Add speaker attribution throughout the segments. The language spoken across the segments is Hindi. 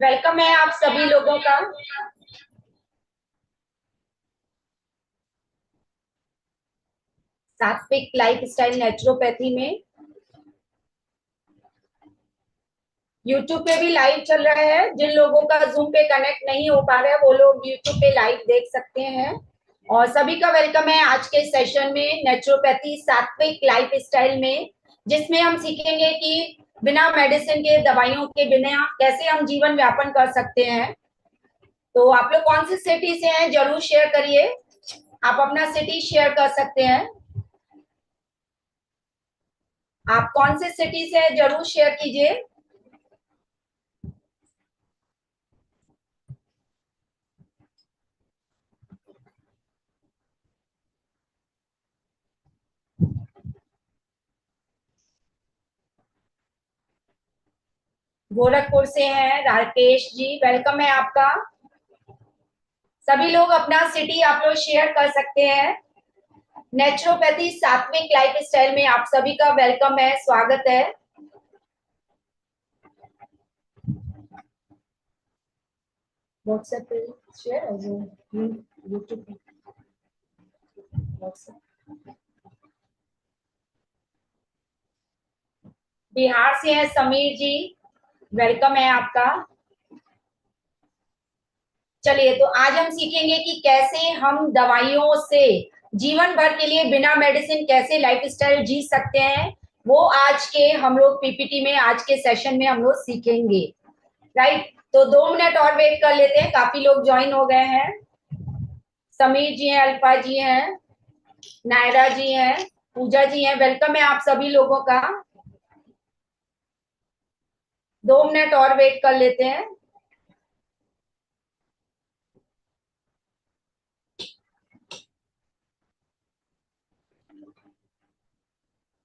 Speaker 1: वेलकम है आप सभी लोगों का। सात्विक लाइफ स्टाइल नेचुरोपैथी में यूट्यूब पे भी लाइव चल रहा है। जिन लोगों का जूम पे कनेक्ट नहीं हो पा रहा है वो लोग यूट्यूब पे लाइव देख सकते हैं। और सभी का वेलकम है आज के सेशन में नेचुरोपैथी सात्विक लाइफ स्टाइल में, जिसमें हम सीखेंगे कि बिना मेडिसिन के, दवाइयों के बिना कैसे हम जीवन यापन कर सकते हैं। तो आप लोग कौन सी सिटी से हैं जरूर शेयर करिए। आप अपना सिटी शेयर कर सकते हैं। आप कौन से सिटी से हैं जरूर शेयर कीजिए। गोरखपुर से हैं राकेश जी, वेलकम है आपका। सभी लोग अपना सिटी आप लोग शेयर कर सकते हैं। नेचुरोपैथी सात्विक लाइफ स्टाइल में आप सभी का वेलकम है, स्वागत है। व्हाट्सएप पे शेयर है जो यूट्यूब पे व्हाट्सएप। बिहार से हैं समीर जी, वेलकम है आपका। चलिए तो आज हम सीखेंगे कि कैसे हम दवाइयों से जीवन भर के लिए बिना मेडिसिन कैसे लाइफ स्टाइल जी सकते हैं। वो आज के हम लोग पीपीटी में, आज के सेशन में हम लोग सीखेंगे। राइट, तो 2 मिनट और वेट कर लेते हैं, काफी लोग ज्वाइन हो गए हैं। समीर जी हैं, अल्फा जी हैं, नायरा जी हैं, पूजा जी हैं, वेलकम है आप सभी लोगों का। 2 मिनट और वेट कर लेते हैं।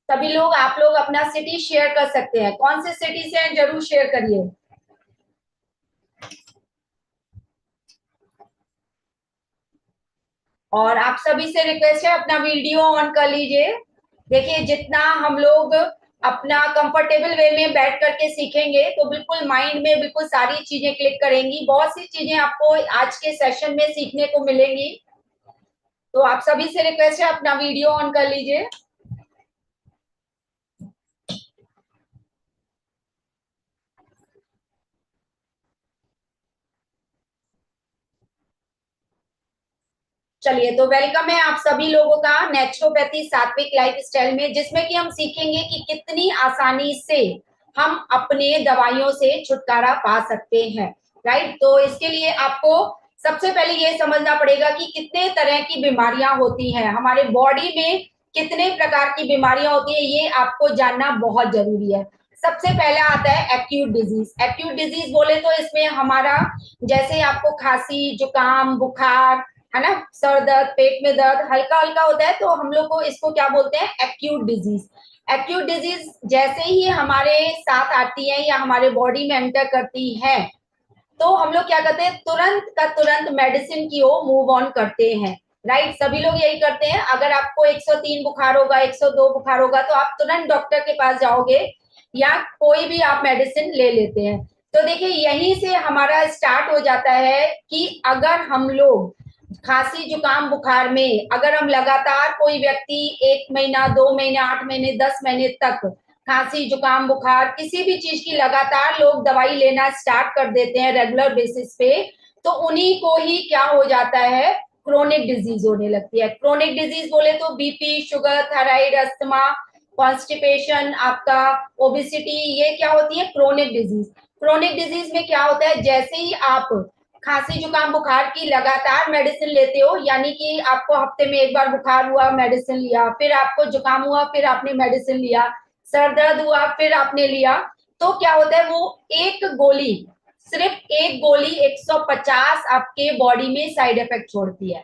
Speaker 1: सभी लोग, आप लोग अपना सिटी शेयर कर सकते हैं। कौन से सिटी से हैं जरूर शेयर करिए। और आप सभी से रिक्वेस्ट है अपना वीडियो ऑन कर लीजिए। देखिए, जितना हम लोग अपना कंफर्टेबल वे में बैठ करके सीखेंगे तो बिल्कुल माइंड में बिल्कुल सारी चीजें क्लिक करेंगी। बहुत सी चीजें आपको आज के सेशन में सीखने को मिलेंगी। तो आप सभी से रिक्वेस्ट है अपना वीडियो ऑन कर लीजिए। चलिए तो वेलकम है आप सभी लोगों का नेचुरोपैथी सात्विक लाइफ स्टाइल में, जिसमें कि हम सीखेंगे कि कितनी आसानी से हम अपने दवाइयों से छुटकारा पा सकते हैं। राइट, तो इसके लिए आपको सबसे पहले ये समझना पड़ेगा कि कितने तरह की बीमारियां होती हैं हमारे बॉडी में। कितने प्रकार की बीमारियां होती है ये आपको जानना बहुत जरूरी है। सबसे पहला आता है एक्यूट डिजीज। एक्यूट डिजीज बोले तो इसमें हमारा, जैसे आपको खांसी, जुकाम, बुखार, है ना, सर दर्द, पेट में दर्द हल्का हल्का होता है, तो हम लोग को इसको क्या बोलते हैं, एक्यूट डिजीज। एक्यूट डिजीज जैसे ही हमारे साथ आती है या हमारे बॉडी में एंटर करती है तो हम लोग क्या करते हैं, तुरंत का तुरंत मेडिसिन की ओर मूव ऑन करते हैं। राइट, सभी लोग यही करते हैं। अगर आपको 103 बुखार होगा, 102 बुखार होगा तो आप तुरंत डॉक्टर के पास जाओगे या कोई भी आप मेडिसिन ले लेते हैं। तो देखिए, यहीं से हमारा स्टार्ट हो जाता है कि अगर हम लोग खांसी जुकाम बुखार में, अगर हम लगातार, कोई व्यक्ति 1 महीना, 2 महीने, 8 महीने, 10 महीने तक खांसी जुकाम बुखार किसी भी चीज की लगातार लोग दवाई लेना स्टार्ट कर देते हैं रेगुलर बेसिस पे, तो उन्हीं को ही क्या हो जाता है, क्रोनिक डिजीज होने लगती है। क्रोनिक डिजीज बोले तो BP, sugar, thyroid, asthma, constipation, आपका ओबिसिटी, ये क्या होती है, क्रोनिक डिजीज। क्रोनिक डिजीज में क्या होता है, जैसे ही आप खांसी जुकाम बुखार की लगातार मेडिसिन लेते हो, यानी कि आपको हफ्ते में एक बार बुखार हुआ, मेडिसिन लिया, फिर आपको जुकाम हुआ, फिर आपने मेडिसिन लिया, सर दर्द हुआ, फिर आपने लिया, तो क्या होता है, वो एक गोली, सिर्फ एक गोली 150 आपके बॉडी में साइड इफेक्ट छोड़ती है।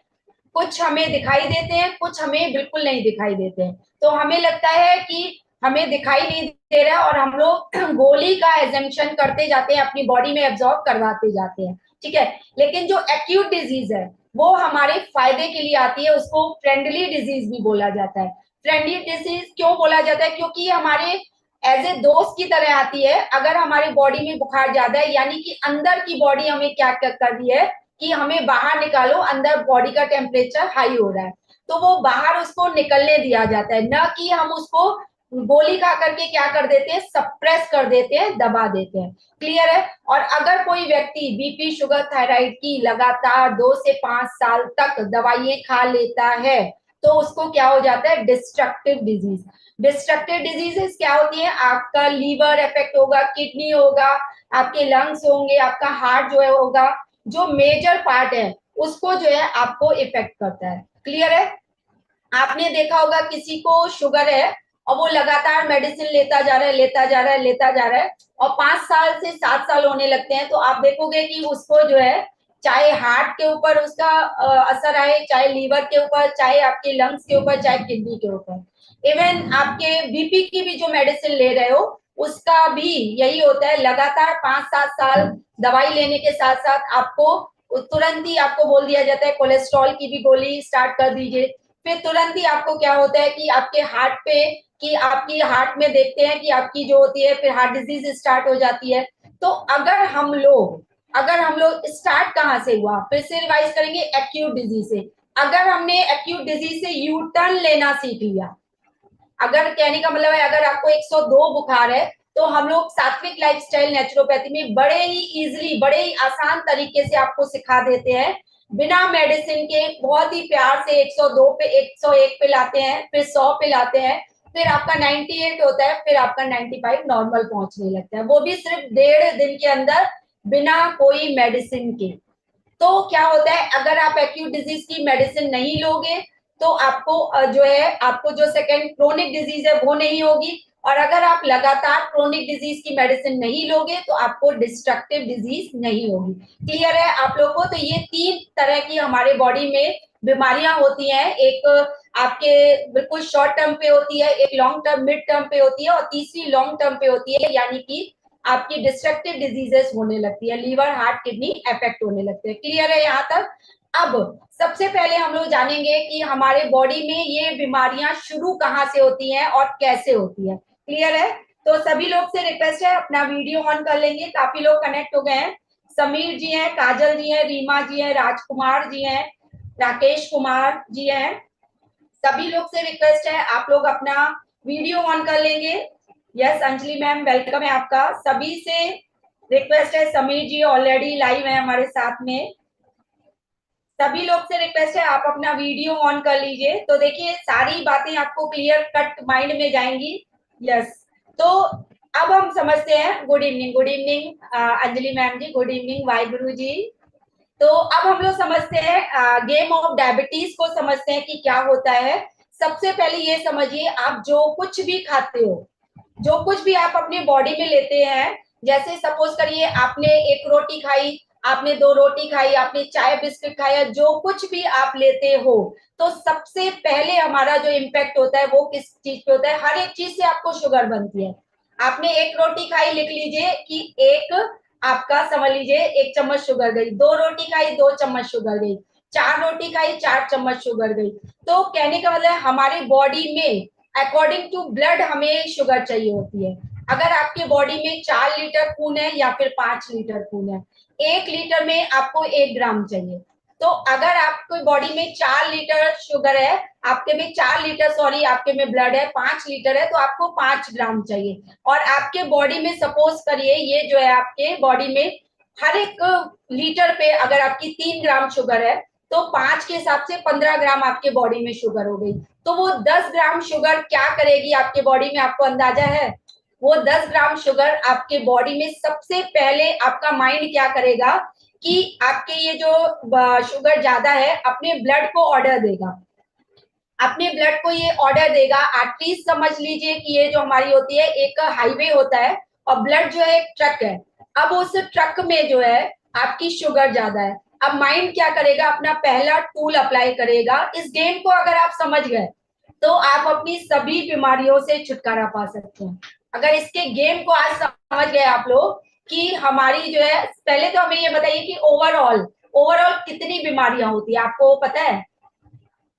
Speaker 1: कुछ हमें दिखाई देते हैं, कुछ हमें बिल्कुल नहीं दिखाई देते हैं। तो हमें लगता है कि हमें दिखाई नहीं दे रहा है और हम लोग गोली का एजम्पशन करते जाते हैं, अपनी बॉडी में एब्जॉर्ब करवाते जाते हैं। ठीक है, लेकिन जो एक्यूट डिजीज है वो हमारे फायदे के लिए आती है, उसको फ्रेंडली डिजीज भी बोला जाता है। फ्रेंडली डिजीज क्यों बोला जाता है, क्योंकि हमारे एज ए दोस्त की तरह आती है। अगर हमारी बॉडी में बुखार ज्यादा है, यानी कि अंदर की बॉडी हमें क्या कर रही है कि हमें बाहर निकालो, अंदर बॉडी का टेम्परेचर हाई हो रहा है, तो वो बाहर उसको निकलने दिया जाता है, न कि हम उसको गोली खा करके क्या कर देते हैं, सप्रेस कर देते हैं, दबा देते हैं। क्लियर है। और अगर कोई व्यक्ति बीपी, शुगर, थायराइड की लगातार 2 से 5 साल तक दवाइयां खा लेता है, तो उसको क्या हो जाता है, डिस्ट्रक्टिव डिजीज। डिस्ट्रक्टिव डिजीजेस क्या होती है, आपका लीवर इफेक्ट होगा, किडनी होगा, आपके लंग्स होंगे, आपका हार्ट जो है होगा, जो मेजर पार्ट है उसको जो है आपको इफेक्ट करता है। क्लियर है। आपने देखा होगा किसी को शुगर है और वो लगातार मेडिसिन लेता जा रहा है, लेता जा रहा है, लेता जा रहा है, और 5 साल से 7 साल होने लगते हैं, तो आप देखोगे कि उसको जो है चाहे हार्ट के ऊपर उसका असर आए, चाहे लीवर के ऊपर, चाहे आपके लंग्स के ऊपर, चाहे किडनी के ऊपर, इवन आपके बीपी की भी जो मेडिसिन ले रहे हो उसका भी यही होता है। लगातार 5-7 साल दवाई लेने के साथ साथ आपको तुरंत ही आपको बोल दिया जाता है कोलेस्ट्रॉल की भी गोली स्टार्ट कर दीजिए। फिर तुरंत ही आपको क्या होता है कि आपके हार्ट पे, कि आपकी हार्ट में देखते हैं कि आपकी जो होती है फिर हार्ट डिजीज स्टार्ट हो जाती है। तो अगर हम लोग स्टार्ट कहाँ से हुआ, फिर से रिवाइज करेंगे, एक्यूट डिजीज से। अगर हमने एक्यूट डिजीज से यू टर्न लेना सीख लिया, अगर कहने का मतलब है अगर आपको 102 बुखार है, तो हम लोग सात्विक लाइफस्टाइल नेचुरोपैथी में बड़े ही इजीली, बड़े ही आसान तरीके से आपको सिखा देते हैं, बिना मेडिसिन के बहुत ही प्यार से 102 पे, 101 पे लाते हैं, फिर 100 पे लाते हैं, फिर आपका 98 होता है, फिर आपका 95 नॉर्मल पहुंचने लगता है, वो भी सिर्फ 1.5 दिन के अंदर, बिना कोई मेडिसिन के। तो क्या होता है, अगर आप एक्यूट डिजीज की मेडिसिन नहीं लोगे तो आपको जो है आपको जो सेकेंड क्रोनिक डिजीज है वो नहीं होगी, और अगर आप लगातार क्रोनिक डिजीज की मेडिसिन नहीं लोगे तो आपको डिस्ट्रक्टिव डिजीज नहीं होगी। क्लियर है आप लोगों को। तो ये 3 तरह की हमारे बॉडी में बीमारियां होती हैं, एक आपके बिल्कुल शॉर्ट टर्म पे होती है, एक लॉन्ग टर्म, मिड टर्म पे होती है, और तीसरी लॉन्ग टर्म पे होती है, यानी कि आपकी डिस्ट्रक्टिव डिजीजेस होने लगती है, लीवर, हार्ट, किडनी अफेक्ट होने लगते हैं। क्लियर है यहाँ तक। अब सबसे पहले हम लोग जानेंगे कि हमारे बॉडी में ये बीमारियां शुरू कहाँ से होती हैं और कैसे होती है। क्लियर है। तो सभी लोग से रिक्वेस्ट है अपना वीडियो ऑन कर लेंगे, काफी लोग कनेक्ट हो गए हैं। समीर जी हैं, काजल जी हैं, रीमा जी हैं, राजकुमार जी हैं, राकेश कुमार जी हैं, सभी लोग से रिक्वेस्ट है आप लोग अपना वीडियो ऑन कर लेंगे। यस अंजलि मैम वेलकम है आपका। सभी से रिक्वेस्ट है, समीर जी ऑलरेडी लाइव है हमारे साथ में, सभी लोग से रिक्वेस्ट है आप अपना वीडियो ऑन कर लीजिए, तो देखिए सारी बातें आपको क्लियर कट माइंड में जाएंगी। यस। तो अब हम समझते हैं। Good evening, good evening Anjali ma'am ji, good evening Waheguru ji. तो अब हम लोग समझते हैं गेम ऑफ डायबिटीज को, समझते हैं कि क्या होता है। सबसे पहले ये समझिए, आप जो कुछ भी खाते हो, जो कुछ भी आप अपनी बॉडी में लेते हैं, जैसे सपोज करिए आपने एक रोटी खाई, आपने 2 रोटी खाई, आपने चाय बिस्किट खाया, जो कुछ भी आप लेते हो, तो सबसे पहले हमारा जो इम्पैक्ट होता है वो किस चीज पे होता है, हर एक चीज से आपको शुगर बनती है। आपने एक रोटी खाई, लिख लीजिए कि एक आपका, समझ लीजिए 1 चम्मच शुगर गई, 2 रोटी खाई 2 चम्मच शुगर गई, 4 रोटी खाई 4 चम्मच शुगर गई। तो कहने का मतलब हमारी बॉडी में अकॉर्डिंग टू ब्लड हमें शुगर चाहिए होती है। अगर आपके बॉडी में 4 लीटर खून है या फिर 5 लीटर खून है, 1 लीटर में आपको 1 ग्राम चाहिए। तो अगर आपकी बॉडी में 4 लीटर शुगर है, आपके में 4 लीटर, सॉरी आपके में ब्लड है 5 लीटर है, तो आपको 5 ग्राम चाहिए। और आपके बॉडी में सपोज करिए ये जो है आपके बॉडी में हर एक लीटर पे अगर आपकी 3 ग्राम शुगर है, तो 5 के हिसाब से 15 ग्राम आपके बॉडी में शुगर हो गई। तो वो 10 ग्राम शुगर क्या करेगी आपके बॉडी में, आपको अंदाजा है? वो 10 ग्राम शुगर आपके बॉडी में सबसे पहले आपका माइंड क्या करेगा कि आपके ये जो शुगर ज्यादा है अपने ब्लड को ऑर्डर देगा, अपने ब्लड को ये ऑर्डर देगा। एटलीस्ट समझ लीजिए कि ये जो हमारी होती है एक हाईवे होता है और ब्लड जो है एक ट्रक है। अब उस ट्रक में जो है आपकी शुगर ज्यादा है, अब माइंड क्या करेगा, अपना पहला टूल अप्लाई करेगा। इस गेम को अगर आप समझ गए तो आप अपनी सभी बीमारियों से छुटकारा पा सकते हैं। अगर इसके गेम को आज समझ गए आप लोग कि हमारी जो है, पहले तो हमें ये बताइए कि ओवरऑल ओवरऑल कितनी बीमारियां होती है, आपको पता है?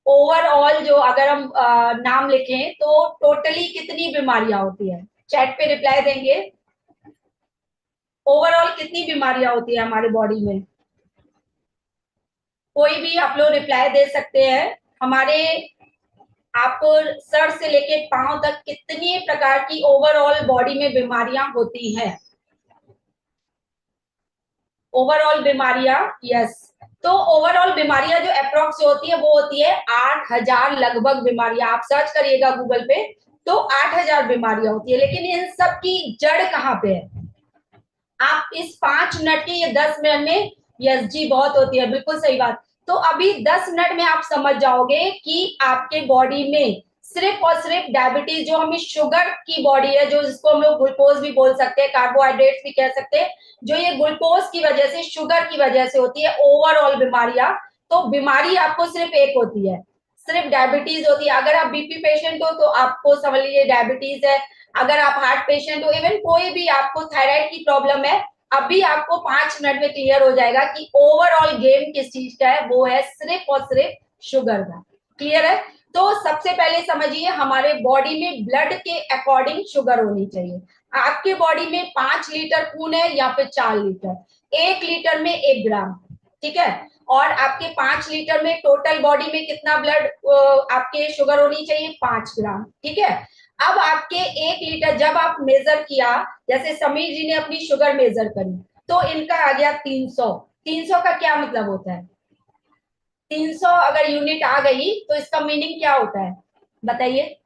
Speaker 1: ओवरऑल जो अगर हम नाम लिखें तो टोटली कितनी बीमारियां होती है? चैट पे रिप्लाई देंगे। ओवरऑल कितनी बीमारियां होती है हमारे बॉडी में, कोई भी आप लोग रिप्लाई दे सकते हैं। हमारे आपको सर से लेके पांव तक कितनी प्रकार की ओवरऑल बॉडी में बीमारियां होती हैं, ओवरऑल बीमारियां। यस, तो ओवरऑल बीमारियां जो अप्रोक्स होती है वो होती है 8,000 लगभग बीमारियां। आप सर्च करिएगा गूगल पे तो 8,000 बीमारियां होती है। लेकिन इन सब की जड़ कहाँ पे है? आप इस 5 मिनट के, ये 10 मिनट में, यस जी बहुत होती है, बिल्कुल सही बात। तो अभी 10 मिनट में आप समझ जाओगे कि आपके बॉडी में सिर्फ और सिर्फ डायबिटीज, जो हमें शुगर की बॉडी है, जो जिसको हम लोग ग्लूकोज भी बोल सकते हैं, कार्बोहाइड्रेट्स भी कह सकते हैं, जो ये ग्लूकोज की वजह से, शुगर की वजह से होती है ओवरऑल बीमारियां। तो बीमारी आपको सिर्फ एक होती है, सिर्फ डायबिटीज होती है। अगर आप बीपी पेशेंट हो तो आपको समझ लीजिए डायबिटीज है। अगर आप हार्ट पेशेंट हो, इवन कोई भी आपको थायराइड की प्रॉब्लम है, अभी आपको 5 मिनट में क्लियर हो जाएगा कि ओवरऑल गेम किस चीज का है, वो है सिर्फ और सिर्फ शुगर का। क्लियर है? तो सबसे पहले समझिए, हमारे बॉडी में ब्लड के अकॉर्डिंग शुगर होनी चाहिए। आपके बॉडी में 5 लीटर खून है या फिर 4 लीटर, 1 लीटर में 1 ग्राम, ठीक है। और आपके 5 लीटर में टोटल बॉडी में कितना ब्लड आपके शुगर होनी चाहिए? 5 ग्राम, ठीक है। अब आपके 1 लीटर जब आप मेजर किया, जैसे समीर जी ने अपनी शुगर मेजर करी तो इनका आ गया 300। 300 का क्या मतलब होता है? 300 अगर यूनिट आ गई तो इसका मीनिंग क्या होता है बताइए?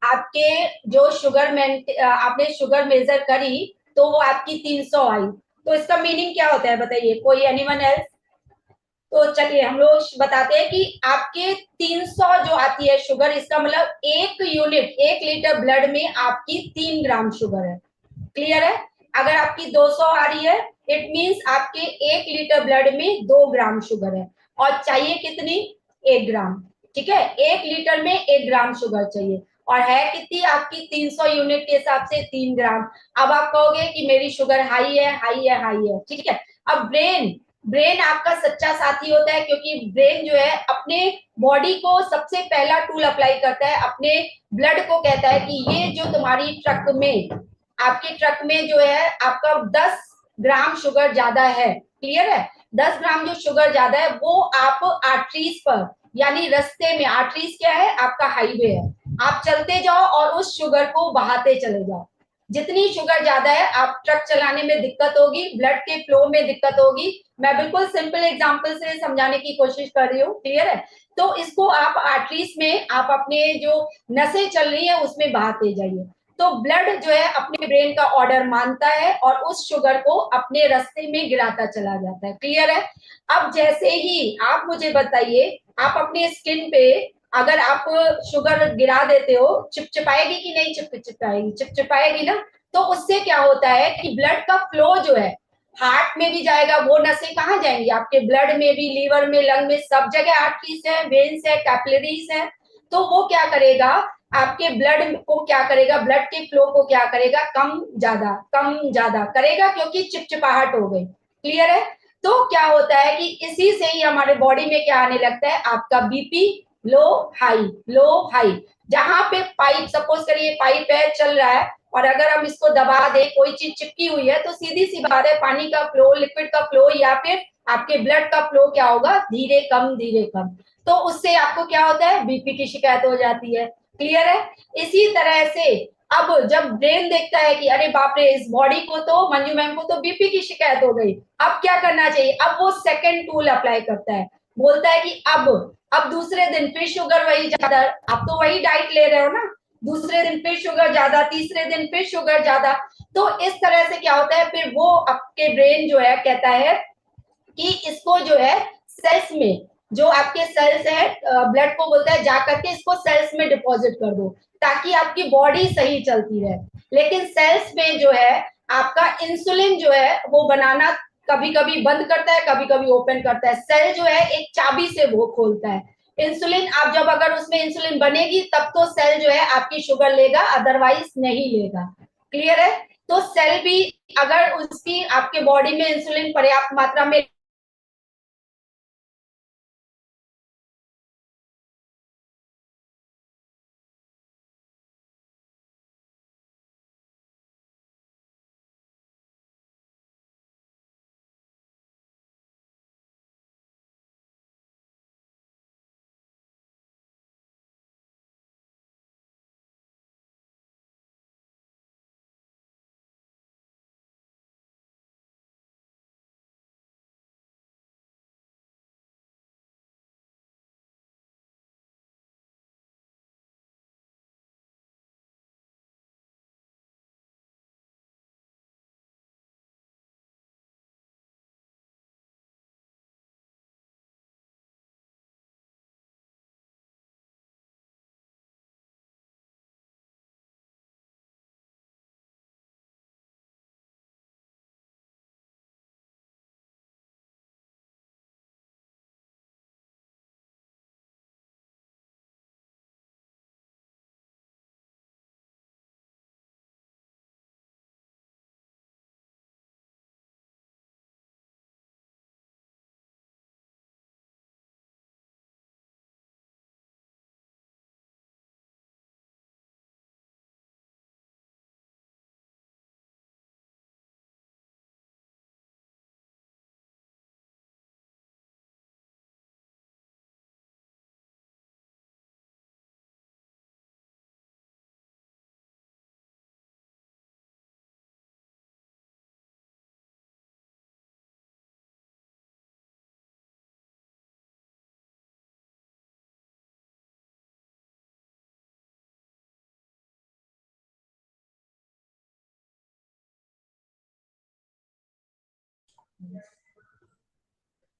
Speaker 1: आपके जो शुगर में आपने शुगर मेजर करी तो वो आपकी 300 आई, तो इसका मीनिंग क्या होता है बताइए? कोई एनीवन एल्स? तो चलिए हम लोग बताते हैं कि आपके 300 जो आती है शुगर, इसका मतलब 1 यूनिट, 1 लीटर ब्लड में आपकी 3 ग्राम शुगर है। क्लियर है? अगर आपकी 200 आ रही है, इट मींस आपके 1 लीटर ब्लड में 2 ग्राम शुगर है। और चाहिए कितनी? 1 ग्राम, ठीक है। 1 लीटर में 1 ग्राम शुगर चाहिए, और है कितनी आपकी? 300 यूनिट के हिसाब से 3 ग्राम। अब आप कहोगे कि मेरी शुगर हाई है, हाई है, हाई है, ठीक है। अब ब्रेन, ब्रेन आपका सच्चा साथी होता है, क्योंकि ब्रेन जो है अपने बॉडी को सबसे पहला टूल अप्लाई करता है, अपने ब्लड को कहता है कि ये जो तुम्हारी ट्रक में, आपके ट्रक में जो है आपका 10 ग्राम शुगर ज्यादा है। क्लियर है? 10 ग्राम जो शुगर ज्यादा है वो आप आर्टरीज पर, यानी रास्ते में, आर्टरीज क्या है? आपका हाईवे है, आप चलते जाओ और उस शुगर को बहाते चले जाओ। जितनी शुगर ज्यादा है, आप ट्रक चलाने में दिक्कत होगी, ब्लड के फ्लो में दिक्कत होगी। मैं बिल्कुल सिंपल एग्जांपल से समझाने की कोशिश कर रही हूँ। क्लियर है? तो इसको आप आर्टरीज में, आप अपने जो नसें चल रही है उसमें बहाते जाइए। तो ब्लड जो है अपने ब्रेन का ऑर्डर मानता है और उस शुगर को अपने रास्ते में गिराता चला जाता है। क्लियर है? अब जैसे ही आप मुझे बताइए, आप अपने स्किन पे अगर आप शुगर गिरा देते हो, चिपचिपाएगी कि नहीं? चिपचिपाएगी, चिपचिपाएगी ना। तो उससे क्या होता है कि ब्लड का फ्लो जो है हार्ट में भी जाएगा। वो नसें कहाँ जाएंगी? आपके ब्लड में भी, लीवर में, लंग में, सब जगह आर्टरीज है, वेन्स है, कैपिलरीज है। तो वो क्या करेगा? आपके ब्लड को क्या करेगा? ब्लड के फ्लो को क्या करेगा? कम ज्यादा करेगा, क्योंकि चिपचिपाहट हो गई। क्लियर है? तो क्या होता है कि इसी से ही हमारे बॉडी में क्या आने लगता है? आपका बीपी लो हाई, लो हाई। जहां पे पाइप, सपोज करिए पाइप है, चल रहा है, और अगर हम इसको दबा दे, कोई चीज चिपकी हुई है, तो सीधी सी बात है, पानी का फ्लो, लिक्विड का फ्लो, या फिर आपके ब्लड का फ्लो क्या होगा? धीरे कम, धीरे कम। तो उससे आपको क्या होता है? बीपी की शिकायत हो जाती है। क्लियर है? इसी तरह से अब जब ब्रेन देखता है कि अरे बाप रे, इस बॉडी को तो, मंजू मैम को तो बीपी की शिकायत हो गई, अब क्या करना चाहिए? अब वो सेकंड टूल अप्लाई करता है, बोलता है कि अब दूसरे दिन फिर शुगर वही ज्यादा, आप तो वही डाइट ले रहे हो ना, दूसरे दिन फिर शुगर ज्यादा, तीसरे दिन फिर शुगर ज्यादा। तो इस तरह से क्या होता है, फिर वो आपके ब्रेन जो है कहता है कि इसको जो है सेल्स में, जो आपके सेल्स है, ब्लड को बोलता है जा करके इसको सेल्स में डिपॉजिट कर दो, ताकि आपकी बॉडी सही चलती रहे। लेकिन सेल्स में जो है आपका इंसुलिन जो है वो बनाना कभी कभी बंद करता है, कभी कभी ओपन करता है। सेल जो है एक चाबी से वो खोलता है। इंसुलिन, आप जब अगर उसमें इंसुलिन बनेगी तब तो सेल जो है आपकी शुगर लेगा, अदरवाइज नहीं लेगा। क्लियर है? तो सेल भी अगर उसकी आपके बॉडी में इंसुलिन पर्याप्त मात्रा में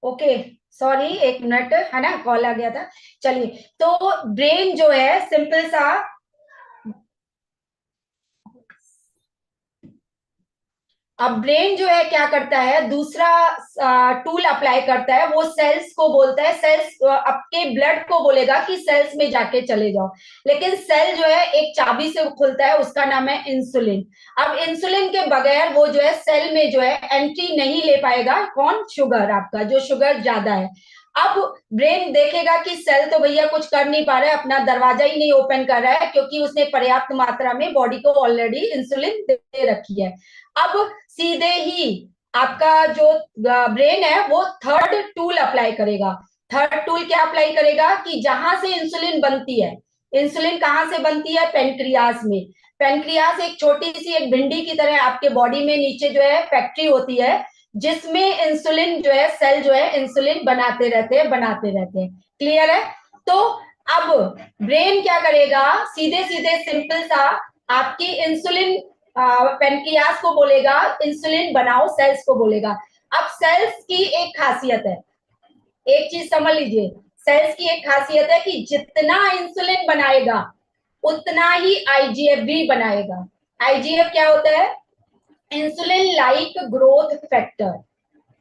Speaker 1: ओके, सॉरी, एक मिनट, है ना, कॉल आ गया था। चलिए, तो ब्रेन जो है सिंपल सा, अब ब्रेन जो है क्या करता है, दूसरा टूल अप्लाई करता है, वो सेल्स को बोलता है, सेल्स आपके ब्लड को बोलेगा कि सेल्स में जाके चले जाओ, लेकिन सेल जो है एक चाबी से खुलता है, उसका नाम है इंसुलिन। अब इंसुलिन के बगैर वो जो है सेल में जो है एंट्री नहीं ले पाएगा, कौन, शुगर, आपका जो शुगर ज्यादा है। अब ब्रेन देखेगा कि सेल तो भैया कुछ कर नहीं पा रहा है, अपना दरवाजा ही नहीं ओपन कर रहा है, क्योंकि उसने पर्याप्त मात्रा में बॉडी को ऑलरेडी इंसुलिन दे रखी है। अब सीधे ही आपका जो ब्रेन है वो थर्ड टूल अप्लाई करेगा। थर्ड टूल क्या अप्लाई करेगा कि जहां से इंसुलिन बनती है, इंसुलिन कहां से बनती है, पेनक्रियास में। पेनक्रियास एक छोटी सी एक भिंडी की तरह आपके बॉडी में नीचे जो है फैक्ट्री होती है, जिसमें इंसुलिन जो है, सेल जो है इंसुलिन बनाते रहते हैं, बनाते रहते हैं। क्लियर है? तो अब ब्रेन क्या करेगा, सीधे सीधे सिंपल सा आपकी इंसुलिन पेनक्रियास को बोलेगा इंसुलिन बनाओ, सेल्स को बोलेगा। अब सेल्स की एक खासियत है, एक चीज समझ लीजिए, सेल्स की एक खासियत है कि जितना इंसुलिन बनाएगा उतना ही आईजीएफ भी बनाएगा। आईजीएफ क्या होता है, insulin like growth factor.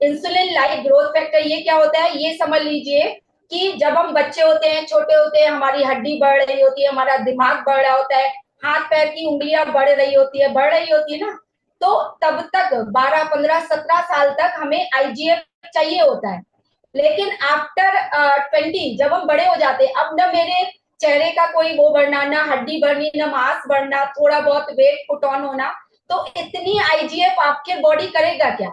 Speaker 1: Insulin like growth factor ये क्या होता है, ये समझ लीजिए कि जब हम बच्चे होते हैं, छोटे होते हैं, हमारी हड्डी बढ़ रही होती है, हमारा दिमाग बढ़ रहा होता है, हाथ पैर की उंगलियां बढ़ रही होती है, बढ़ रही होती है ना, तो तब तक 12 15 17 साल तक हमें आईजीएफ चाहिए होता है। लेकिन आफ्टर 20 जब हम बड़े हो जाते हैं, अब ना मेरे चेहरे का कोई वो बढ़ना, ना हड्डी बढ़नी, ना मांस बढ़ना, थोड़ा बहुत वेट पुट ऑन होना, तो इतनी आईजीएफ आपके बॉडी करेगा क्या?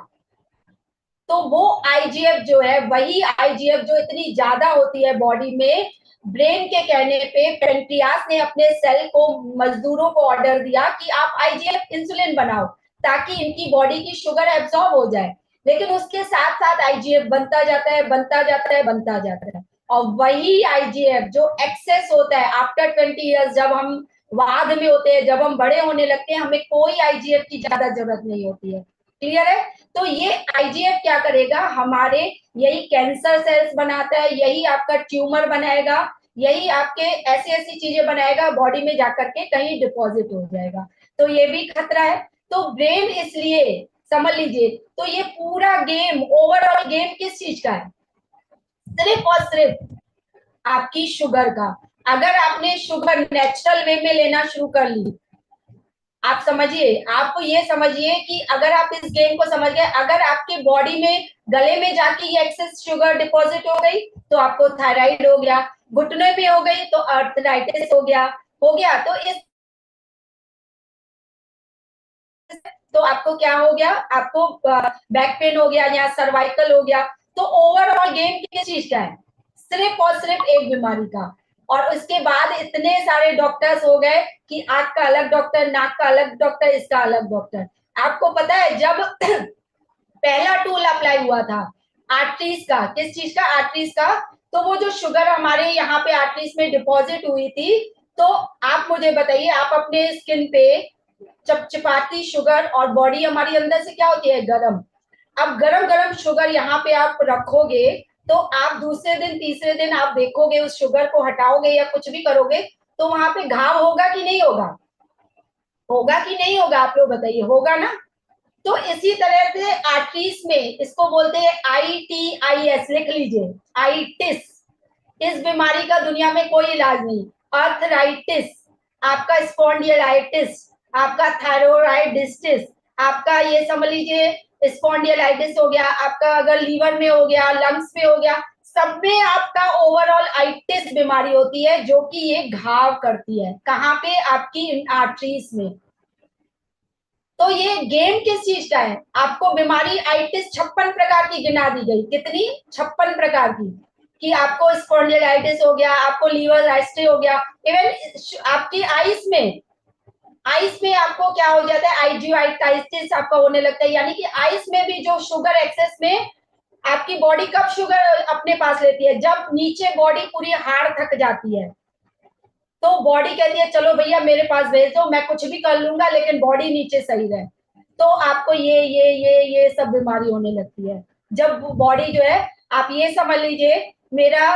Speaker 1: तो वो आईजीएफ जो है, वही आईजीएफ जो इतनी ज्यादा होती है बॉडी में, ब्रेन के कहने पे पेनक्रियास ने अपने सेल को, मजदूरों को ऑर्डर दिया कि आप आईजीएफ इंसुलिन बनाओ, ताकि इनकी बॉडी की शुगर एब्जॉर्ब हो जाए। लेकिन उसके साथ साथ आईजीएफ बनता जाता है, बनता जाता है, बनता जाता है, और वही आईजीएफ जो एक्सेस होता है आफ्टर 20 ईयर्स, जब हम वाद में होते हैं, जब हम बड़े होने लगते हैं, हमें कोई आईजीएफ की ज्यादा जरूरत नहीं होती है। क्लियर है? तो ये आईजीएफ क्या करेगा, हमारे यही कैंसर सेल्स बनाता है, यही आपका ट्यूमर बनाएगा, यही आपके ऐसी ऐसी चीजें बनाएगा, बॉडी में जाकर के कहीं डिपॉजिट हो जाएगा। तो ये भी खतरा है। तो ब्रेन इसलिए समझ लीजिए, तो ये पूरा गेम, ओवरऑल गेम किस चीज का है, सिर्फ और सिर्फ आपकी शुगर का। अगर आपने शुगर नेचुरल वे में लेना शुरू कर ली, आप समझिए, आपको ये समझिए कि अगर आप इस गेम को समझ गए, अगर आपके बॉडी में गले में जाके ये एक्सेस शुगर डिपॉजिट हो गई, तो आपको थायराइड हो गया, घुटने में हो गई तो आर्थराइटिस हो गया तो इस, तो आपको क्या हो गया, आपको बैक पेन हो गया या सर्वाइकल हो गया। तो ओवरऑल गेम किस चीज का है, सिर्फ और सिर्फ एक बीमारी का। और उसके बाद इतने सारे डॉक्टर्स हो गए कि आंख का अलग डॉक्टर, नाक का अलग डॉक्टर, इसका अलग डॉक्टर। आपको पता है जब पहला टूल अप्लाई हुआ था आर्टरीज का, किस चीज का, आर्टरीज का, तो वो जो शुगर हमारे यहाँ पे आर्टरीज में डिपॉजिट हुई थी, तो आप मुझे बताइए, आप अपने स्किन पे चपचपाती शुगर, और बॉडी हमारी अंदर से क्या होती है, गरम। अब गरम गरम शुगर यहाँ पे आप रखोगे, तो आप दूसरे दिन तीसरे दिन आप देखोगे, उस शुगर को हटाओगे या कुछ भी करोगे, तो वहां पे घाव होगा कि नहीं होगा, होगा कि नहीं होगा, आप लोग बताइए, होगा ना? तो इसी तरह से आर्टरीज में, इसको बोलते हैं ITIS, लिख लीजिए, आइटिस। इस बीमारी का दुनिया में कोई इलाज नहीं। आर्थराइटिस, आपका स्पॉन्डिलाइटिस, आपका थायरोइडिटिस, आपका ये समझ लीजिए स्पॉन्डिलाइटिस हो गया, आपका अगर लीवर में हो गया, लंग्स में हो गया, सब में आपका ओवरऑल आइटिस बीमारी होती है, जो कि ये घाव करती है, कहाँ पे, आपकी आर्टरीज में। तो ये गेम किस चीज का है, आपको बीमारी आइटिस 56 प्रकार की गिना दी गई, कितनी, 56 प्रकार की, कि आपको स्पॉन्डिलाइटिस हो गया, आपको लीवर आइस्टे हो गया, इवन आपकी आइस में आपको क्या हो जाता है, आईजीआइटिस आपका होने लगता है, यानी कि आइस में भी जो शुगर एक्सेस में, आपकी बॉडी कब शुगर अपने पास लेती है, जब नीचे बॉडी पूरी हाड़ थक जाती है, तो बॉडी कहती है चलो भैया मेरे पास भेज दो, मैं कुछ भी कर लूंगा लेकिन बॉडी नीचे सही रहे। तो आपको ये सब बीमारी होने लगती है। जब बॉडी जो है, आप ये समझ लीजिए, मेरा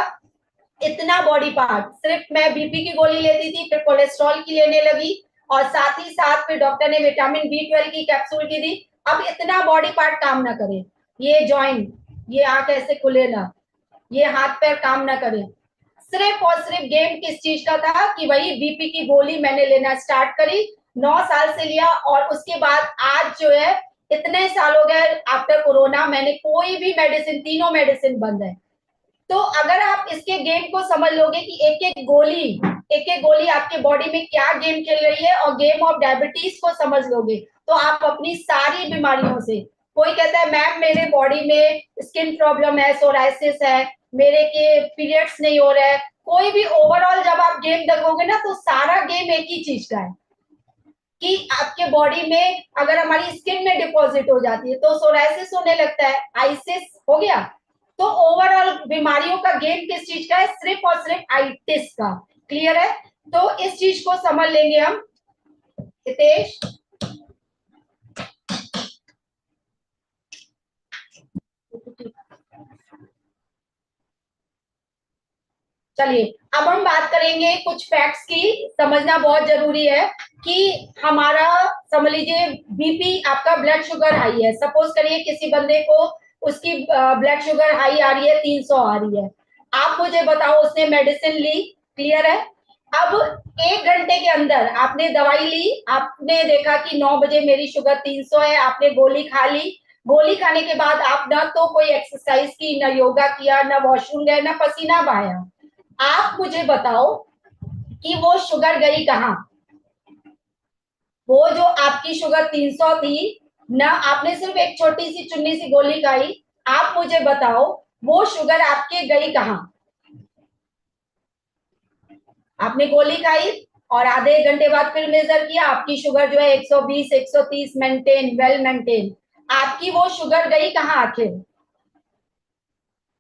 Speaker 1: इतना बॉडी पार्ट, सिर्फ मैं बीपी की गोली लेती थी, फिर कोलेस्ट्रॉल की लेने लगी, और साथ ही साथ फिर डॉक्टर ने विटामिन B12 की कैप्सूल की दी। अब इतना बॉडी पार्ट काम ना करे, ये जॉइंट, ये आंख ऐसे खुले ना, ये हाथ पैर काम ना करे, सिर्फ और सिर्फ गेम किस चीज का था कि वही बीपी की गोली मैंने लेना स्टार्ट करी, 9 साल से लिया, और उसके बाद आज जो है इतने साल हो गए आफ्टर कोरोना, मैंने कोई भी मेडिसिन, तीनों मेडिसिन बंद है। तो अगर आप इसके गेम को समझ लोगे कि एक एक गोली आपके बॉडी में क्या गेम खेल रही है, और गेम ऑफ डायबिटीज को समझ लोगे, तो आप अपनी सारी बीमारियों से, कोई कहता है मैम मेरे बॉडी में स्किन प्रॉब्लम है, सोराइसिस है, मेरे के पीरियड्स नहीं हो रहा है, कोई भी ओवरऑल जब आप गेम देखोगे ना, तो सारा गेम एक ही चीज का है कि आपके बॉडी में अगर हमारी स्किन में डिपॉजिट हो जाती है तो सोराइसिस होने लगता है, आइसिस हो गया। तो ओवरऑल बीमारियों का गेम किस चीज का है, सिर्फ और सिर्फ आइटिस का। क्लियर है? तो इस चीज को समझ लेंगे हम। हितेश, चलिए अब हम बात करेंगे कुछ फैक्ट्स की, समझना बहुत जरूरी है कि हमारा, समझ लीजिए बीपी, आपका ब्लड शुगर हाई है, सपोज करिए किसी बंदे को उसकी ब्लड शुगर हाई आ रही है, 300 आ रही है, आप मुझे बताओ उसने मेडिसिन ली, क्लियर है, अब 1 घंटे के अंदर आपने दवाई ली, आपने देखा कि 9 बजे मेरी शुगर 300 है, आपने गोली खा ली, गोली खाने के बाद आप ना तो कोई एक्सरसाइज की, ना योगा किया, ना वॉशरूम गए, ना पसीना बहाया, आप मुझे बताओ कि वो शुगर गई कहाँ? वो जो आपकी शुगर 300 थी ना, आपने सिर्फ एक छोटी सी चुन्नी सी गोली खाई, आप मुझे बताओ वो शुगर आपके गई कहाँ? आपने गोली खाई और आधे 1 घंटे बाद फिर मेजर किया, आपकी शुगर जो है 120 130 मेंटेन, वेल मेंटेन, आपकी वो शुगर गई कहाँ आखिर?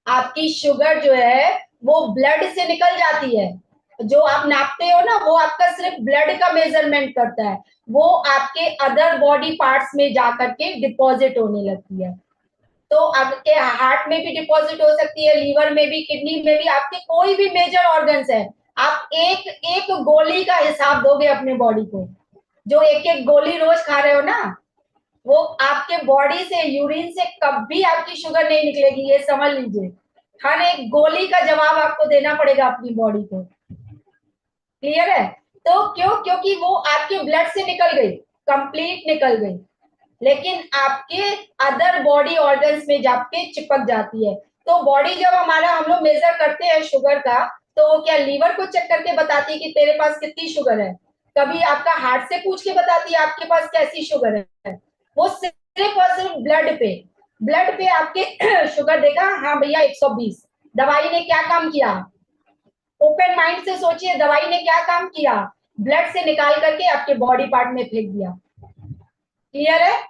Speaker 1: आपकी शुगर जो है वो ब्लड से निकल जाती है, जो आप नापते हो ना वो आपका सिर्फ ब्लड का मेजरमेंट करता है, वो आपके अदर बॉडी पार्ट्स में जाकर के डिपॉजिट होने लगती है। तो आपके हार्ट में भी डिपॉजिट हो सकती है, लीवर में भी, किडनी में भी, आपके कोई भी मेजर ऑर्गन्स है। आप एक एक गोली का हिसाब दोगे अपने बॉडी को, जो एक एक गोली रोज खा रहे हो ना, वो आपके बॉडी से, यूरिन से कभी आपकी शुगर नहीं निकलेगी, ये समझ लीजिए। हर एक गोली का जवाब आपको देना पड़ेगा अपनी बॉडी को। क्लियर है? तो क्यों? क्योंकि वो आपके ब्लड से निकल गई, कंप्लीट निकल गई, लेकिन आपके अदर बॉडी ऑर्गन्स में जाके चिपक जाती है। तो बॉडी जब हमारा, हम लोग मेजर करते हैं शुगर का, तो वो क्या लीवर को चेक करके बताती है कि तेरे पास कितनी शुगर है? कभी आपका हार्ट से पूछ के बताती है आपके पास कैसी शुगर है? वो सिर्फ और सिर्फ ब्लड पे आपके शुगर देखा, हाँ भैया 120, दवाई ने क्या काम किया? ओपन माइंड से सोचिए, दवाई ने क्या काम किया? ब्लड से निकाल करके आपके बॉडी पार्ट में फेंक दिया। क्लियर है?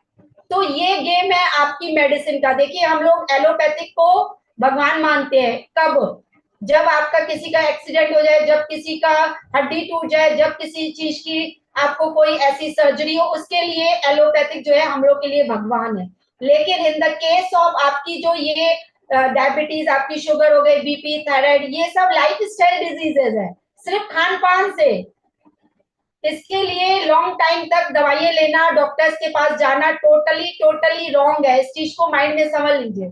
Speaker 1: तो ये गेम है आपकी मेडिसिन का। देखिए हम लोग एलोपैथिक को भगवान मानते हैं, कब? जब आपका किसी का एक्सीडेंट हो जाए, जब किसी का हड्डी टूट जाए, जब किसी चीज की आपको कोई ऐसी सर्जरी हो, उसके लिए एलोपैथिक जो है हम लोग के लिए भगवान है। लेकिन इन द केस ऑफ आपकी जो ये डायबिटीज, आपकी शुगर हो गई, बीपी, थायराइड, ये सब लाइफ स्टाइल डिजीजेज है, सिर्फ खान पान से। इसके लिए लॉन्ग टाइम तक दवाइयां लेना, डॉक्टर्स के पास जाना टोटली टोटली रॉन्ग है, इस चीज को माइंड में समझ लीजिए।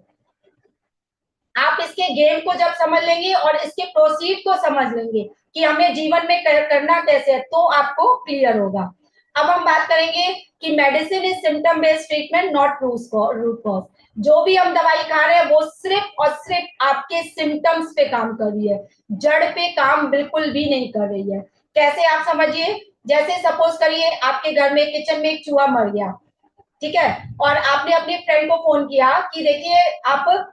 Speaker 1: आप इसके गेम को जब समझ लेंगे और इसके प्रोसीड को समझ लेंगे कि हमें जीवन में करना कैसे है, तो आपको क्लियर होगा। अब हम बात करेंगे कि medicine is symptom based treatment, not root cause. जो भी हम दवाई खा रहे हैं वो सिर्फ और सिर्फ आपके सिम्टम्स पे काम कर रही है, जड़ पे काम बिल्कुल भी नहीं कर रही है। कैसे? आप समझिए, जैसे सपोज करिए आपके घर में किचन में एक चूहा मर गया, ठीक है, और आपने अपने फ्रेंड को फोन किया कि देखिए आप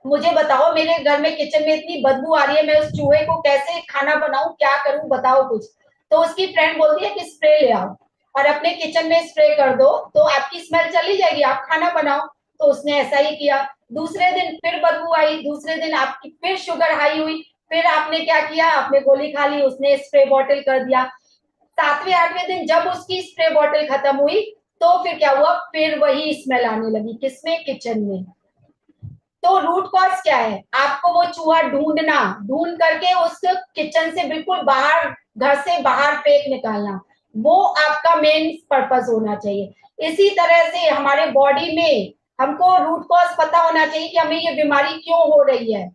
Speaker 1: मुझे बताओ, मेरे घर में किचन में इतनी बदबू आ रही है, मैं उस चूहे को कैसे खाना बनाऊं, क्या करूं, बताओ कुछ। तो उसकी फ्रेंड बोलती है कि स्प्रे ले आओ और अपने किचन में स्प्रे कर दो, तो आपकी स्मेल चली जाएगी, आप खाना बनाओ। तो उसने ऐसा ही किया। दूसरे दिन फिर बदबू आई, दूसरे दिन आपकी फिर शुगर हाई हुई, फिर आपने क्या किया? आपने गोली खा ली, उसने स्प्रे बॉटल कर दिया। 7वें 8वें दिन जब उसकी स्प्रे बॉटल खत्म हुई, तो फिर क्या हुआ, फिर वही स्मेल आने लगी, किसमें, किचन में। तो रूट कॉज क्या है, आपको वो चूहा ढूंढना, ढूंढ करके उस किचन से बिल्कुल बाहर, घर से बाहर फेंक निकालना, वो आपका मेन पर्पस होना चाहिए। इसी तरह से हमारे बॉडी में हमको रूट कॉज पता होना चाहिए कि हमें ये बीमारी क्यों हो रही है,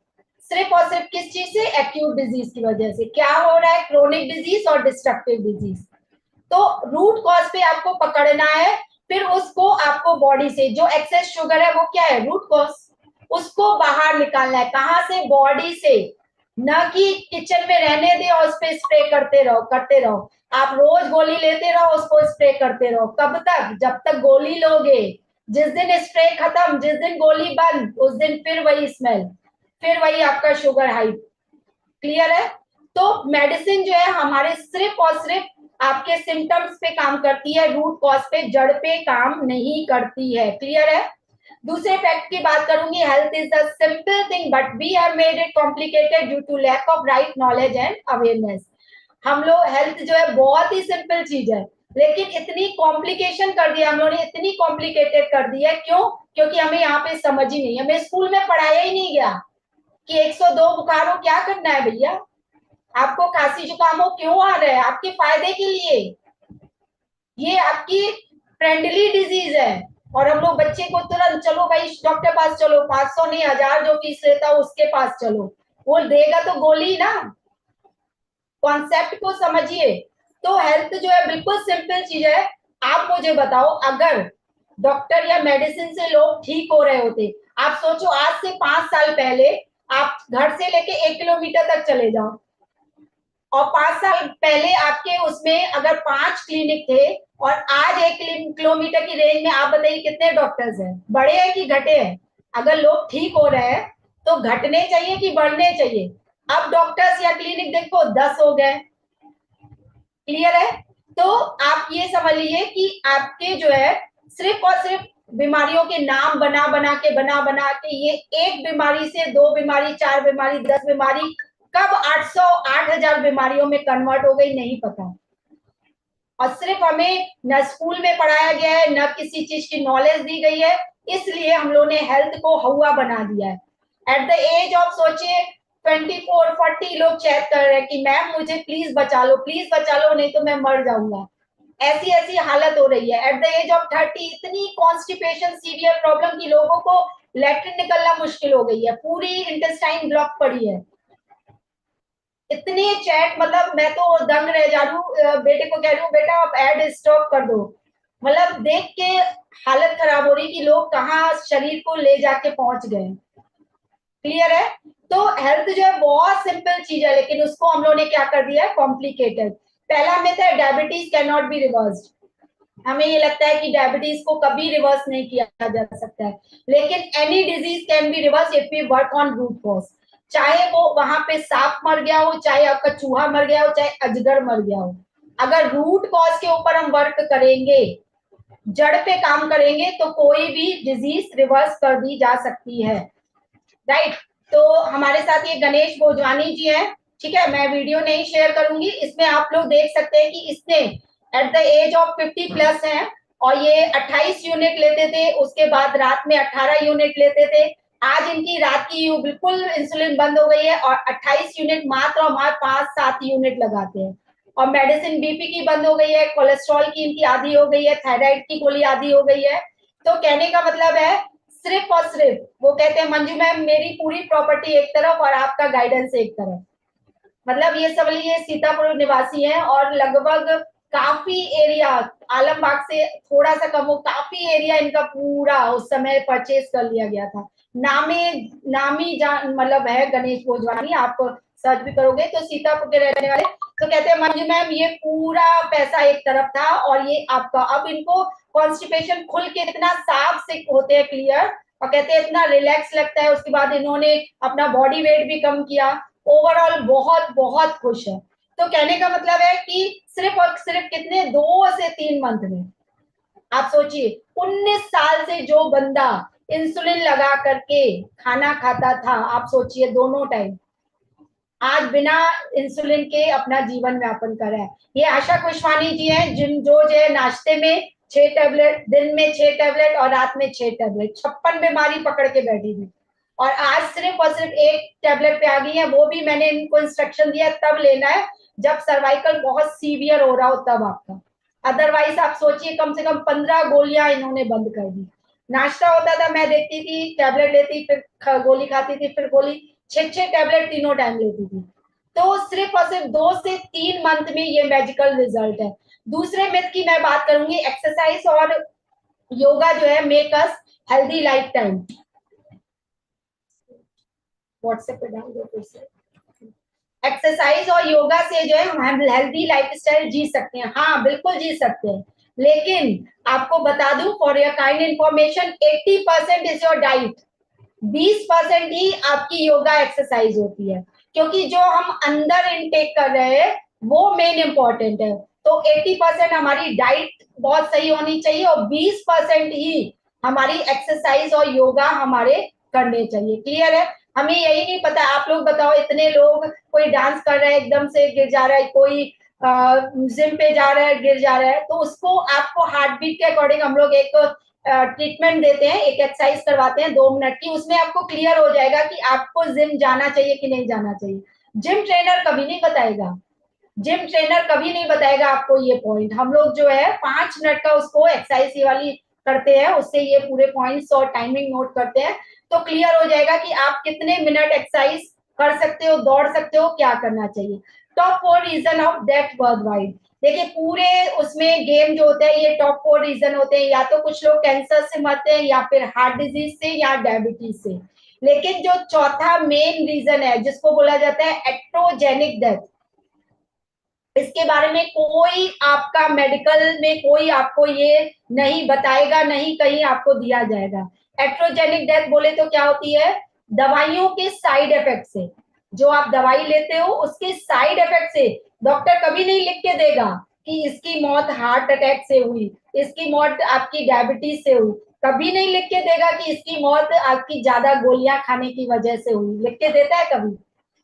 Speaker 1: सिर्फ और सिर्फ किस चीज से, एक्यूट डिजीज की वजह से। क्या हो रहा है, क्रोनिक डिजीज और डिस्ट्रक्टिव डिजीज। तो रूट कॉज पे आपको पकड़ना है, फिर उसको आपको बॉडी से जो एक्सेस शुगर है वो क्या है, रूट कॉज, उसको बाहर निकालना है। कहां से, बॉडी से, न कि किचन में रहने दे और उस पर स्प्रे करते रहो करते रहो। आप रोज गोली लेते रहो, उसको स्प्रे करते रहो, कब तक, जब तक गोली लोगे। जिस दिन स्प्रे खत्म, जिस दिन गोली बंद, उस दिन फिर वही स्मेल, फिर वही आपका शुगर हाई। क्लियर है। तो मेडिसिन जो है हमारे सिर्फ और सिर्फ आपके सिम्टम्स पे काम करती है, रूट कॉज पे, जड़ पे काम नहीं करती है। क्लियर है। दूसरे फैक्ट की बात करूंगी, health is a simple thing but we have made it complicated due to lack of right knowledge and awareness. हम लोग, हेल्थ जो है बहुत ही सिंपल चीज है, लेकिन इतनी कॉम्प्लिकेशन कर दिया हम लोगों ने, इतनी कॉम्प्लिकेटेड कर दी है। क्यों, क्योंकि हमें यहाँ पे समझ ही नहीं, हमें स्कूल में पढ़ाया ही नहीं गया कि 102 बुखार हो क्या करना है भैया, आपको खांसी जुकाम हो क्यों आ रहा है, आपके फायदे के लिए, ये आपकी फ्रेंडली डिजीज है। और हम लोग बच्चे को तुरंत, चलो भाई डॉक्टर पास चलो, 500 नहीं 1000 जो फीस लेता उसके पास चलो, वो देगा तो गोली ना। कॉन्सेप्ट को समझिए। तो हेल्थ जो है बिल्कुल सिंपल चीज है। आप मुझे बताओ, अगर डॉक्टर या मेडिसिन से लोग ठीक हो रहे होते, आप सोचो आज से 5 साल पहले आप घर से लेके 1 किलोमीटर तक चले जाओ, और 5 साल पहले आपके उसमें अगर 5 क्लिनिक थे, और आज 1 किलोमीटर की रेंज में आप बताइए कितने डॉक्टर्स हैं, बढ़े हैं कि घटे हैं। अगर लोग ठीक हो रहे हैं तो घटने चाहिए कि बढ़ने चाहिए। अब डॉक्टर्स या क्लिनिक देखो 10 हो गए। क्लियर है। तो आप ये समझ लीजिए कि आपके जो है सिर्फ और सिर्फ बीमारियों के नाम बना बना के ये एक बीमारी से 2 बीमारी, 4 बीमारी, 10 बीमारी, कब 800 8000 बीमारियों में कन्वर्ट हो गई नहीं पता। और सिर्फ हमें न स्कूल में पढ़ाया गया है, न किसी चीज की नॉलेज दी गई है, इसलिए हम लोगों ने हेल्थ को हवा बना दिया है। एट द एज ऑफ सोचिए 24 40 लोग चेक कर रहे हैं कि मैम मुझे प्लीज बचा लो नहीं तो मैं मर जाऊंगा। ऐसी ऐसी हालत हो रही है। एट द एज ऑफ 30 इतनी कॉन्स्टिपेशन सीवियर प्रॉब्लम की लोगों को लेटरिन निकलना मुश्किल हो गई है, पूरी इंटेस्टाइन ब्लॉक पड़ी है। इतने चैट, मतलब मैं तो दंग रह जा रही हूँ, बेटे को कह रही हूँ बेटा आप एड स्टॉप कर दो, मतलब देख के हालत खराब हो रही कि लोग कहाँ शरीर को ले जाके पहुंच गए। क्लियर है। तो हेल्थ जो है बहुत सिंपल चीज है, लेकिन उसको हम लोगों ने क्या कर दिया है, कॉम्प्लिकेटेड। पहला मिथ है diabetes can not be reversed. हमें ये लगता है कि डायबिटीज को कभी रिवर्स नहीं किया जा सकता है, लेकिन any disease can be reverse if we work on root cause. चाहे वो वहां पे सांप मर गया हो, चाहे आपका चूहा मर गया हो, चाहे अजगर मर गया हो, अगर रूट कॉज के ऊपर हम वर्क करेंगे, जड़ पे काम करेंगे, तो कोई भी डिजीज रिवर्स कर दी जा सकती है। राइट। तो हमारे साथ ये गणेश भोजवानी जी हैं। ठीक है, मैं वीडियो नहीं शेयर करूंगी, इसमें आप लोग देख सकते हैं कि इसने एट द एज ऑफ 50+ हैं, और ये 28 यूनिट लेते थे, उसके बाद रात में 18 यूनिट लेते थे। आज इनकी रात की बिल्कुल इंसुलिन बंद हो गई है, और 28 यूनिट मात्र और मात्र 5-7 यूनिट लगाते हैं। और मेडिसिन बीपी की बंद हो गई है, कोलेस्ट्रॉल की इनकी आधी हो गई है, थायराइड की गोली आधी हो गई है। तो कहने का मतलब है, सिर्फ और सिर्फ वो कहते हैं मंजू मैम मेरी पूरी प्रॉपर्टी एक तरफ और आपका गाइडेंस एक तरफ। मतलब ये सब ये सीतापुर निवासी हैं, और लगभग काफी एरिया, आलमबाग से थोड़ा सा कम हो, काफी एरिया इनका पूरा उस समय परचेज कर लिया गया था। नामी जान मतलब है गणेश भोजवानी, आप सर्च भी करोगे तो सीतापुर के रहने वाले। तो कहते हैं मंजू मैम ये पूरा पैसा एक तरफ था और ये आपका। अब इनको कॉन्स्टिपेशन खुल के इतना साफ से होते हैं क्लियर, और कहते हैं इतना रिलैक्स लगता है। उसके बाद इन्होंने अपना बॉडी वेट भी कम किया, ओवरऑल बहुत बहुत खुश है। तो कहने का मतलब है कि सिर्फ और सिर्फ कितने 2 से 3 मंथ में, आप सोचिए 19 साल से जो बंदा इंसुलिन लगा करके खाना खाता था, आप सोचिए दोनों टाइम, आज बिना इंसुलिन के अपना जीवन यापन कर रहा है। ये आशा खुशवानी जी हैं, जिन जो है नाश्ते में 6 टैबलेट, दिन में 6 टैबलेट और रात में 6 टैबलेट, 56 बीमारी पकड़ के बैठी थी। और आज सिर्फ और सिर्फ एक टैबलेट पे आ गई है, वो भी मैंने इनको इंस्ट्रक्शन दिया तब लेना है जब सर्वाइकल बहुत सीवियर हो रहा हो तब आपका। अदरवाइज आप सोचिए कम से कम 15 गोलियां इन्होंने बंद कर दी। नाश्ता होता था, मैं देखती थी टैबलेट लेती, फिर गोली खाती थी, फिर गोली, 6 टैबलेट तीनों टाइम लेती थी। तो सिर्फ और सिर्फ 2 से 3 मंथ में ये मैजिकल रिजल्ट है। दूसरे मिथ की मैं बात करूंगी, एक्सरसाइज और योगा जो है make us healthy life time. WhatsApp पे डाल दो फिर से। एक्सरसाइज और योगा से जो है हम हेल्दी लाइफस्टाइल जी सकते हैं, हाँ बिल्कुल जी सकते हैं। लेकिन आपको बता दूं for your kind information, 80% is your diet, 20% ही आपकी योगा एक्सरसाइज होती है, क्योंकि जो हम अंदर इनटेक कर रहे हैं वो मेन इंपॉर्टेंट है। तो 80% हमारी डाइट बहुत सही होनी चाहिए और 20% ही हमारी एक्सरसाइज और योगा हमारे करने चाहिए। क्लियर है? हमें यही नहीं पता, आप लोग बताओ, इतने लोग, कोई डांस कर रहा है एकदम से गिर जा रहा है, कोई जिम पे जा रहा है गिर जा रहा है, तो उसको आपको हार्ट बीट के अकॉर्डिंग हम लोग एक ट्रीटमेंट देते हैं, एक एक्सरसाइज करवाते हैं 2 मिनट की, उसमें आपको क्लियर हो जाएगा कि आपको जिम जाना चाहिए कि नहीं जाना चाहिए। जिम ट्रेनर कभी नहीं बताएगा, जिम ट्रेनर कभी नहीं बताएगा आपको ये पॉइंट। हम लोग जो है 5 मिनट का उसको एक्सरसाइज ये वाली करते हैं, उससे ये पूरे पॉइंट्स और टाइमिंग नोट करते हैं, तो क्लियर हो जाएगा कि आप कितने मिनट एक्सरसाइज कर सकते हो, दौड़ सकते हो, क्या करना चाहिए। Top 4 reason of death world wide, देखिए पूरे उसमें गेम जो होते हैं ये टॉप 4 रीजन होते हैं, या तो कुछ लोग कैंसर से मरते हैं, या फिर हार्ट डिजीज से, या डायबिटीज से। लेकिन जो चौथा मेन रीजन है जिसको बोला जाता है एट्रोजेनिक डेथ, इसके बारे में कोई आपका मेडिकल में कोई आपको ये नहीं बताएगा, नहीं कहीं आपको दिया जाएगा। एट्रोजेनिक डेथ बोले तो क्या होती है, दवाइयों के साइड इफेक्ट से, जो आप दवाई लेते हो उसके साइड इफेक्ट से। डॉक्टर कभी नहीं लिख के देगा कि इसकी मौत हार्ट अटैक से हुई, इसकी मौत आपकी डायबिटीज से हुई, कभी नहीं लिख के देगा कि इसकी मौत आपकी ज्यादा गोलियां खाने की वजह से हुई। लिख के देता है कभी?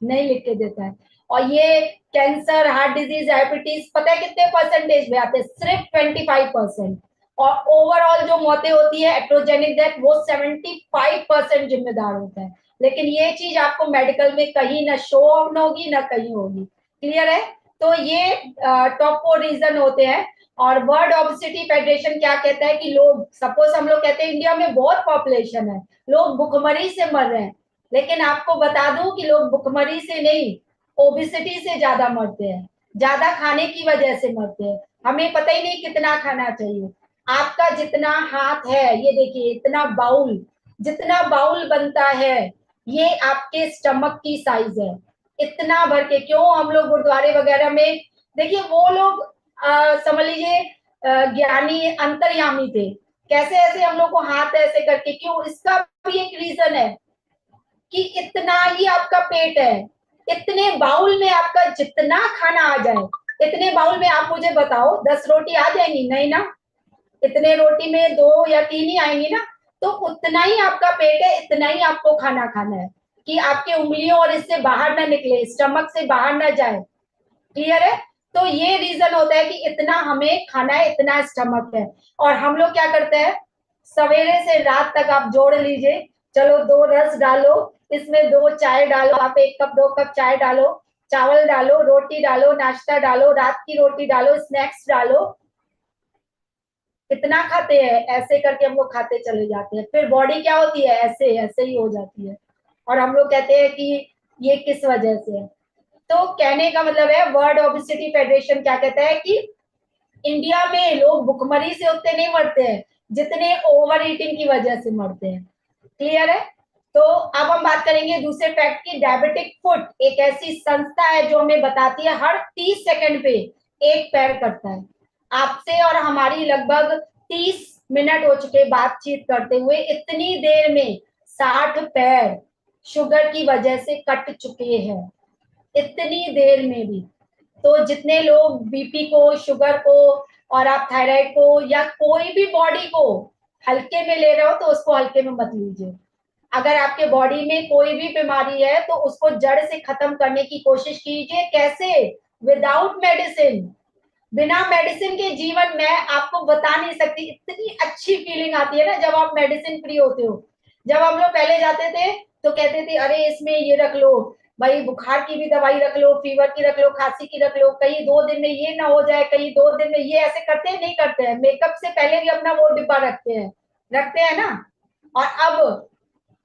Speaker 1: नहीं लिख के देता है। और ये कैंसर, हार्ट डिजीज, डायबिटीज पता है कितने परसेंटेज में आते हैं? सिर्फ 25%। और ओवरऑल जो मौतें होती है एट्रोजेनिक डेथ, वो 75% जिम्मेदार होता है। लेकिन ये चीज आपको मेडिकल में कहीं ना शो ऑन होगी ना कहीं होगी। क्लियर है? तो ये टॉप 4 रीजन होते हैं। और वर्ल्ड ओबेसिटी फेडरेशन क्या कहता है कि लोग, सपोज हम लोग कहते हैं इंडिया में बहुत पॉपुलेशन है, लोग भुखमरी से मर रहे हैं, लेकिन आपको बता दूं कि लोग भुखमरी से नहीं, ओबिसिटी से ज्यादा मरते हैं, ज्यादा खाने की वजह से मरते हैं। हमें पता ही नहीं कितना खाना चाहिए। आपका जितना हाथ है, ये देखिए इतना बाउल, जितना बाउल बनता है ये आपके स्टमक की साइज है, इतना भर के। क्यों हम लोग गुरुद्वारे वगैरह में, देखिए वो लोग समझ लीजिए ज्ञानी अंतर्यामी थे, कैसे ऐसे हम लोग को हाथ ऐसे करके, क्यों? इसका भी एक रीजन है कि इतना ही आपका पेट है, इतने बाउल में आपका जितना खाना आ जाए, इतने बाउल में आप मुझे बताओ 10 रोटी आ जाएंगी? नहीं ना, इतने रोटी में 2 या 3 ही आएंगी ना। तो उतना ही आपका पेट है, इतना ही आपको खाना खाना है कि आपके उंगलियों और इससे बाहर ना निकले, स्टमक से बाहर ना जाए। क्लियर है? तो ये रीजन होता है कि इतना हमें खाना है, इतना स्टमक है। और हम लोग क्या करते हैं, सवेरे से रात तक आप जोड़ लीजिए, चलो 2 रस डालो, इसमें 2 चाय डालो, आप 1 कप 2 कप चाय डालो, चावल डालो, रोटी डालो, नाश्ता डालो, रात की रोटी डालो, स्नैक्स डालो, कितना खाते हैं? ऐसे करके हम लोग खाते चले जाते हैं, फिर बॉडी क्या होती है, ऐसे ऐसे ही हो जाती है। और हम लोग कहते हैं कि ये किस वजह से है। तो कहने का मतलब है, वर्ल्ड ओबेसिटी फेडरेशन क्या कहता है कि इंडिया में लोग भुखमरी से उतने नहीं मरते हैं जितने ओवर ईटिंग की वजह से मरते हैं। क्लियर है? तो अब हम बात करेंगे दूसरे फैक्ट की। डायबिटिक फुट एक ऐसी संस्था है जो हमें बताती है हर 30 सेकंड पे एक पैर कटता है। आपसे और हमारी लगभग 30 मिनट हो चुके बातचीत करते हुए, इतनी देर में 60 पैर शुगर की वजह से कट चुके हैं, इतनी देर में भी। तो जितने लोग बीपी को, शुगर को, और आप थायराइड को या कोई भी बॉडी को हल्के में ले रहे हो तो उसको हल्के में मत लीजिए। अगर आपके बॉडी में कोई भी बीमारी है तो उसको जड़ से खत्म करने की कोशिश कीजिए। कैसे? Without medicine. बिना मेडिसिन के जीवन में आपको बता नहीं सकती, इतनी अच्छी फीलिंग आती है ना जब आप मेडिसिन फ्री होते हो। जब हम लोग पहले जाते थे तो कहते थे अरे इसमें ये रख लो, भाई बुखार की भी दवाई रख लो, फीवर की रख लो, खांसी की रख लो, कहीं 2 दिन में ये ना हो जाए, कहीं 2 दिन में ये, ऐसे करते हैं नहीं करते हैं? मेकअप से पहले भी अपना वो डिब्बा रखते हैं ना। और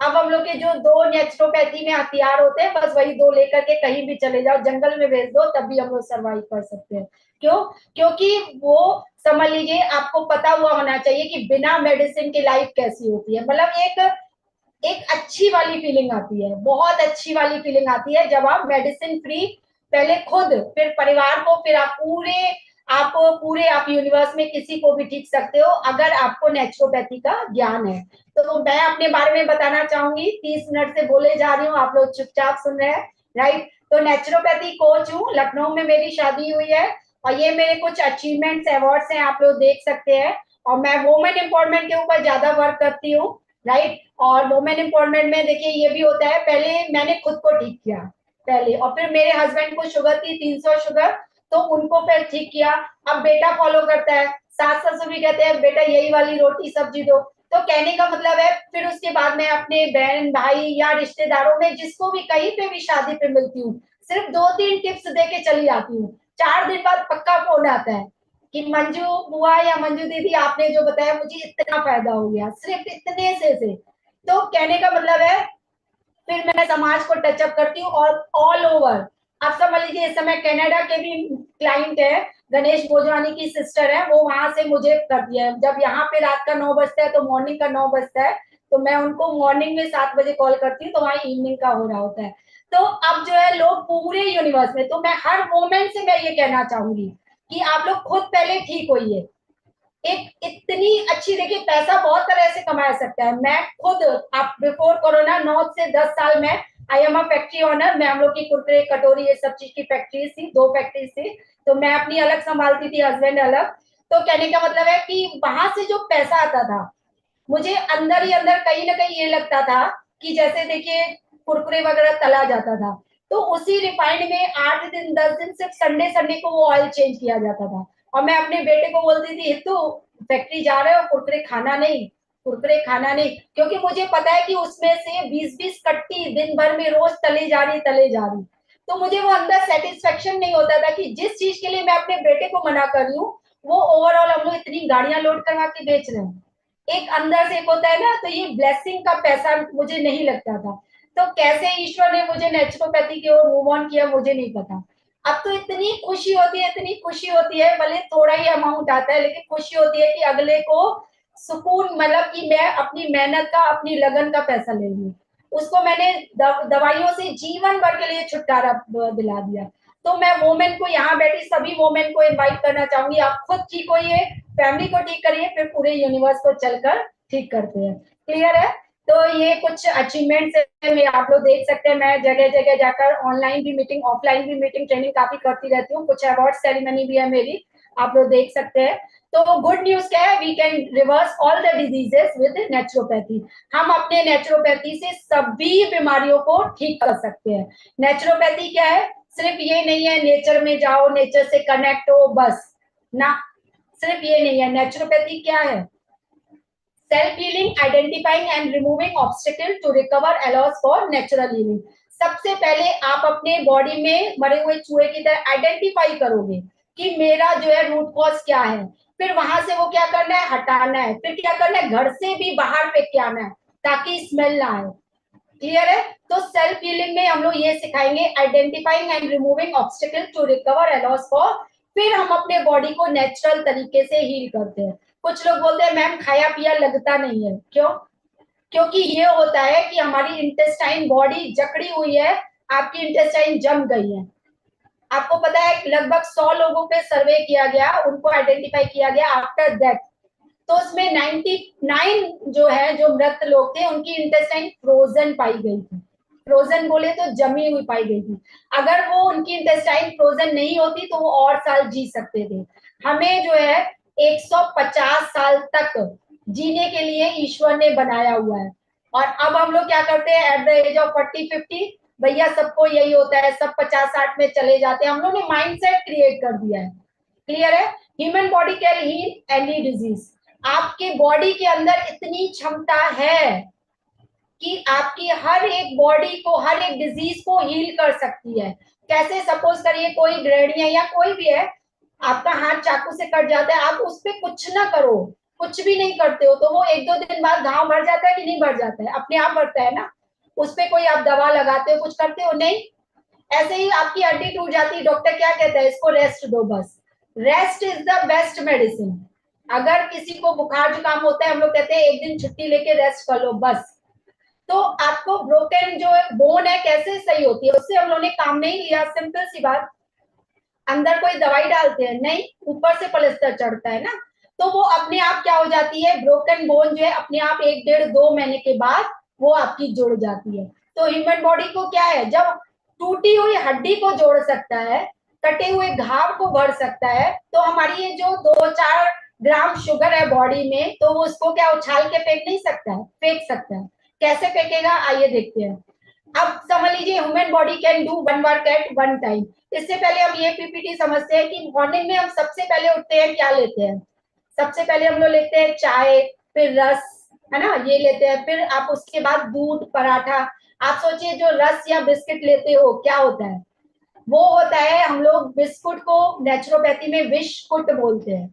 Speaker 1: अब हम लोग के जो 2 नेचुरोपैथी में हथियार होते हैं, बस वही 2 लेकर के कहीं भी चले जाओ, जंगल में भेज दो तब भी हम लोग सर्वाइव कर सकते हैं। क्यों? क्योंकि वो, समझ लीजिए, आपको पता हुआ होना चाहिए कि बिना मेडिसिन की लाइफ कैसी होती है। मतलब एक एक अच्छी वाली फीलिंग आती है, बहुत अच्छी वाली फीलिंग आती है जब आप मेडिसिन फ्री, पहले खुद, फिर परिवार को, फिर आप यूनिवर्स में किसी को भी ठीक सकते हो अगर आपको नेचुरोपैथी का ज्ञान है। तो मैं अपने बारे में बताना चाहूंगी, 30 मिनट से बोले जा रही हूँ, आप लोग चुपचाप सुन रहे हैं, राइट। तो नेचुरोपैथी कोच हूँ, लखनऊ में मेरी शादी हुई है, और ये मेरे कुछ अचीवमेंट्स, अवार्ड्स हैं, आप लोग देख सकते हैं। और मैं वुमेन एम्पावरमेंट के ऊपर ज्यादा वर्क करती हूँ, राइट। और वुमेन एम्पावरमेंट में देखिए ये भी होता है, पहले मैंने खुद को ठीक किया पहले, और फिर मेरे हस्बैंड को शुगर थी, 300 शुगर, तो उनको फिर ठीक किया। अब बेटा फॉलो करता है, सास ससुर भी कहते हैं बेटा यही वाली रोटी सब्जी दो। तो कहने का मतलब है, फिर उसके बाद मैं अपने बहन भाई या रिश्तेदारों में जिसको भी कहीं पे भी शादी पे मिलती हूँ, सिर्फ 2-3 टिप्स दे के चली आती हूँ। 4 दिन बाद पक्का फोन आता है कि मंजू बुआ या मंजू दीदी आपने जो बताया मुझे इतना फायदा हो गया, सिर्फ इतने से। तो कहने का मतलब है, फिर मैं समाज को टचअप करती हूँ और ऑल ओवर। आप समझ लीजिए इस समय कनाडा के भी क्लाइंट है, गणेश भोजवानी की सिस्टर है, वो वहां से मुझे कर दिया है। जब यहाँ पे रात का 9 बजता है तो मॉर्निंग का 9 बजता है, तो मैं उनको मॉर्निंग में 7 बजे कॉल करती हूँ, तो वहाँ इवनिंग का हो रहा होता है। तो अब जो है लोग पूरे यूनिवर्स में, तो मैं हर मोमेंट से मैं ये कहना चाहूंगी कि आप लोग खुद पहले ठीक होइए। एक इतनी अच्छी, देखिए पैसा बहुत तरह से कमाया सकता है। मैं खुद, आप बिफोर कोरोना 9 से 10 साल में I am a factory owner, मैं हम लोग की कुरकुरे कटोरी ये सब चीज की फैक्ट्रीज थी, 2 फैक्ट्रीज थी। तो मैं अपनी अलग संभालती थी, हस्बैंड अलग। तो कहने का मतलब है कि वहां से जो पैसा आता था, मुझे अंदर ही अंदर कहीं ना कहीं ये लगता था कि जैसे देखिए कुरकुरे वगैरह तला जाता था, तो उसी रिफाइंड में 8 दिन 10 दिन सिर्फ संडे संडे को वो ऑयल चेंज किया जाता था। और मैं अपने बेटे को बोलती थी हितू फैक्ट्री जा रहे हो, कुरकुरे खाना नहीं, कुरकुरे खाना नहीं, क्योंकि मुझे पता है कि उसमें से 20-20 कट्टी दिन भर में रोज तले जा रही। तो मुझे वो अंदर सेटिस्फेक्शन नहीं होता था कि जिस चीज के लिए मैं अपने बेटे को मना कर रही हूँ, वो ओवरऑल हम लोग इतनी गाड़ियां लोड करवा के बेच रहे हैं। एक अंदर से एक होता है ना, तो ये ब्लेसिंग का पैसा मुझे नहीं लगता था। तो कैसे ईश्वर ने मुझे नेचुरोपैथी की ओर मूव ऑन किया मुझे नहीं पता। अब तो इतनी खुशी होती है, इतनी खुशी होती है, भले थोड़ा ही अमाउंट आता है लेकिन खुशी होती है कि अगले को सुकून, मतलब कि मैं अपनी मेहनत का, अपनी लगन का पैसा ले रही हूँ, उसको मैंने दवाइयों से जीवन भर के लिए छुटकारा दिला दिया। तो मैं वोमेन को, यहाँ बैठी सभी वोमेन को इनवाइट करना चाहूंगी, आप खुद ठीक होइए, फैमिली को ठीक करिए, फिर पूरे यूनिवर्स को चलकर ठीक करते हैं। क्लियर है? तो ये कुछ अचीवमेंट्स है, मैं आप लोग देख सकते हैं, मैं जगह जगह जाकर ऑनलाइन भी मीटिंग, ऑफलाइन भी मीटिंग, ट्रेनिंग काफी करती रहती हूँ, कुछ अवार्ड सेरेमनी भी है मेरी, आप लोग देख सकते हैं। तो गुड न्यूज क्या है, we can reverse all the diseases with naturopathy. हम अपने नेचुरोपैथी से सभी बीमारियों को ठीक कर सकते हैं। नेचुरोपैथी क्या है? सिर्फ ये नहीं है नेचर में जाओ, नेचर से कनेक्ट हो, बस ना, सिर्फ ये नहीं है। नेचुरोपैथी क्या है? Self healing, identifying and removing obstacle to recover allows for natural healing. सबसे पहले आप अपने बॉडी में मरे हुए चूहे की तरह आइडेंटिफाई करोगे कि मेरा जो है रूट कॉज क्या है, फिर वहां से वो क्या करना है, हटाना है, फिर क्या करना है, घर से भी बाहर फेंक के आना है ताकि स्मेल ना आए। क्लियर है? तो सेल्फ हीलिंग में हम लोग ये सिखाएंगे, identifying and removing obstacle to recover allows for, फिर हम अपने बॉडी को नेचुरल तरीके से हील करते हैं। कुछ लोग बोलते हैं मैम खाया पिया लगता नहीं है, क्यों? क्योंकि ये होता है कि हमारी इंटेस्टाइन बॉडी जकड़ी हुई है, आपकी इंटेस्टाइन जम गई है। आपको पता है लगभग 100 लोगों पे सर्वे किया गया, उनको आइडेंटिफाई किया गया आफ्टर डेथ, तो उसमें 99 जो है, जो मृत लोग थे, उनकी इंटेस्टाइन फ्रोजन पाई गई थी। फ्रोजन बोले तो जमी हुई पाई गई थी। अगर वो उनकी इंटेस्टाइन फ्रोजन नहीं होती तो वो और साल जी सकते थे। हमें जो है 150 साल तक जीने के लिए ईश्वर ने बनाया हुआ है। और अब हम लोग क्या करते हैं, एट द एज ऑफ 40-50, भैया सबको यही होता है, सब 50-60 में चले जाते हैं। हम लोग ने माइंडसेट क्रिएट कर दिया है क्लियर है? Human body can heal any disease. आपके बॉडी के अंदर इतनी क्षमता है कि आपकी हर एक बॉडी को, हर एक डिजीज को हील कर सकती है। कैसे? सपोज करिए कोई गृहिणी है या कोई भी है, आपका हाथ चाकू से कट जाता है, आप उस पर कुछ ना करो, कुछ भी नहीं करते हो, तो वो एक दो दिन बाद घाव भर जाता है कि नहीं भर जाता है? अपने आप भरता है ना। उस पर कोई आप दवा लगाते हो, कुछ करते हो? नहीं। ऐसे ही आपकी हड्डी टूट जाती है, डॉक्टर क्या कहता है? इसको रेस्ट दो बस। Rest is the best medicine. अगर किसी को बुखार जुकाम होता है, हम लोग कहते हैं एक दिन छुट्टी लेके रेस्ट कर लो बस। तो आपको ब्रोकन जो बोन है कैसे सही होती है? उससे हम लोगों ने काम नहीं लिया, सिंपल सी बात। अंदर कोई दवाई डालते हैं? नहीं, ऊपर से प्लास्टर चढ़ता है ना। तो वो अपने आप क्या हो जाती है? ब्रोकन बोन जो है अपने आप 1 1.5 2 महीने के बाद वो आपकी जुड़ जाती है। तो ह्यूमन बॉडी को क्या है, जब टूटी हुई हड्डी को जोड़ सकता है, कटे हुए घाव को भर सकता है, तो हमारी ये जो 2 4 ग्राम शुगर है बॉडी में, तो वो उसको क्या उछाल के फेंक नहीं सकता है? फेंक सकता है। कैसे फेंकेगा आइए देखते हैं। अब समझ लीजिए human body can do 1 work at 1 time. इससे पहले हम ये पीपीटी समझते हैं कि मॉर्निंग में हम सबसे पहले उठते हैं, क्या लेते हैं? सबसे पहले हम लोग लेते हैं चाय, फिर रस, है ना, ये लेते हैं, फिर आप उसके बाद दूध, पराठा। आप सोचिए जो रस या बिस्किट लेते हो क्या होता है? वो होता है, हम लोग बिस्कुट को नेचुरोपैथी में विस्कुट बोलते हैं।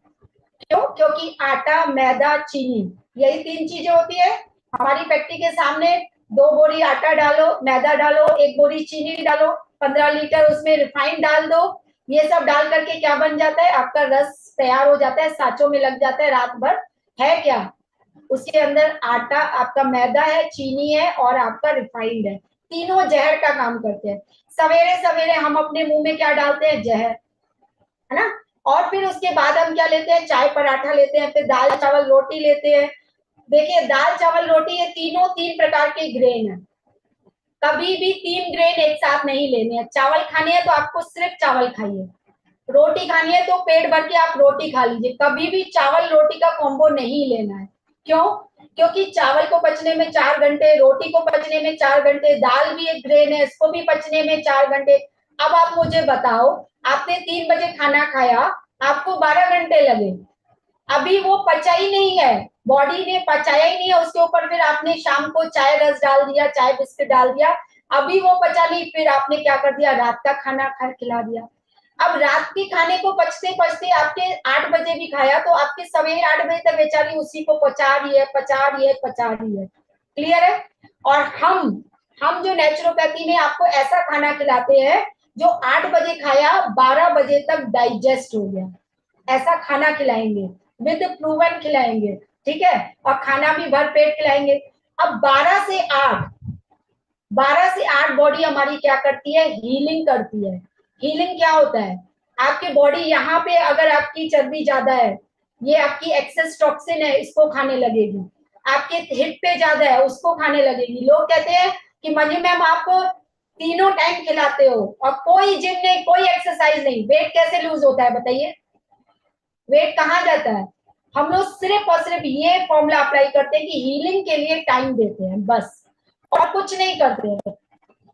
Speaker 1: क्यों? क्योंकि आटा, मैदा, चीनी, यही 3 चीजें होती है। हमारी फैक्ट्री के सामने 2 बोरी आटा डालो, मैदा डालो, 1 बोरी चीनी डालो, 15 लीटर उसमें रिफाइंड डाल दो। ये सब डाल करके क्या बन जाता है? आपका रस तैयार हो जाता है, सांचों में लग जाता है रात भर। है क्या? उसके अंदर आटा, आपका मैदा है, चीनी है और आपका रिफाइंड है। तीनों जहर का काम करते हैं। सवेरे सवेरे हम अपने मुंह में क्या डालते हैं? जहर, है ना। और फिर उसके बाद हम क्या लेते हैं? चाय, पराठा लेते हैं, फिर दाल चावल रोटी लेते हैं। देखिए दाल चावल रोटी, ये तीनों 3 प्रकार के ग्रेन है। कभी भी 3 ग्रेन एक साथ नहीं लेने हैं। चावल खाने हैं तो आपको सिर्फ चावल खाइए, रोटी खानी है तो पेट भर के आप रोटी खा लीजिए। कभी भी चावल रोटी का कॉम्बो नहीं लेना है। क्यों? क्योंकि चावल को पचने में 4 घंटे, रोटी को पचने में 4 घंटे, दाल भी एक ग्रेन है, इसको भी पचने में 4 घंटे। अब आप मुझे बताओ, आपने 3 बजे खाना खाया, आपको 12 घंटे लगे, अभी वो पचा ही नहीं है, बॉडी ने पचाया ही नहीं है। उसके ऊपर फिर आपने शाम को चाय रस डाल दिया, चाय बिस्किट डाल दिया, अभी वो पचा नहीं, फिर आपने क्या कर दिया? रात का खाना खा खिला दिया। अब रात के खाने को पचते पचते आपके 8 बजे भी खाया, तो आपके सवेरे 8 बजे तक बेचारी उसी को पचा रही है, पचा रही है, पचा रही है। क्लियर है? और हम जो नेचुरोपैथी में आपको ऐसा खाना खिलाते हैं जो 8 बजे खाया, 12 बजे तक डाइजेस्ट हो गया, ऐसा खाना खिलाएंगे, विद प्रूवन खिलाएंगे। ठीक है? और खाना भी भर पेट खिलाएंगे। अब 12 से 8 बॉडी हमारी क्या करती है? हीलिंग करती है। हीलिंग क्या होता है? आपके बॉडी यहाँ पे अगर आपकी चर्बी ज्यादा है, ये आपकी एक्सेस टॉक्सिन है, इसको खाने लगेगी। आपके हिप पे ज्यादा है, उसको खाने लगेगी। लोग कहते हैं कि मंजू मैम आप तीनों टाइम खिलाते हो और कोई जिम नहीं, कोई एक्सरसाइज नहीं, वेट कैसे लूज होता है बताइए? वेट कहाँ जाता है? हम लोग सिर्फ और सिर्फ ये फॉर्मूला अप्लाई करते हैं कि हीलिंग के लिए टाइम देते हैं बस, और कुछ नहीं करते हैं।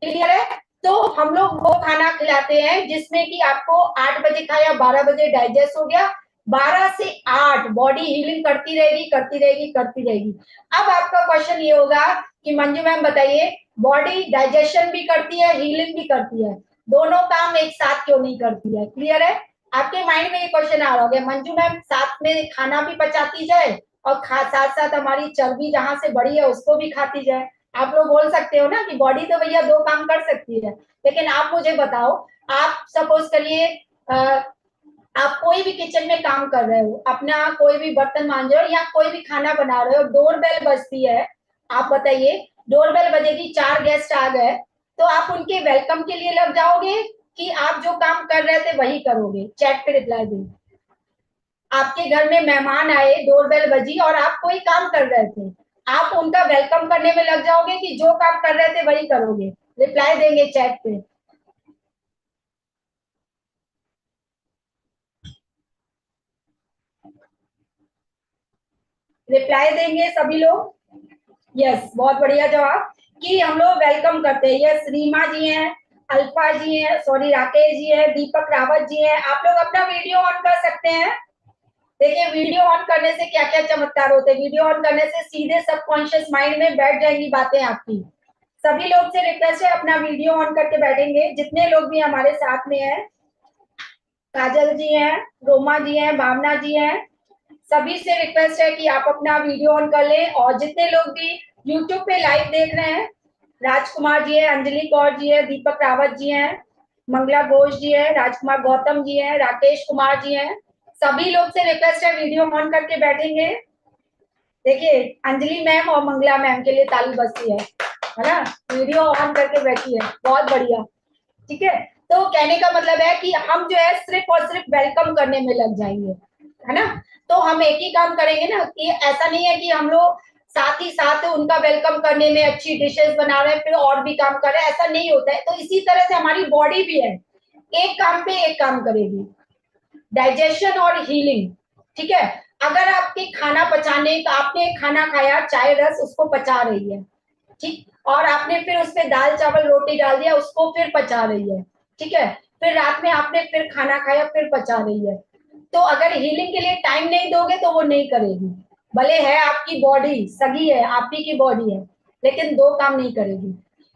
Speaker 1: क्लियर है? तो हम लोग वो खाना खिलाते हैं जिसमें कि आपको 8 बजे खाया, 12 बजे डाइजेस्ट हो गया, 12 से 8 बॉडी हीलिंग करती रहेगी, करती रहेगी, करती रहेगी। अब आपका क्वेश्चन ये होगा कि मंजू मैम बताइए, बॉडी डाइजेशन भी करती है, हीलिंग भी करती है, दोनों काम एक साथ क्यों नहीं करती है? क्लियर है? आपके माइंड में ये क्वेश्चन आ रहा होगा, मंजू मैम साथ में खाना भी पचाती जाए और साथ साथ हमारी चर्बी जहां से बढ़ी है उसको भी खाती जाए। आप लोग बोल सकते हो ना कि बॉडी तो भैया 2 काम कर सकती है, लेकिन आप मुझे बताओ, आप सपोज करिए आप कोई भी किचन में काम कर रहे हो, अपना कोई भी बर्तन मांज रहे हो या कोई भी खाना बना रहे हो, डोरबेल बजती है, आप बताइए, डोरबेल बजेगी, 4 गेस्ट आ गए, तो आप उनके वेलकम के लिए लग जाओगे कि आप जो काम कर रहे थे वही करोगे? चैट पे रिप्लाई दें। आपके घर में मेहमान आए, डोरबेल बजी और आप कोई काम कर रहे थे, आप उनका वेलकम करने में लग जाओगे कि जो काम कर रहे थे वही करोगे? रिप्लाई देंगे चैट पे। रिप्लाई देंगे सभी लोग? यस, बहुत बढ़िया जवाब, कि हम लोग वेलकम करते हैं। यस, रीमा जी हैं, अल्फा जी हैं, सॉरी राकेश जी है, दीपक रावत जी है। आप लोग अपना वीडियो ऑन कर सकते हैं। देखिए वीडियो ऑन करने से क्या क्या चमत्कार होते हैं। वीडियो ऑन करने से सीधे सबकॉन्शियस माइंड में बैठ जाएंगी बातें आपकी। सभी लोग से रिक्वेस्ट है अपना वीडियो ऑन करके बैठेंगे, जितने लोग भी हमारे साथ में हैं। काजल जी हैं, रोमा जी हैं, भावना जी हैं, सभी से रिक्वेस्ट है कि आप अपना वीडियो ऑन कर लें। और जितने लोग भी यूट्यूब पे लाइव देख रहे हैं, राजकुमार जी है, अंजलि कौर जी है, दीपक रावत जी हैं, मंगला घोष जी है, राजकुमार गौतम जी हैं, राकेश कुमार जी हैं, सभी लोग से रिक्वेस्ट है वीडियो ऑन करके बैठेंगे। देखिए अंजलि मैम और मंगला मैम के लिए ताली बजती है ना। वीडियो ऑन करके बैठी है, बहुत बढ़िया। ठीक है, तो कहने का मतलब है कि हम जो है सिर्फ और सिर्फ वेलकम करने में लग जाएंगे, है ना। तो हम एक ही काम करेंगे ना, कि ऐसा नहीं है कि हम लोग साथ ही साथ उनका वेलकम करने में अच्छी डिशेस बना रहे हैं फिर और भी काम कर रहे हैं, ऐसा नहीं होता है। तो इसी तरह से हमारी बॉडी भी है, एक काम पे एक काम करेगी, डाइजेशन और हीलिंग। ठीक है, अगर आपके खाना पचाने का, आपने खाना खाया चाय रस उसको पचा रही है, ठीक, और आपने फिर उस पर दाल चावल रोटी डाल दिया उसको फिर पचा रही है, ठीक है, फिर रात में आपने फिर खाना खाया फिर पचा रही है। तो अगर हीलिंग के लिए टाइम नहीं दोगे तो वो नहीं करेगी। भले है आपकी बॉडी सगी है, आप ही की बॉडी है, लेकिन दो काम नहीं करेगी।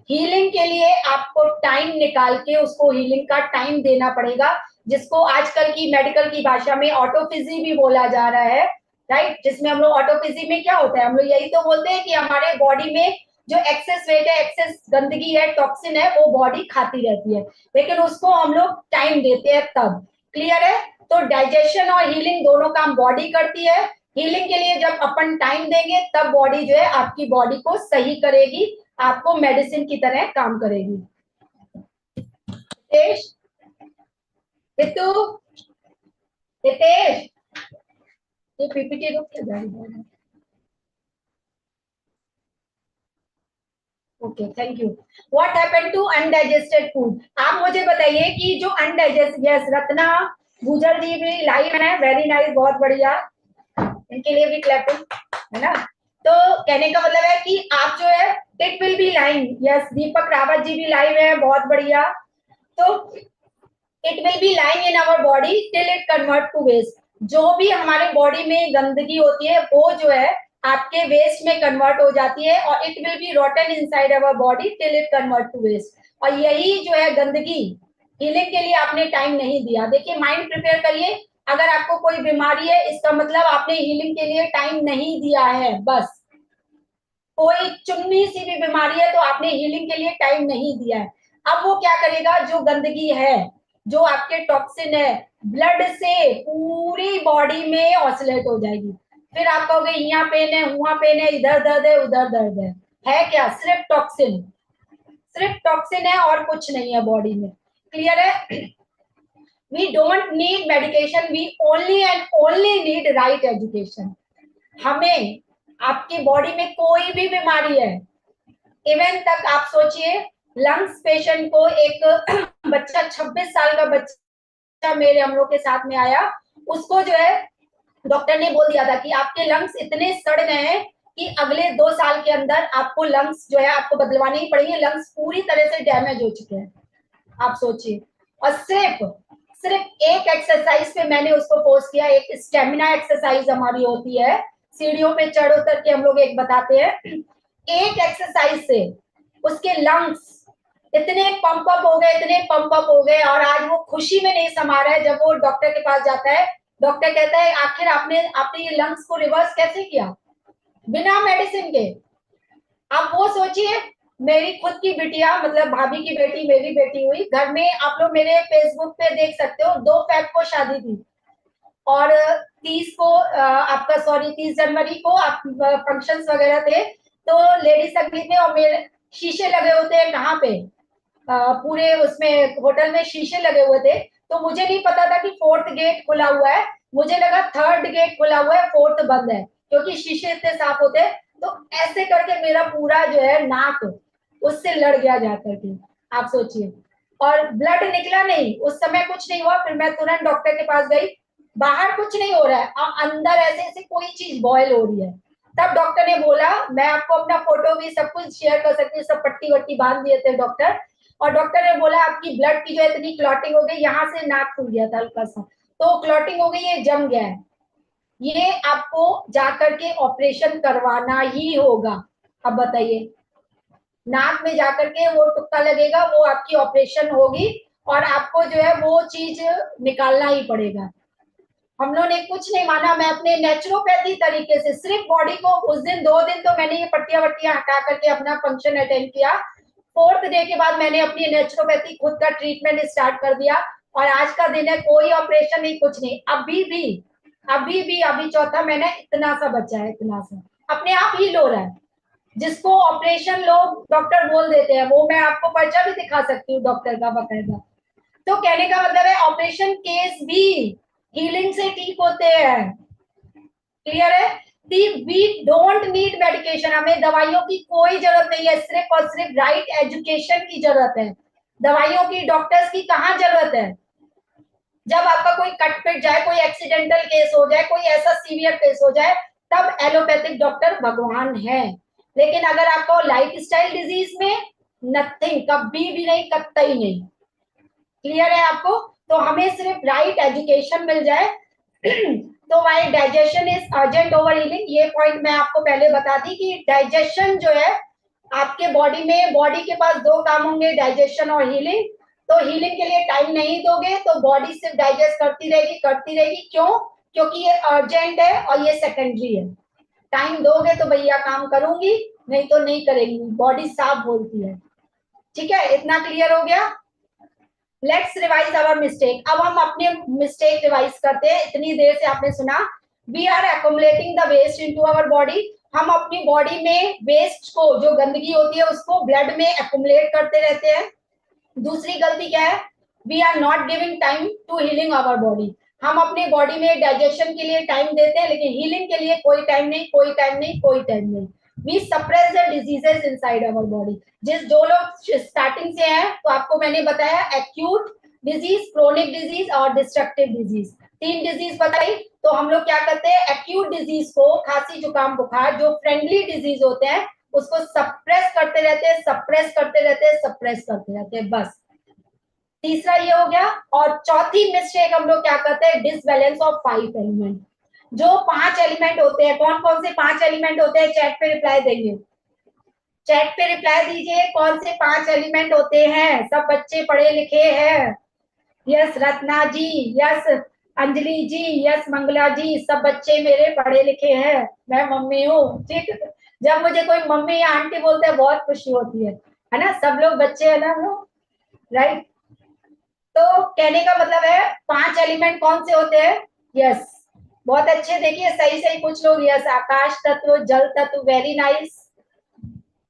Speaker 1: हीलिंग के लिए आपको टाइम निकाल के उसको हीलिंग का टाइम देना पड़ेगा, जिसको आजकल की मेडिकल की भाषा में ऑटोफिजी भी बोला जा रहा है, राइट। जिसमें हम लोग ऑटोफिजी में क्या होता है, हम लोग यही तो बोलते हैं कि हमारे बॉडी में जो एक्सेस वेट है, एक्सेस गंदगी है, टॉक्सिन है, वो बॉडी खाती रहती है, लेकिन उसको हम लोग टाइम देते हैं तब। क्लियर है। तो डाइजेशन और हीलिंग दोनों काम बॉडी करती है। हीलिंग के लिए जब अपन टाइम देंगे तब बॉडी जो है आपकी बॉडी को सही करेगी, आपको मेडिसिन की तरह काम करेगी। हितेश, हितू, हितेश, ये पीपीटी रुक के जाएगी। Okay thank you. What happened to undigested food. आप मुझे बताइए कि जो अनडाइजेस्ट, यस रत्ना गुजर जी भी लाइव है, वेरी नाइस, बहुत बढ़िया, इनके लिए भी क्लैपिंग, है ना। तो कहने का मतलब है कि आप जो है it will be lying, yes Deepak Rawat ji भी लाइव है, बहुत बढ़िया। तो it will be lying in our body till it convert to waste. जो भी हमारे बॉडी में गंदगी होती है वो जो है आपके वेस्ट में कन्वर्ट हो जाती है, और it will be rotten inside our body till it convert to waste. और यही जो है गंदगी, हीलिंग के लिए आपने टाइम नहीं दिया। देखिए माइंड प्रिपेयर करिए, अगर आपको कोई बीमारी है इसका मतलब आपने हीलिंग के लिए टाइम नहीं दिया है, बस। कोई चुन्नी सी भी बीमारी है तो आपने हीलिंग के लिए टाइम नहीं दिया है। अब वो क्या करेगा, जो गंदगी है, जो आपके टॉक्सिन है, ब्लड से पूरी बॉडी में ऑसिलेट हो जाएगी। फिर आप कहोगे यहाँ पेन है, वहां पेन है, इधर दर्द है, उधर दर्द है क्या, सिर्फ टॉक्सिन, सिर्फ टॉक्सिन है और कुछ नहीं है बॉडी में। क्लियर है। We don't need medication, we only and only need right education. हमें, आपकी बॉडी में कोई भी बीमारी है, इवन तक आप सोचिए लंग्स पेशेंट को, एक बच्चा 26 साल का बच्चा मेरे हम लोग के साथ में आया, उसको जो है डॉक्टर ने बोल दिया था कि आपके लंग्स इतने सड़ गए हैं कि अगले 2 साल के अंदर आपको लंग्स जो है आपको बदलवाने ही पड़ेंगे, लंग्स पूरी तरह से डैमेज हो चुके हैं। आप सोचिए। और सिर्फ सिर्फ एक एक्सरसाइज पे मैंने उसको पोस्ट किया, एक स्टेमिना एक्सरसाइज हमारी होती है, सीढ़ियों पे चढ़ उतर के हम लोग एक बताते हैं, एक एक्सरसाइज से उसके लंग्स इतने पंप अप हो गए, इतने पंप अप हो गए, और आज वो खुशी में नहीं समा रहा है। जब वो डॉक्टर के पास जाता है, डॉक्टर कहता है आखिर आपने आपने ये लंग्स को रिवर्स कैसे किया, बिना मेडिसिन के। आप वो सोचिए, मेरी खुद की बिटिया, मतलब भाभी की बेटी, मेरी बेटी हुई घर में, आप लोग मेरे फेसबुक पे देख सकते हो, 2 फेब को शादी थी, और 30 को आपका सॉरी 30 जनवरी को फंक्शंस वगैरह थे, तो लेडी संगीत में, और मेरे शीशे लगे होते हैं कहाँ पे, पूरे उसमें होटल में शीशे लगे हुए थे। तो मुझे नहीं पता था कि 4th गेट खुला हुआ है, मुझे लगा 3rd गेट खुला हुआ है, 4th बंद है, क्योंकि शीशे इतने साफ होते हैं। तो ऐसे करके मेरा पूरा जो है नाक उससे लड़ गया जाकर के, आप सोचिए। और ब्लड निकला नहीं, उस समय कुछ नहीं हुआ, फिर मैं तुरंत डॉक्टर के पास गई, बाहर कुछ नहीं हो रहा है, अंदर ऐसे ऐसे कोई चीज बॉयल हो रही है। तब डॉक्टर ने बोला, मैं आपको अपना फोटो भी सब कुछ शेयर कर सकती हूँ, सब पट्टी वट्टी बांध दिए थे डॉक्टर। और डॉक्टर ने बोला आपकी ब्लड की जो इतनी क्लॉटिंग हो गई, यहाँ से नाक खुल गया था हल्का सा, तो क्लॉटिंग हो गई, ये जम गया है, ये आपको जाकर के ऑपरेशन करवाना ही होगा। अब बताइए, नाक में जाकर के वो टुक्का लगेगा, वो आपकी ऑपरेशन होगी और आपको जो है वो चीज निकालना ही पड़ेगा। हम लोगों ने कुछ नहीं माना, मैं अपने नेचुरोपैथी तरीके से सिर्फ बॉडी को उस दिन 2 दिन तो मैंने ये पट्टियां वट्टियां हटा करके अपना फंक्शन अटेंड किया। 4th डे के बाद मैंने अपनी नेचुरोपैथी खुद का ट्रीटमेंट स्टार्ट कर दिया और आज का दिन है, कोई ऑपरेशन नहीं, कुछ नहीं। अभी 4था महीना, इतना सा बच्चा है, इतना सा अपने आप हील हो रहा है। जिसको ऑपरेशन लोग डॉक्टर बोल देते हैं, वो मैं आपको पर्चा भी दिखा सकती हूँ डॉक्टर का बकायदा। तो कहने का मतलब है ऑपरेशन केस भी हीलिंग से ठीक होते हैं। क्लियर है? वी डोंट नीड मेडिकेशन, हमें दवाइयों की कोई जरूरत नहीं है, सिर्फ और सिर्फ राइट एजुकेशन की जरूरत है। दवाइयों की, डॉक्टर्स की कहाँ जरूरत है? जब आपका कोई कट पिट जाए, कोई एक्सीडेंटल केस हो जाए, कोई ऐसा सीवियर केस हो जाए, तब एलोपैथिक डॉक्टर भगवान है। लेकिन अगर आपको लाइफ स्टाइल डिजीज में, नथिंग, कभी भी नहीं, कतई नहीं। क्लियर है आपको? तो हमें सिर्फ राइट एजुकेशन मिल जाए तो my digestion is urgent over healing. ये पॉइंट मैं आपको पहले बता दी कि डाइजेशन जो है आपके बॉडी में, बॉडी के पास 2 काम होंगे, डाइजेशन और हीलिंग। तो हीलिंग के लिए टाइम नहीं दोगे तो बॉडी सिर्फ डाइजेस्ट करती रहेगी, करती रहेगी। क्यों? क्योंकि ये अर्जेंट है और ये सेकेंडरी है। टाइम दोगे तो भैया काम करूंगी, नहीं तो नहीं करेंगी, बॉडी साफ बोलती है। ठीक है, इतना क्लियर हो गया? Let's revise our mistake. अब हम अपने मिस्टेक रिवाइज करते हैं। इतनी देर से आपने सुना, we are accumulating the waste into our body. हम अपनी बॉडी में वेस्ट को, जो गंदगी होती है, उसको ब्लड में एक्युमुलेट करते रहते हैं। दूसरी गलती क्या है? We are not giving time to healing our body. हम अपनी बॉडी में डाइजेशन के लिए टाइम देते हैं, लेकिन हीलिंग के लिए कोई टाइम नहीं, कोई टाइम नहीं, कोई टाइम नहीं। We suppress the diseases inside our body. जो लोग स्टार्टिंग से हैं, तो आपको मैंने बताया एक्यूट डिजीज, क्रोनिक डिजीज और डिस्ट्रक्टिव डिजीज, 3 डिजीज बताई। तो हम लोग क्या करते हैं, एक्यूट डिजीज को, खांसी जुकाम बुखार, जो फ्रेंडली डिजीज होते हैं, उसको सप्रेस करते रहते हैं, सप्रेस करते रहते हैं, सप्रेस करते रहते हैं, बस। तीसरा ये हो गया। और चौथी मिस्टेक हम लोग क्या करते हैं, डिसबैलेंस ऑफ 5 एलिमेंट। जो 5 एलिमेंट होते हैं, कौन कौन से 5 एलिमेंट होते हैं? चैट पे रिप्लाई देंगे, चैट पे रिप्लाई दीजिए, कौन से 5 एलिमेंट होते हैं? सब बच्चे पढ़े लिखे हैं। यस रत्ना जी, यस अंजलि जी, यस मंगला जी, सब बच्चे मेरे पढ़े लिखे हैं। मैं मम्मी हूँ, ठीक। जब मुझे कोई मम्मी या आंटी बोलते हैं बहुत खुशी होती है ना? सब लोग बच्चे है ना लोग, राइट? तो कहने का मतलब है 5 एलिमेंट कौन से होते हैं? यस, बहुत अच्छे, देखिए सही सही कुछ लोग, यस आकाश तत्व, जल तत्व, वेरी नाइस,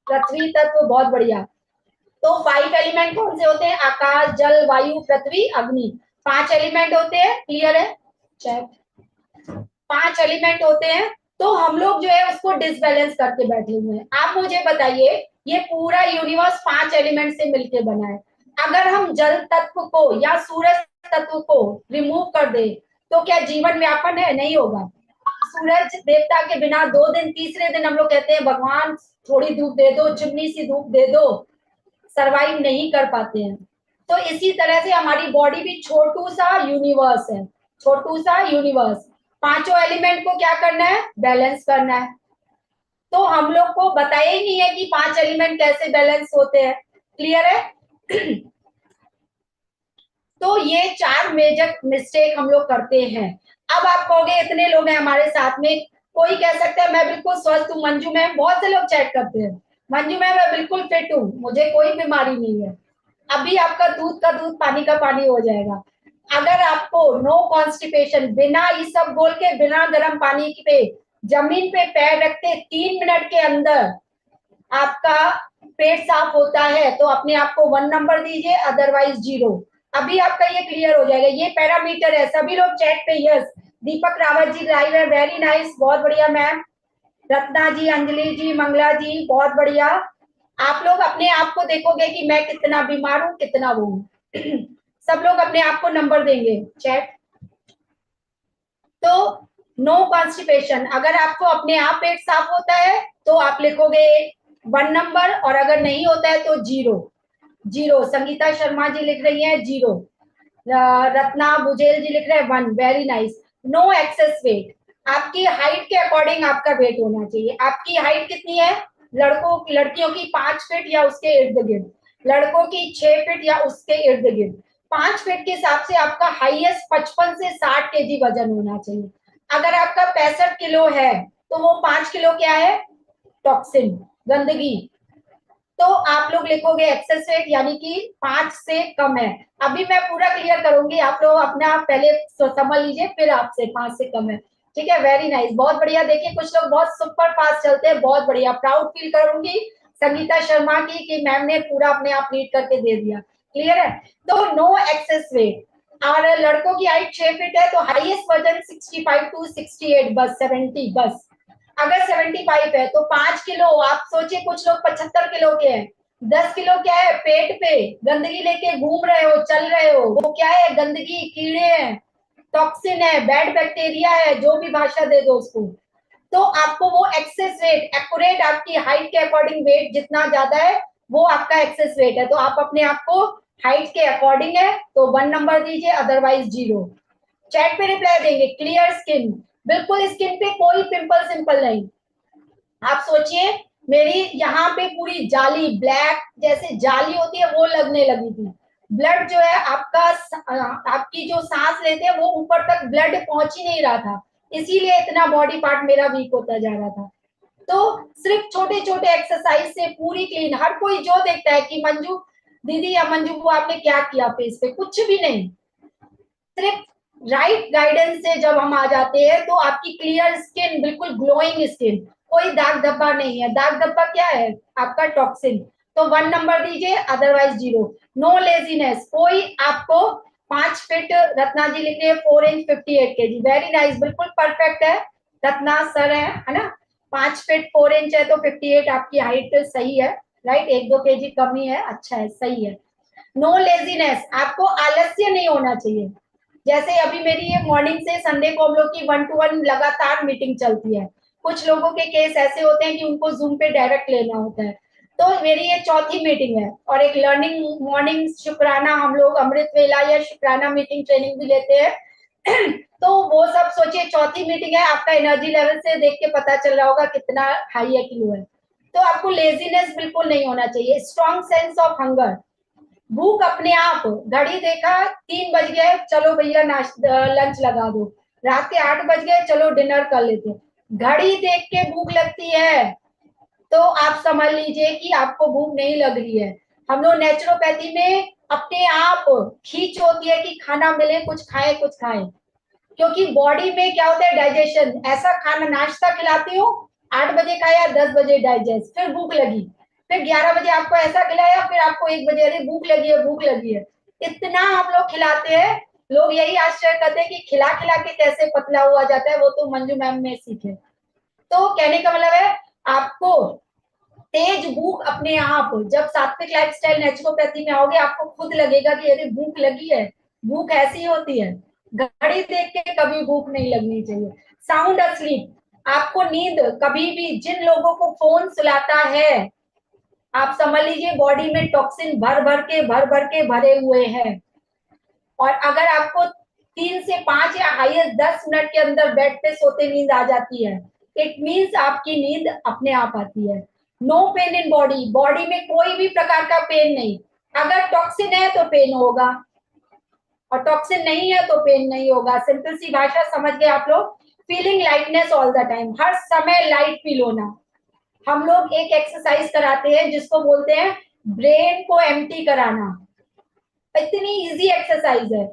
Speaker 1: पृथ्वी तत्व, बहुत बढ़िया। तो 5 एलिमेंट कौन से होते हैं? आकाश, जल, वायु, पृथ्वी, अग्नि, 5 एलिमेंट होते हैं। क्लियर है? चेक, 5 एलिमेंट होते हैं। तो हम लोग जो है उसको डिसबैलेंस करके बैठे हुए हैं। आप मुझे बताइए, ये पूरा यूनिवर्स 5 एलिमेंट से मिलकर बना है। अगर हम जल तत्व को या सूरज तत्व को रिमूव कर दे तो क्या जीवन व्यापन है? नहीं होगा। सूरज देवता के बिना 2 दिन, तीसरे दिन हम लोग कहते हैं भगवान थोड़ी धूप दे दो, चिमनी सी धूप दे दो, सरवाइव नहीं कर पाते हैं। तो इसी तरह से हमारी बॉडी भी छोटू सा यूनिवर्स है, छोटू सा यूनिवर्स। 5 एलिमेंट को क्या करना है? बैलेंस करना है। तो हम लोग को बताया ही नहीं है कि 5 एलिमेंट कैसे बैलेंस होते हैं। क्लियर है? तो ये 4 मेजर मिस्टेक हम लोग करते हैं। अब आप कहोगे इतने लोग हैं हमारे साथ में, कोई कह सकता है मैं बिल्कुल स्वस्थ हूँ, मंजू मैम, बहुत से लोग चैट करते हैं, मंजू मैम मैं बिल्कुल फिट हूँ, मुझे कोई बीमारी नहीं है। अभी आपका दूध का दूध, पानी का पानी हो जाएगा। अगर आपको नो कॉन्स्टिपेशन, बिना ये सब बोल के, बिना गर्म पानी पे जमीन पे पैर रखते 3 मिनट के अंदर आपका पेट साफ होता है, तो अपने आप को 1 नंबर दीजिए, अदरवाइज 0। अभी आपका ये क्लियर हो जाएगा, ये पैरामीटर है। सभी लोग चैट पे यस, दीपक रावत जी लाइव है, वेरी नाइस, बहुत बढ़िया मैम, रत्ना जी, अंजलि जी, मंगला जी, बहुत बढ़िया। आप लोग अपने आप को देखोगे कि मैं कितना बीमार हूँ, कितना वो हूँ। सब लोग अपने आप को नंबर देंगे चैट। तो नो कॉन्स्टिपेशन, अगर आपको अपने आप पेट साफ होता है तो आप लिखोगे 1 नंबर, और अगर नहीं होता है तो 0। जीरो। संगीता शर्मा जी लिख रही हैं जीरो। रत्ना बुजेल जी लिख रहे हैं 1, very nice. No excess weight. आपकी हाइट के अकॉर्डिंग आपका वेट होना चाहिए। आपकी हाइट कितनी है? लड़कियों की 5 फीट या उसके इर्द गिर्द, लड़कों की 6 फीट या उसके इर्द गिर्द। 5 फीट के हिसाब से आपका हाईएस्ट 55 से 60 kg वजन होना चाहिए। अगर आपका 65 किलो है तो वो 5 किलो क्या है? टॉक्सिन, गंदगी। तो आप लोग लिखोगे एक्सेस वेट यानी कि 5 से कम है। अभी मैं पूरा क्लियर करूंगी, आप लोग अपना पहले समझ लीजिए, फिर आपसे 5 से कम है। ठीक है, वेरी नाइस, बहुत बढ़िया। देखिए कुछ लोग बहुत सुपर फास्ट चलते हैं, बहुत बढ़िया। प्राउड फील करूंगी संगीता शर्मा की कि मैम ने पूरा अपने आप रीड करके दे दिया। क्लियर है? तो नो एक्सेस वेट। और लड़कों की हाइट 6 फीट है तो हाईएस्ट वजन 65 टू 68, बस 70, बस। अगर 75 है तो 5 किलो। आप सोचिए कुछ लोग 75 किलो के हैं, 10 किलो क्या है? पेट पे गंदगी लेके घूम रहे हो, चल रहे हो, वो क्या है? गंदगी, कीड़े हैं, टॉक्सिन है, बैड बैक्टीरिया है, जो भी भाषा दे दो उसको। तो आपको वो एक्सेस वेट, एक्यूरेट आपकी हाइट के अकॉर्डिंग वेट जितना ज्यादा है वो आपका एक्सेस वेट है। तो आप अपने आप को हाइट के अकॉर्डिंग है तो 1 नंबर दीजिए, अदरवाइज जीरो। चैट पे रिप्लाई देंगे क्लियर स्किन, बिल्कुल स्किन पे कोई पिंपल सिंपल नहीं। आप सोचिए मेरी यहाँ पे पूरी जाली, ब्लैक जैसे जाली होती है वो लगने लगी थी। ब्लड जो है आपका, आपकी जो सांस लेते हैं वो ऊपर तक ब्लड पहुंच ही नहीं रहा था, इसीलिए इतना बॉडी पार्ट मेरा वीक होता जा रहा था। तो सिर्फ छोटे छोटे एक्सरसाइज से पूरी क्लीन। हर कोई जो देखता है कि मंजू दीदी या मंजू को आपने क्या किया फेस पे, कुछ भी नहीं। सिर्फ राइट गाइडेंस से जब हम आ जाते हैं तो आपकी क्लियर स्किन, बिल्कुल ग्लोइंग स्किन, कोई दाग धब्बा नहीं है। दाग धब्बा क्या है? आपका टॉक्सिन। तो 1 नंबर दीजिए, अदरवाइज जीरो। नो लेजीनेस, कोई आपको 5 फीट, रत्ना जी लिख रही है 4 इंच 58 kg, वेरी नाइस, बिल्कुल परफेक्ट है। रत्ना सर है ना? 5 फीट 4 इंच है तो 58 आपकी हाइट सही है। राइट, 1-2 kg कमी है, अच्छा है, सही है। नो लेजीनेस, आपको आलस्य नहीं होना चाहिए। जैसे अभी मेरी ये मॉर्निंग से संडे को हम लोग की 1-to-1 लगातार मीटिंग चलती है। कुछ लोगों के केस ऐसे होते हैं कि उनको जूम पे डायरेक्ट लेना होता है। तो मेरी ये चौथी मीटिंग है और एक लर्निंग मॉर्निंग शुक्राना, हम लोग अमृत वेला या शुक्राना मीटिंग ट्रेनिंग भी लेते हैं। तो वो सब सोचिए चौथी मीटिंग है, आपका एनर्जी लेवल से देख के पता चल रहा होगा कितना हाई है कि लो है। तो आपको लेजीनेस बिल्कुल नहीं होना चाहिए। स्ट्रॉन्ग सेंस ऑफ हंगर, भूख अपने आप, घड़ी देखा 3 बज गए, चलो भैया लंच लगा दो। रात के 8 बज गए, चलो डिनर कर लेते। घड़ी देख के भूख लगती है तो आप समझ लीजिए कि आपको भूख नहीं लग रही है। हम लोग नेचुरोपैथी में अपने आप खींच होती है कि खाना मिले, कुछ खाए कुछ खाए, क्योंकि बॉडी में क्या होता है? डाइजेशन। ऐसा खाना, नाश्ता खिलाती हूँ 8 बजे खाया, 10 बजे डाइजेस्ट, फिर भूख लगी, फिर 11 बजे आपको ऐसा खिलाया, फिर आपको 1 बजे अरे भूख लगी है, भूख लगी है। इतना हम लोग खिलाते हैं। लोग यही आश्चर्य करते हैं कि खिला खिला के कैसे पतला हुआ जाता है, वो तो मंजू मैम में सीखे। तो कहने का मतलब है आपको तेज भूख अपने आप, जब सात्विक लाइफस्टाइल नेचुरोपैथी में आओगे आपको खुद लगेगा कि अरे भूख लगी है। भूख ऐसी होती है, घड़ी देख के कभी भूख नहीं लगनी चाहिए। साउंड अस्लीप, आपको नींद कभी भी, जिन लोगों को फोन सुलाता है आप समझ लीजिए बॉडी में टॉक्सिन भर भर के भरे हुए हैं। और अगर आपको 3 से 5 या हाईएस्ट 10 मिनट के अंदर बेड पे सोते नींद आ जाती है, इट मीन्स आपकी नींद अपने आप आती है। No pain in body, body में कोई भी प्रकार का पेन नहीं। अगर टॉक्सिन है तो पेन होगा और टॉक्सिन नहीं है तो पेन नहीं होगा। सिंपल सी भाषा समझ गए आप लोग? Feeling lightness all the time, हर समय लाइट फील होना। हम लोग एक एक्सरसाइज कराते हैं जिसको बोलते हैं ब्रेन को एम्प्टी कराना। इतनी इजी एक्सरसाइज है।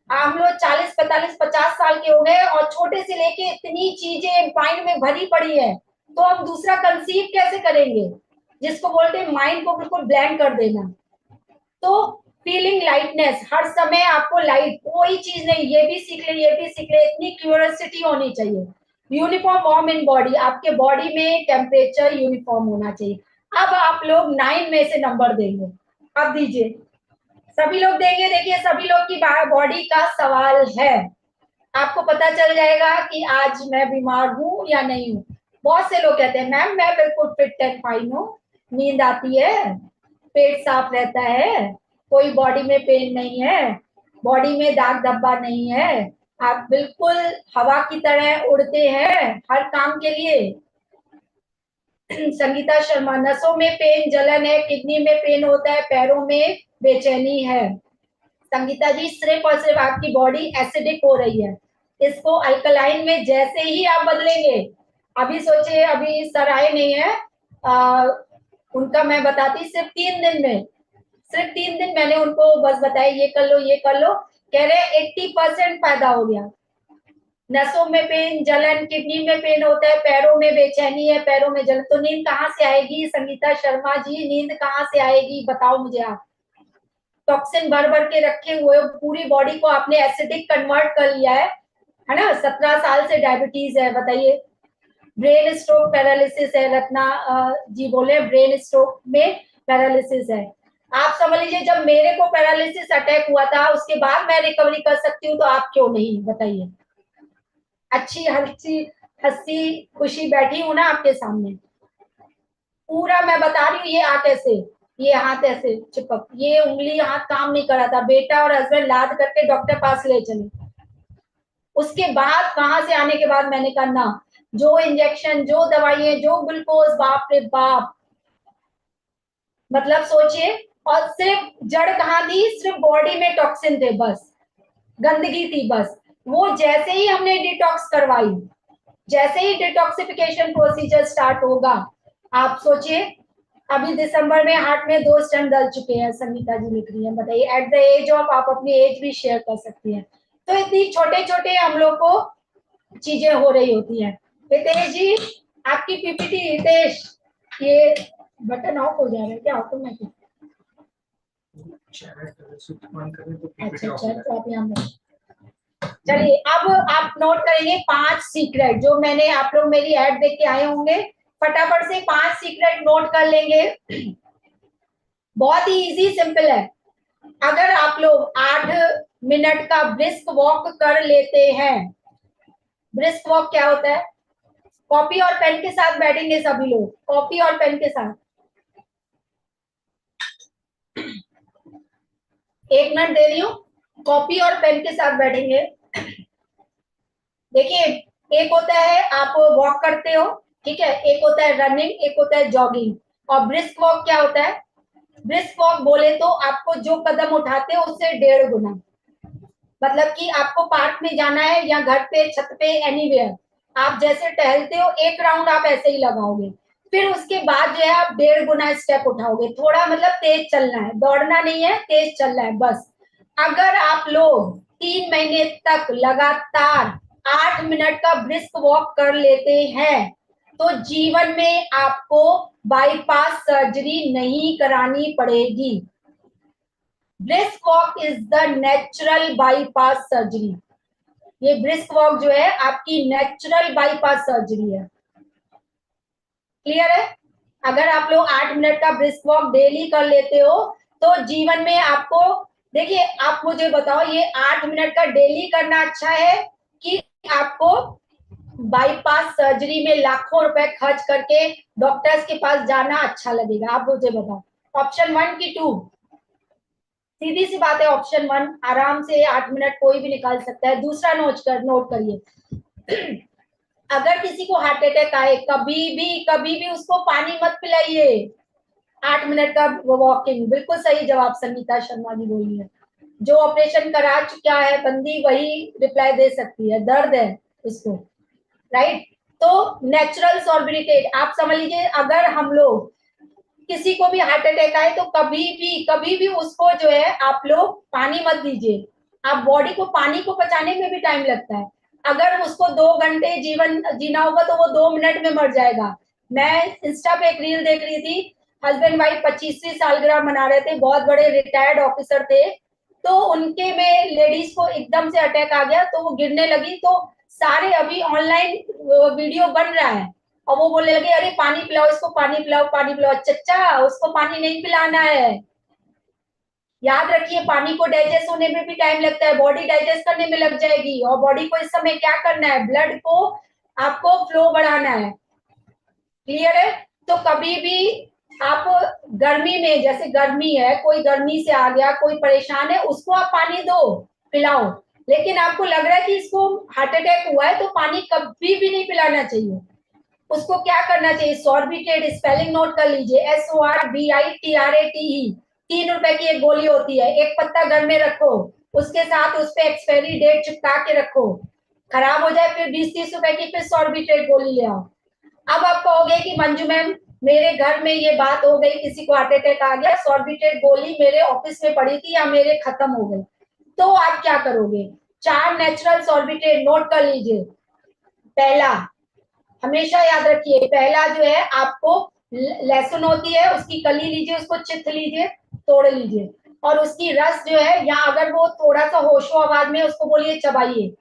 Speaker 1: हम लोग 40-45-50 साल के हो गए और छोटे से लेके इतनी चीजें माइंड में भरी पड़ी है, तो हम दूसरा कंसीव कैसे करेंगे? जिसको बोलते हैं माइंड को बिल्कुल ब्लैंक कर देना। तो फीलिंग लाइटनेस, हर समय आपको लाइट, कोई चीज नहीं, ये भी सीख ले, ये भी सीख ले, इतनी क्यूरियोसिटी होनी चाहिए। यूनिफॉर्म वार्म इन बॉडी, आपके बॉडी में टेम्परेचर यूनिफॉर्म होना चाहिए। अब आप लोग 9 में से नंबर देंगे, अब दीजिए। सभी लोग देंगे, देखिए सभी लोग की बॉडी का सवाल है। आपको पता चल जाएगा कि आज मैं बीमार हूँ या नहीं हूँ। बहुत से लोग कहते हैं मैम मैं बिल्कुल फिट एंड फाइन हूँ, नींद आती है, पेट साफ रहता है, कोई बॉडी में पेन नहीं है, बॉडी में दाग धब्बा नहीं है, आप बिल्कुल हवा की तरह उड़ते हैं हर काम के लिए। संगीता शर्मा, नसों में पेन, जलन है, किडनी में पेन होता है, पैरों में बेचैनी है। संगीता जी, सिर्फ और सिर्फ आपकी बॉडी एसिडिक हो रही है, इसको अल्कलाइन में जैसे ही आप बदलेंगे, अभी सोचिए, अभी सर आए नहीं है, उनका मैं बताती, सिर्फ 3 दिन में, सिर्फ 3 दिन मैंने उनको बस बताया ये कर लो ये कर लो, कह रहे 80% फायदा हो गया। नसों में पेन, जलन, किडनी में पेन होता है, पैरों में बेचैनी है, पैरों में जलन, तो नींद कहाँ से आएगी संगीता शर्मा जी, नींद कहाँ से आएगी बताओ मुझे आप। टॉक्सिन भर भर के रखे हुए, पूरी बॉडी को आपने एसिडिक कन्वर्ट कर लिया है ना। 17 साल से डायबिटीज है, बताइए। ब्रेन स्ट्रोक पैरालिसिस है, रत्ना जी बोले ब्रेन स्ट्रोक में पैरालिसिस है। आप समझ लीजिए, जब मेरे को पैरालिसिस अटैक हुआ था उसके बाद मैं रिकवरी कर सकती हूँ, तो आप क्यों नहीं, बताइए। अच्छी हंसी हंसी खुशी बैठी हूं ना आपके सामने, पूरा मैं बता रही हूँ। ये हाथ ऐसे, ये हाथ ऐसे चिपक, ये उंगली हाथ काम नहीं कर रहा था, बेटा और हस्बैंड लाद करके डॉक्टर पास ले चले। उसके बाद वहां से आने के बाद मैंने कहा ना, जो इंजेक्शन, जो दवाइयां, जो ग्लूकोज, बाप रे बाप, मतलब सोचिए। और सिर्फ जड़ कहाँ थी, सिर्फ बॉडी में टॉक्सिन थे बस, गंदगी थी बस। वो जैसे ही हमने डिटॉक्स करवाई, जैसे ही डिटॉक्सिफिकेशन प्रोसीजर स्टार्ट होगा, आप सोचिए, अभी दिसंबर में हार्ट में 2 स्टेंट डल चुके हैं, संगीता जी लिख रही है, बताइए। एट द एज ऑफ, आप अपनी एज भी शेयर कर सकती हैं। तो इतनी छोटे छोटे हम लोग को चीजें हो रही होती हैं। हितेश जी, आपकी पीपीटी, हितेश, ये बटन ऑफ हो जा रहा है क्या ऑटोमेटिक? अच्छा अच्छा, तो आप यहाँ चलिए, अब आप नोट करेंगे 5 सीक्रेट जो मैंने, आप लोग मेरी ऐड देख के आए होंगे, फटाफट से 5 सीक्रेट नोट कर लेंगे। बहुत ही इजी सिंपल है। अगर आप लोग 8 मिनट का ब्रिस्क वॉक कर लेते हैं, ब्रिस्क वॉक क्या होता है, कॉपी और पेन के साथ बैठेंगे सभी लोग, कॉपी और पेन के साथ, 1 मिनट दे रही हूँ, कॉपी और पेन के साथ बैठेंगे। देखिए, एक होता है आप वॉक करते हो, ठीक है, एक होता है रनिंग, एक होता है जॉगिंग। और ब्रिस्क वॉक क्या होता है, ब्रिस्क वॉक बोले तो आपको जो कदम उठाते हो उससे 1.5 गुना, मतलब कि आपको पार्क में जाना है या घर पे, छत पे, एनीवेयर, आप जैसे टहलते हो 1 राउंड आप ऐसे ही लगाओगे, फिर उसके बाद जो है आप 1.5 गुना स्टेप उठाओगे, थोड़ा मतलब तेज चलना है, दौड़ना नहीं है, तेज चलना है बस। अगर आप लोग 3 महीने तक लगातार 8 मिनट का ब्रिस्क वॉक कर लेते हैं, तो जीवन में आपको बाईपास सर्जरी नहीं करानी पड़ेगी। Brisk walk is the natural bypass surgery. ये ब्रिस्क वॉक जो है आपकी नेचुरल बाईपास सर्जरी है। क्लियर है? अगर आप लोग 8 मिनट का ब्रिस्क वॉक डेली कर लेते हो, तो जीवन में आपको, देखिए आप मुझे बताओ, ये 8 मिनट का डेली करना अच्छा है कि आपको बाईपास सर्जरी में लाखों रुपए खर्च करके डॉक्टर्स के पास जाना अच्छा लगेगा? आप मुझे बताओ, ऑप्शन 1 की 2? सीधी सी बात है, ऑप्शन 1 आराम से 8 मिनट कोई भी निकाल सकता है। दूसरा नोट करिए, अगर किसी को हार्ट अटैक आए, कभी भी उसको पानी मत पिलाइए। 8 मिनट का वॉकिंग, बिल्कुल सही जवाब संगीता शर्मा जी बोली है। जो ऑपरेशन करा चुका है बंदी वही रिप्लाई दे सकती है, दर्द है इसको, राइट। तो नेचुरल सॉल्बिटेट, आप समझ लीजिए, अगर हम लोग किसी को भी हार्ट अटैक आए तो कभी भी उसको जो है आप लोग पानी मत दीजिए। आप बॉडी को पानी को पचाने में भी टाइम लगता है। अगर उसको 2 घंटे जीवन जीना होगा तो वो 2 मिनट में मर जाएगा। मैं इंस्टा पे एक रील देख रही थी, हस्बैंड वाइफ 25वीं सालगिरह मना रहे थे, बहुत बड़े रिटायर्ड ऑफिसर थे, तो उनके में लेडीज को एकदम से अटैक आ गया, तो वो गिरने लगी, तो सारे अभी ऑनलाइन वीडियो बन रहा है, और वो बोलने लगे अरे पानी पिलाओ इसको, पानी पिलाओ, पानी पिलाओ। चच्चा, उसको पानी नहीं पिलाना है। याद रखिए, पानी को डाइजेस्ट होने में भी टाइम लगता है, बॉडी डाइजेस्ट करने में लग जाएगी, और बॉडी को इस समय क्या करना है, ब्लड को आपको फ्लो बढ़ाना है। क्लियर है? तो कभी भी आप गर्मी में, जैसे गर्मी है, कोई गर्मी से आ गया, कोई परेशान है, उसको आप पानी दो, पिलाओ। लेकिन आपको लग रहा है कि इसको हार्ट अटैक हुआ है, तो पानी कभी भी नहीं पिलाना चाहिए। उसको क्या करना चाहिए, सॉर्बिट्रेट, स्पेलिंग नोट कर लीजिए, SORBITRATE। 3 रुपए की एक गोली होती है, एक पत्ता घर में रखो, उसके साथ उस पर एक्सपायरी डेट चिपका के रखो। खराब हो जाए फिर 20-30 रुपए की फिर सॉर्बिट्रेट गोली ले आओ। अब आप कहोगे कि मंजू मैम, मेरे घर में ये बात हो गई, किसी को हार्ट अटैक आ गया, सॉर्बिट्रेट गोली मेरे ऑफिस में पड़ी थी या मेरे खत्म हो गई, तो आप क्या करोगे? 4 नेचुरल सॉर्बिट्रेट नोट कर लीजिए। पहला, हमेशा याद रखिए, पहला जो है आपको, लहसुन होती है उसकी कली लीजिए, उसको चिथ लीजिए, तोड़ लीजिए, और उसकी रस जो है, या अगर वो थोड़ा सा होशो आवाज में उसको बोलिए चबाइए।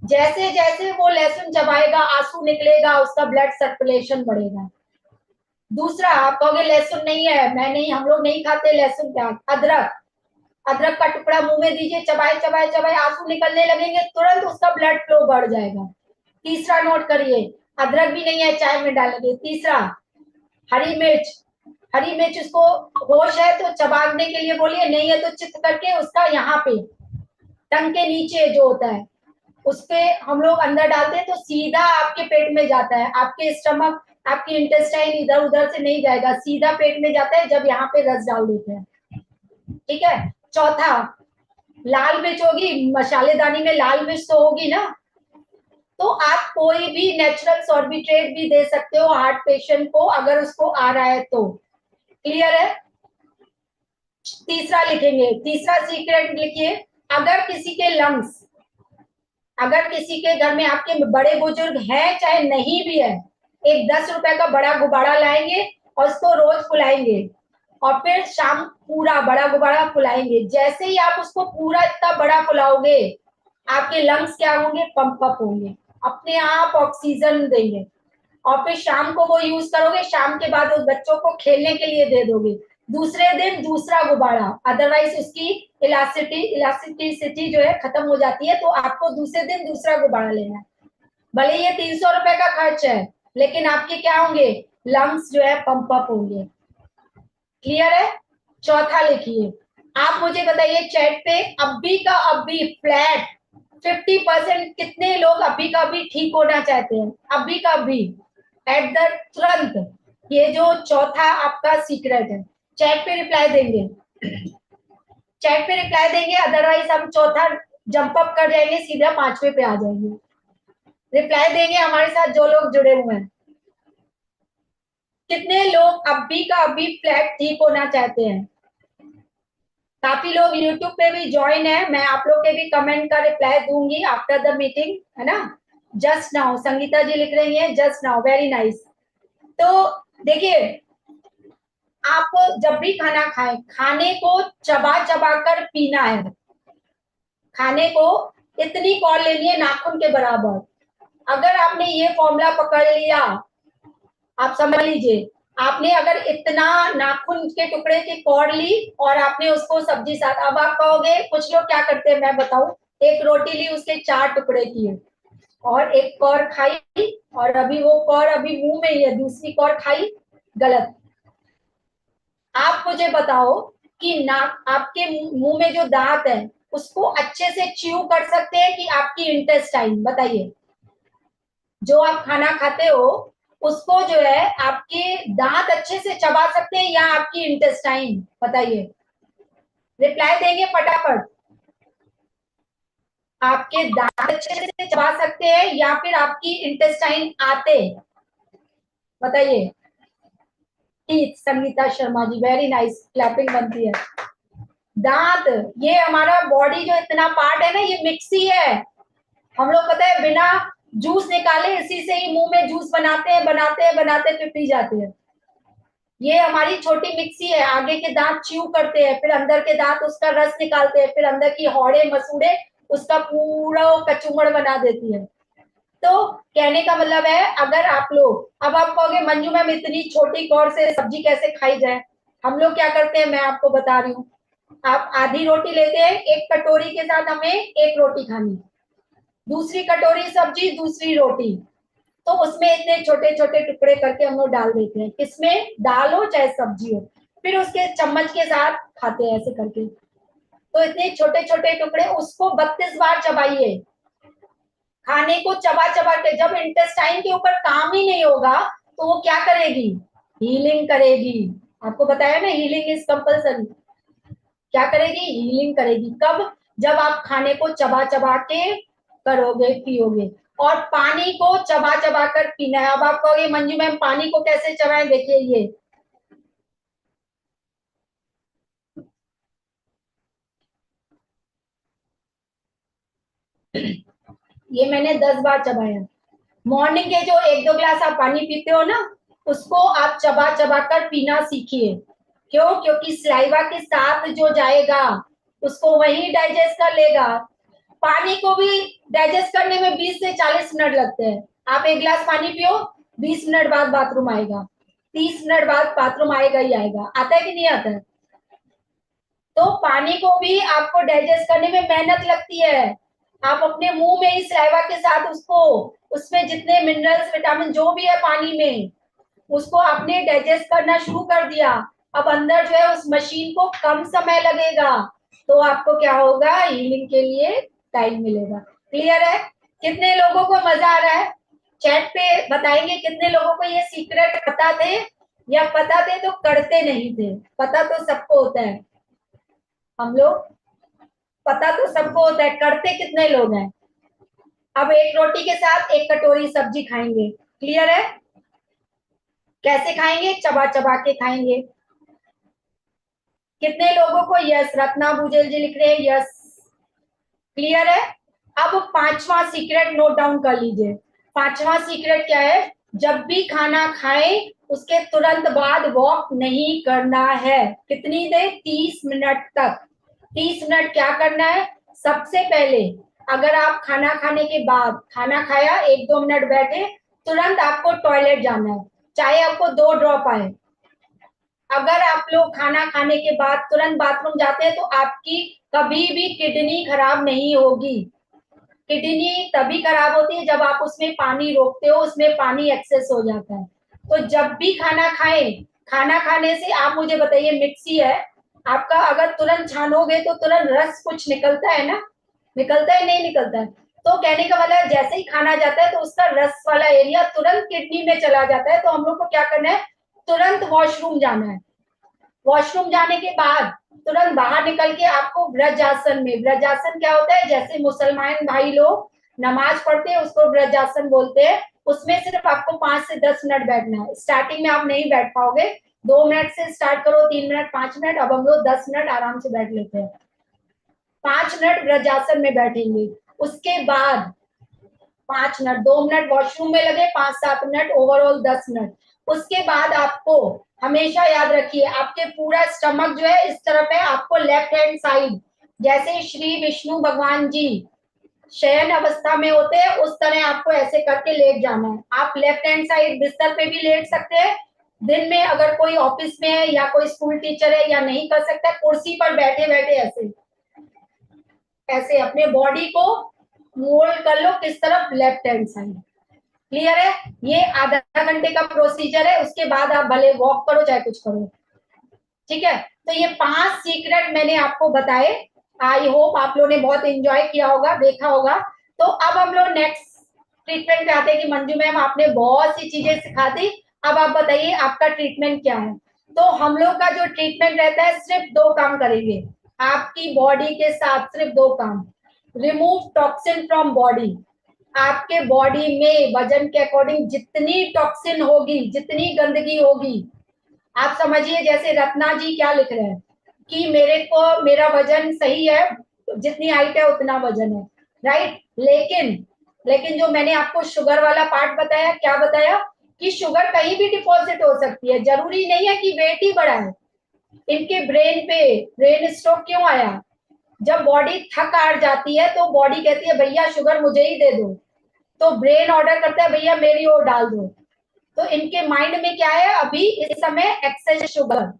Speaker 1: जैसे जैसे वो लहसुन चबाएगा, आंसू निकलेगा, उसका ब्लड सर्कुलेशन बढ़ेगा। दूसरा, आप कहोगे लहसुन नहीं है, मैं नहीं, हम लोग नहीं खाते लहसुन प्याज। अदरक, अदरक का टुकड़ा मुंह में दीजिए, चबाए चबाए चबाए आंसू निकलने लगेंगे, तुरंत उसका ब्लड फ्लो बढ़ जाएगा। तीसरा नोट करिए, अदरक भी नहीं है, चाय में डालेंगे। तीसरा, हरी मिर्च, हरी मिर्च उसको होश है तो चबाने के लिए बोलिए, नहीं है तो चित करके उसका यहाँ पे टंग के नीचे जो होता है उसके हम लोग अंदर डालते हैं, तो सीधा आपके पेट में जाता है। आपके स्टमक, आपकी इंटेस्टाइन इधर उधर से नहीं जाएगा, सीधा पेट में जाता है जब यहाँ पे रस डाल देते हैं। ठीक है। चौथा, लाल मिर्च होगी, मसालेदानी में लाल मिर्च तो होगी ना, तो आप कोई भी नेचुरल सॉर्बिट्रेट भी दे सकते हो हार्ट पेशेंट को, अगर उसको आ रहा है तो। क्लियर है? तीसरा लिखेंगे, तीसरा सीक्रेट लिखिए, अगर किसी के लंग्स, अगर किसी के घर में आपके बड़े बुजुर्ग हैं चाहे नहीं भी है, एक 10 रुपए का बड़ा गुब्बारा लाएंगे और उसको रोज फुलाएंगे, और फिर शाम पूरा बड़ा गुब्बारा फुलाएंगे। जैसे ही आप उसको पूरा इतना बड़ा फुलाओगे, आपके लंग्स क्या होंगे, पंप अप होंगे, अपने आप ऑक्सीजन देंगे, और फिर शाम को वो यूज करोगे, शाम के बाद उस बच्चों को खेलने के लिए दे दोगे। दूसरे दिन दूसरा गुब्बारा, अदरवाइज उसकी इलास्टिसिटी जो है खत्म हो जाती है, तो आपको दूसरे दिन दूसरा गुब्बारा लेना है। भले ये 300 रुपए का खर्च है, लेकिन आपके क्या होंगे, लंग्स जो है पंप अप होंगे। क्लियर है? चौथा लिखिए, आप मुझे बताइए चैट पे, अभी का अभी फ्लैट 50% कितने लोग अभी का अभी ठीक होना चाहते हैं? अभी का अभी, एट द तुरंत। ये जो चौथा आपका सीक्रेट है, चैट पे रिप्लाई देंगे, चैट पे रिप्लाई देंगे, अदरवाइज हम चौथा जंप अप कर जाएंगे, सीधा 5वें पे आ जाएंगे। रिप्लाई देंगे हमारे साथ जो लोग जुड़े हुए हैं। कितने लोग अभी का अभी फ्लैट ठीक होना चाहते हैं? काफी लोग YouTube पे भी ज्वाइन है, मैं आप लोग के भी कमेंट का रिप्लाई दूंगी आफ्टर द मीटिंग, है ना। जस्ट नाउ संगीता जी लिख रही हैं, जस्ट नाउ, वेरी नाइस। तो देखिए, आप जब भी खाना खाएं, खाने को चबा चबा कर पीना है। खाने को इतनी कॉर लेनी है नाखून के बराबर। अगर आपने ये फॉर्मूला पकड़ लिया, आप समझ लीजिए, आपने अगर इतना नाखून के टुकड़े की कॉर्ड ली और आपने उसको सब्जी साथ, अब आप कहोगे कुछ लोग क्या करते हैं, मैं बताऊं, एक रोटी ली उसके 4 टुकड़े किए और एक कौर खाई, और अभी वो कौर अभी मुंह में ही है, दूसरी कौर खाई, गलत। आप मुझे बताओ कि नाक, आपके मुंह में जो दांत है उसको अच्छे से च्यू कर सकते हैं कि आपकी इंटेस्टाइन, बताइए। जो आप खाना खाते हो उसको जो है आपके दांत अच्छे से चबा सकते हैं या आपकी इंटेस्टाइन, बताइए। रिप्लाई देंगे फटाफट। आपके दांत अच्छे से चबा सकते हैं या फिर आपकी इंटेस्टाइन आते, बताइए। ठीक, Sangeeta Sharma ji, very nice, clapping बनती है। दांत, ये हमारा बॉडी जो इतना पार्ट है ना, ये मिक्सी है। हम लोग पता है बिना जूस निकाले इसी से ही मुंह में जूस बनाते हैं, बनाते हैं, बनाते फिर पी जाते हैं। ये हमारी छोटी मिक्सी है, आगे के दांत च्यू करते हैं, फिर अंदर के दांत उसका रस निकालते हैं, फिर अंदर की हौड़े मसूड़े उसका पूरा कचूमड़ बना देती है। तो कहने का मतलब है, अगर आप लोग, अब आप कहोगे मंजू मैम इतनी छोटी कौर से सब्जी कैसे खाई जाए, हम लोग क्या करते हैं मैं आपको बता रही हूँ। आप आधी रोटी लेते हैं, एक कटोरी के साथ हमें एक रोटी खानी, दूसरी कटोरी सब्जी, दूसरी रोटी, तो उसमें इतने छोटे छोटे टुकड़े करके हम लोग डाल देते हैं, किसमें, दाल हो चाहे सब्जी हो, फिर उसके चम्मच के साथ खाते हैं ऐसे करके। तो इतने छोटे छोटे टुकड़े, उसको 32 बार चबाइए। खाने को चबा चबा के, जब इंटेस्टाइन के ऊपर काम ही नहीं होगा तो वो क्या करेगी, हीलिंग करेगी। आपको बताया ना, हीलिंग इज कंपल्सरी। क्या करेगी, हीलिंग करेगी। कब, जब आप खाने को चबा चबा के करोगे, पियोगे। और पानी को चबा चबा कर पीना है। अब आप कहोगे मंजू मैम पानी को कैसे चबाएं, देखिए ये मैंने 10 बार चबाया। मॉर्निंग के जो 1-2 गिलास आप पानी पीते हो ना, उसको आप चबा चबा कर पीना सीखिए। क्यों, क्योंकि सलाइवा के साथ जो जाएगा उसको वही डाइजेस्ट कर लेगा। पानी को भी डाइजेस्ट करने में 20 से 40 मिनट लगते हैं। आप 1 गिलास पानी पियो, 20 मिनट बाद बाथरूम आएगा, 30 मिनट बाद बाथरूम आएगा ही आएगा। आता है कि नहीं आता है। तो पानी को भी आपको डाइजेस्ट करने में मेहनत लगती है। आप अपने मुंह में ही सलाइवा के साथ उसको, उसमें जितने मिनरल्स विटामिन जो भी है पानी में, उसको आपने डाइजेस्ट करना शुरू कर दिया। अब अंदर जो है उस मशीन को कम समय लगेगा, तो आपको क्या होगा, हीलिंग के लिए टाइम मिलेगा। क्लियर है। कितने लोगों को मजा आ रहा है, चैट पे बताएंगे कितने लोगों को ये सीक्रेट पता थे, या पता थे तो करते नहीं थे। पता तो सबको होता है, हम लोग, पता तो सबको होता है, करते कितने लोग हैं। अब एक रोटी के साथ एक कटोरी सब्जी खाएंगे। क्लियर है। कैसे खाएंगे, चबा चबा के खाएंगे। कितने लोगों को, यस, रत्ना भूजेल जी लिख रहे हैं, यस। क्लियर है। अब पांचवा सीक्रेट नोट डाउन कर लीजिए। पांचवा सीक्रेट क्या है, जब भी खाना खाएं उसके तुरंत बाद वॉक नहीं करना है। कितनी देर, 30 मिनट तक। 30 मिनट क्या करना है, सबसे पहले अगर आप खाना खाने के बाद, खाना खाया 1-2 मिनट बैठे, तुरंत आपको टॉयलेट जाना है, चाहे आपको 2 ड्रॉप आए। अगर आप लोग खाना खाने के बाद तुरंत बाथरूम जाते हैं तो आपकी कभी भी किडनी खराब नहीं होगी। किडनी तभी खराब होती है जब आप उसमें पानी रोकते हो, उसमें पानी एक्सेस हो जाता है। तो जब भी खाना खाएं, खाना खाने से आप मुझे बताइए, मिक्सी है आपका, अगर तुरंत छानोगे तो तुरंत रस कुछ निकलता है ना, निकलता है नहीं निकलता है। तो कहने का मतलब जैसे ही खाना जाता है तो उसका रस वाला एरिया तुरंत किडनी में चला जाता है। तो हम लोग को क्या करना है, तुरंत वॉशरूम जाना है। वॉशरूम जाने के बाद तुरंत बाहर निकल के आपको ब्रजासन में, ब्रजासन क्या होता है, जैसे मुसलमान भाई लोग नमाज पढ़ते हैं उसको ब्रजासन बोलते हैं। उसमें सिर्फ आपको 5 से 10 मिनट बैठना है। स्टार्टिंग में आप नहीं बैठ पाओगे, 2 मिनट से स्टार्ट करो, 3 मिनट, 5 मिनट, अब हम लोग 10 मिनट आराम से बैठ लेते हैं। 5 मिनट ब्रजासन में बैठेंगे। उसके बाद 5 मिनट, 2 मिनट वॉशरूम में लगे, 5-7 मिनट, ओवरऑल 10 मिनट। उसके बाद आपको हमेशा याद रखिए, आपके पूरा स्टमक जो है इस तरफ है, आपको लेफ्ट हैंड साइड, जैसे श्री विष्णु भगवान जी शयन अवस्था में होते हैं उस तरह आपको ऐसे करके लेट जाना है। आप लेफ्ट हैंड साइड बिस्तर पे भी लेट सकते हैं। दिन में अगर कोई ऑफिस में है या कोई स्कूल टीचर है या नहीं कर सकता, कुर्सी पर बैठे बैठे ऐसे ऐसे अपने बॉडी को मोल्ड कर लो, किस तरफ, लेफ्ट हैंड साइड। क्लियर है। ये आधा घंटे का प्रोसीजर है, उसके बाद आप भले वॉक करो चाहे कुछ करो। ठीक है। तो ये 5 सीक्रेट मैंने आपको बताए। आई होप आप लोगों ने बहुत एंजॉय किया होगा, देखा होगा। तो अब हम लोग नेक्स्ट ट्रीटमेंट पे आते हैं कि मंजू मैम आपने बहुत सी चीजें सिखा दी, अब आप बताइए आपका ट्रीटमेंट क्या है। तो हम लोग का जो ट्रीटमेंट रहता है, सिर्फ 2 काम करेंगे आपकी बॉडी के साथ, सिर्फ 2 काम। Remove toxin from body. आपके बॉडी में वजन के अकॉर्डिंग जितनी टॉक्सिन होगी, जितनी गंदगी होगी, आप समझिए जैसे रत्ना जी क्या लिख रहे हैं कि मेरे को, मेरा वजन सही है, जितनी हाइट है उतना वजन है, राइट। लेकिन लेकिन जो मैंने आपको शुगर वाला पार्ट बताया, क्या बताया कि शुगर कहीं भी डिपॉजिट हो सकती है, जरूरी नहीं है कि वेट ही बढ़ा है। इनके ब्रेन पे ब्रेन स्ट्रोक क्यों आया, जब बॉडी थक हार जाती है तो बॉडी कहती है भैया शुगर मुझे ही दे दो, तो ब्रेन ऑर्डर करता है भैया मेरी ओर डाल दो। तो इनके माइंड में क्या है अभी इस समय, एक्सेस शुगर,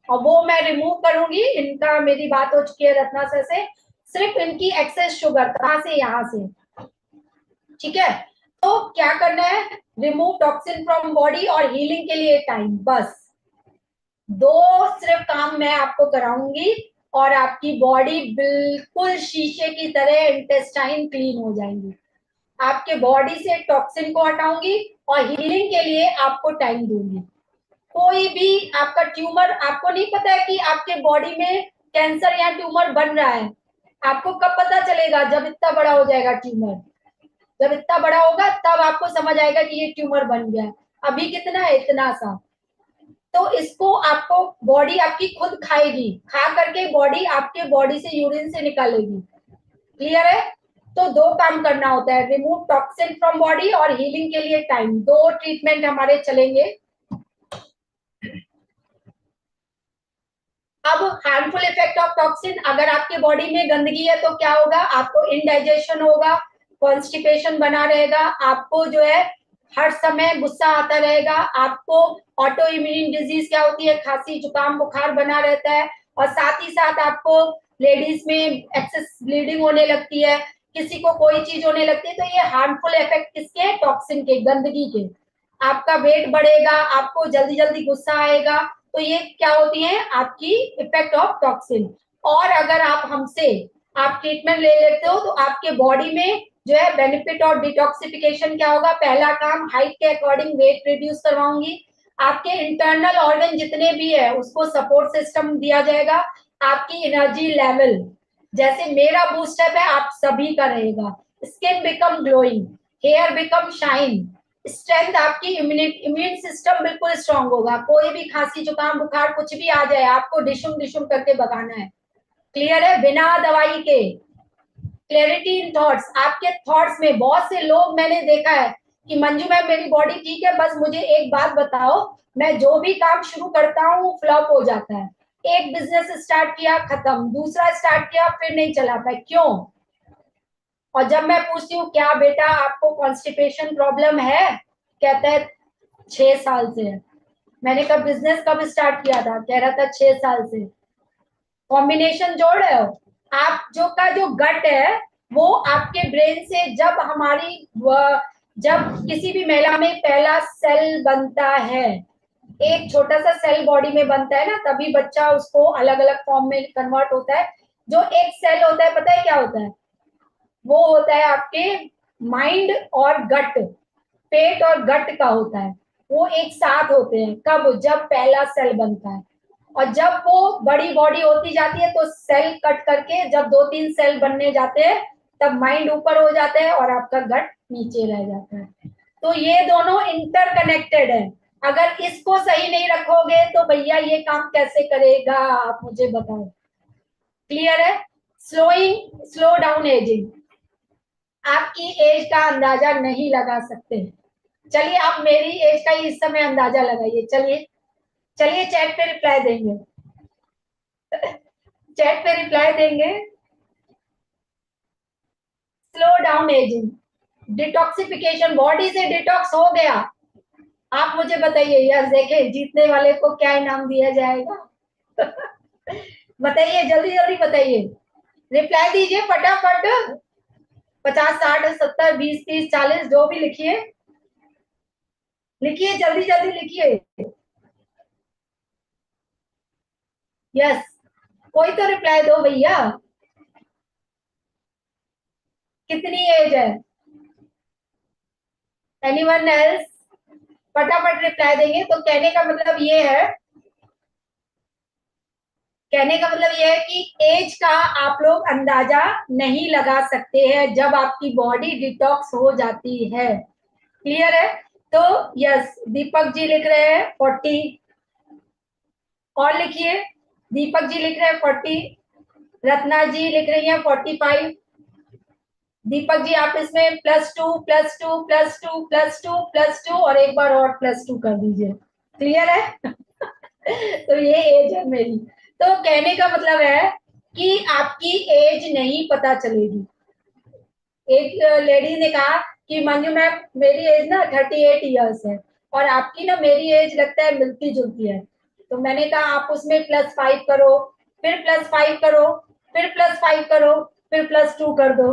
Speaker 1: और वो मैं रिमूव करूंगी। इनका मेरी बात हो चुकी है रत्ना सर से, सिर्फ इनकी एक्सेस शुगर कहां से, यहाँ से। ठीक है। तो क्या करना है, रिमूव टॉक्सिन फ्रॉम बॉडी और हीलिंग के लिए टाइम। बस दो सिर्फ काम मैं आपको कराऊंगी और आपकी बॉडी बिल्कुल शीशे की तरह इंटेस्टाइन क्लीन हो जाएंगी। आपके बॉडी से टॉक्सिन को हटाऊंगी और हीलिंग के लिए आपको टाइम दूंगी। कोई भी आपका ट्यूमर, आपको नहीं पता है कि आपके बॉडी में कैंसर या ट्यूमर बन रहा है। आपको कब पता चलेगा? जब इतना बड़ा हो जाएगा ट्यूमर। जब इतना बड़ा होगा तब आपको समझ आएगा कि ये ट्यूमर बन गया है। अभी कितना है? इतना सा। तो इसको आपको बॉडी आपकी खुद खाएगी, खा करके बॉडी आपके बॉडी से यूरिन से निकालेगी। क्लियर है? तो दो काम करना होता है, रिमूव टॉक्सिन फ्रॉम बॉडी और हीलिंग के लिए टाइम। दो ट्रीटमेंट हमारे चलेंगे। अब हार्मफुल इफेक्ट ऑफ टॉक्सिन, अगर आपके बॉडी में गंदगी है तो क्या होगा? आपको इनडाइजेशन होगा, कॉन्स्टिपेशन बना रहेगा, आपको जो है हर समय गुस्सा आता रहेगा, आपको ऑटो इम्यून डिजीज क्या होती है, खांसी जुकाम बुखार बना रहता है, और साथ ही साथ आपको लेडीज में एक्सेस ब्लीडिंग होने लगती है, किसी को कोई चीज होने लगती है। तो ये हार्मफुल इफेक्ट किसके? टॉक्सिन के, गंदगी के। आपका वेट बढ़ेगा, आपको जल्दी जल्दी गुस्सा आएगा। तो ये क्या होती है? आपकी इफेक्ट ऑफ टॉक्सिन। और अगर आप हमसे आप ट्रीटमेंट ले लेते हो तो आपके बॉडी में जो है बेनिफिट और डिटॉक्सिफिकेशन क्या होगा? पहला काम, हाइट के अकॉर्डिंग वेट रिड्यूस करवाऊंगी, आपके इंटरनल ऑर्गन जितने भी है उसको सपोर्ट सिस्टम दिया जाएगा, आपकी एनर्जी लेवल जैसे मेरा बूस्टअप है आप सभी का रहेगा, skin become glowing, hair become shine, strength, आपकी इम्यून सिस्टम बिल्कुल स्ट्रांग होगा। कोई भी खांसी जुकाम बुखार कुछ भी आ जाए आपको डिशुम डिशुम करके भगाना है। क्लियर है? बिना दवाई के। क्लैरिटी इन थॉट्स, आपके थॉट्स में बहुत से लोग मैंने देखा है कि मंजू मैम मेरी बॉडी ठीक है, बस मुझे एक बात बताओ, मैं जो भी काम शुरू करता हूँ फ्लॉप हो जाता है। एक बिजनेस स्टार्ट किया खत्म, दूसरा स्टार्ट किया फिर नहीं चला पाए, क्यों? और जब मैं पूछती हूँ क्या बेटा आपको कॉन्स्टिपेशन प्रॉब्लम है, कहता है 6 साल से है। मैंने कब बिजनेस कब स्टार्ट किया था? कह रहा था 6 साल से। कॉम्बिनेशन जोड़ रहे हो आप। जो का जो गट है वो आपके ब्रेन से, जब हमारी जब किसी भी महिला में पहला सेल बनता है, एक छोटा सा सेल बॉडी में बनता है ना, तभी बच्चा उसको अलग अलग फॉर्म में कन्वर्ट होता है। जो एक सेल होता है पता है क्या होता है? वो होता है आपके माइंड और गट, पेट और गट का होता है। वो एक साथ होते हैं कब? जब पहला सेल बनता है। और जब वो बड़ी बॉडी होती जाती है तो सेल कट करके जब 2-3 सेल बनने जाते हैं तब माइंड ऊपर हो जाता है और आपका गट नीचे रह जाता है। तो ये दोनों इंटरकनेक्टेड है। अगर इसको सही नहीं रखोगे तो भैया ये काम कैसे करेगा? आप मुझे बताओ। क्लियर है? स्लोइंग, स्लो डाउन एजिंग, आपकी एज का अंदाजा नहीं लगा सकते। चलिए आप मेरी एज का ही इस समय अंदाजा लगाइए। चलिए चलिए चैट पे रिप्लाई देंगे, चैट पे रिप्लाई देंगे। Slow down ageing, detoxification, body से डिटॉक्स हो गया। आप मुझे बताइए, यस देखे जीतने वाले को क्या इनाम दिया जाएगा? बताइए जल्दी जल्दी बताइए, रिप्लाई दीजिए फटाफट। 50 60 70 20 30 40 जो भी लिखिए, लिखिए जल्दी जल्दी लिखिए। यस, कोई तो रिप्लाई दो भैया। कितनी एज है? Anyone else? फटाफट रिप्लाई देंगे। तो कहने का मतलब ये है, कहने का मतलब ये है कि एज का आप लोग अंदाजा नहीं लगा सकते हैं जब आपकी बॉडी डिटॉक्स हो जाती है। क्लियर है? तो यस, दीपक जी लिख रहे हैं 40, और लिखिए। दीपक जी लिख रहे हैं 40, रत्ना जी लिख रही हैं 45। दीपक जी आप इसमें +2 +2 +2 +2 और एक बार और +2 कर दीजिए। क्लियर है? तो ये एज है मेरी। तो कहने का मतलब है कि आपकी एज नहीं पता चलेगी। एक लेडी ने कहा कि मंजू मैम मेरी एज ना 38 ईयर्स है और आपकी ना मेरी एज लगता है मिलती जुलती है। तो मैंने कहा आप उसमें +5 करो, फिर +5 करो, फिर +5 करो, फिर +2 कर दो।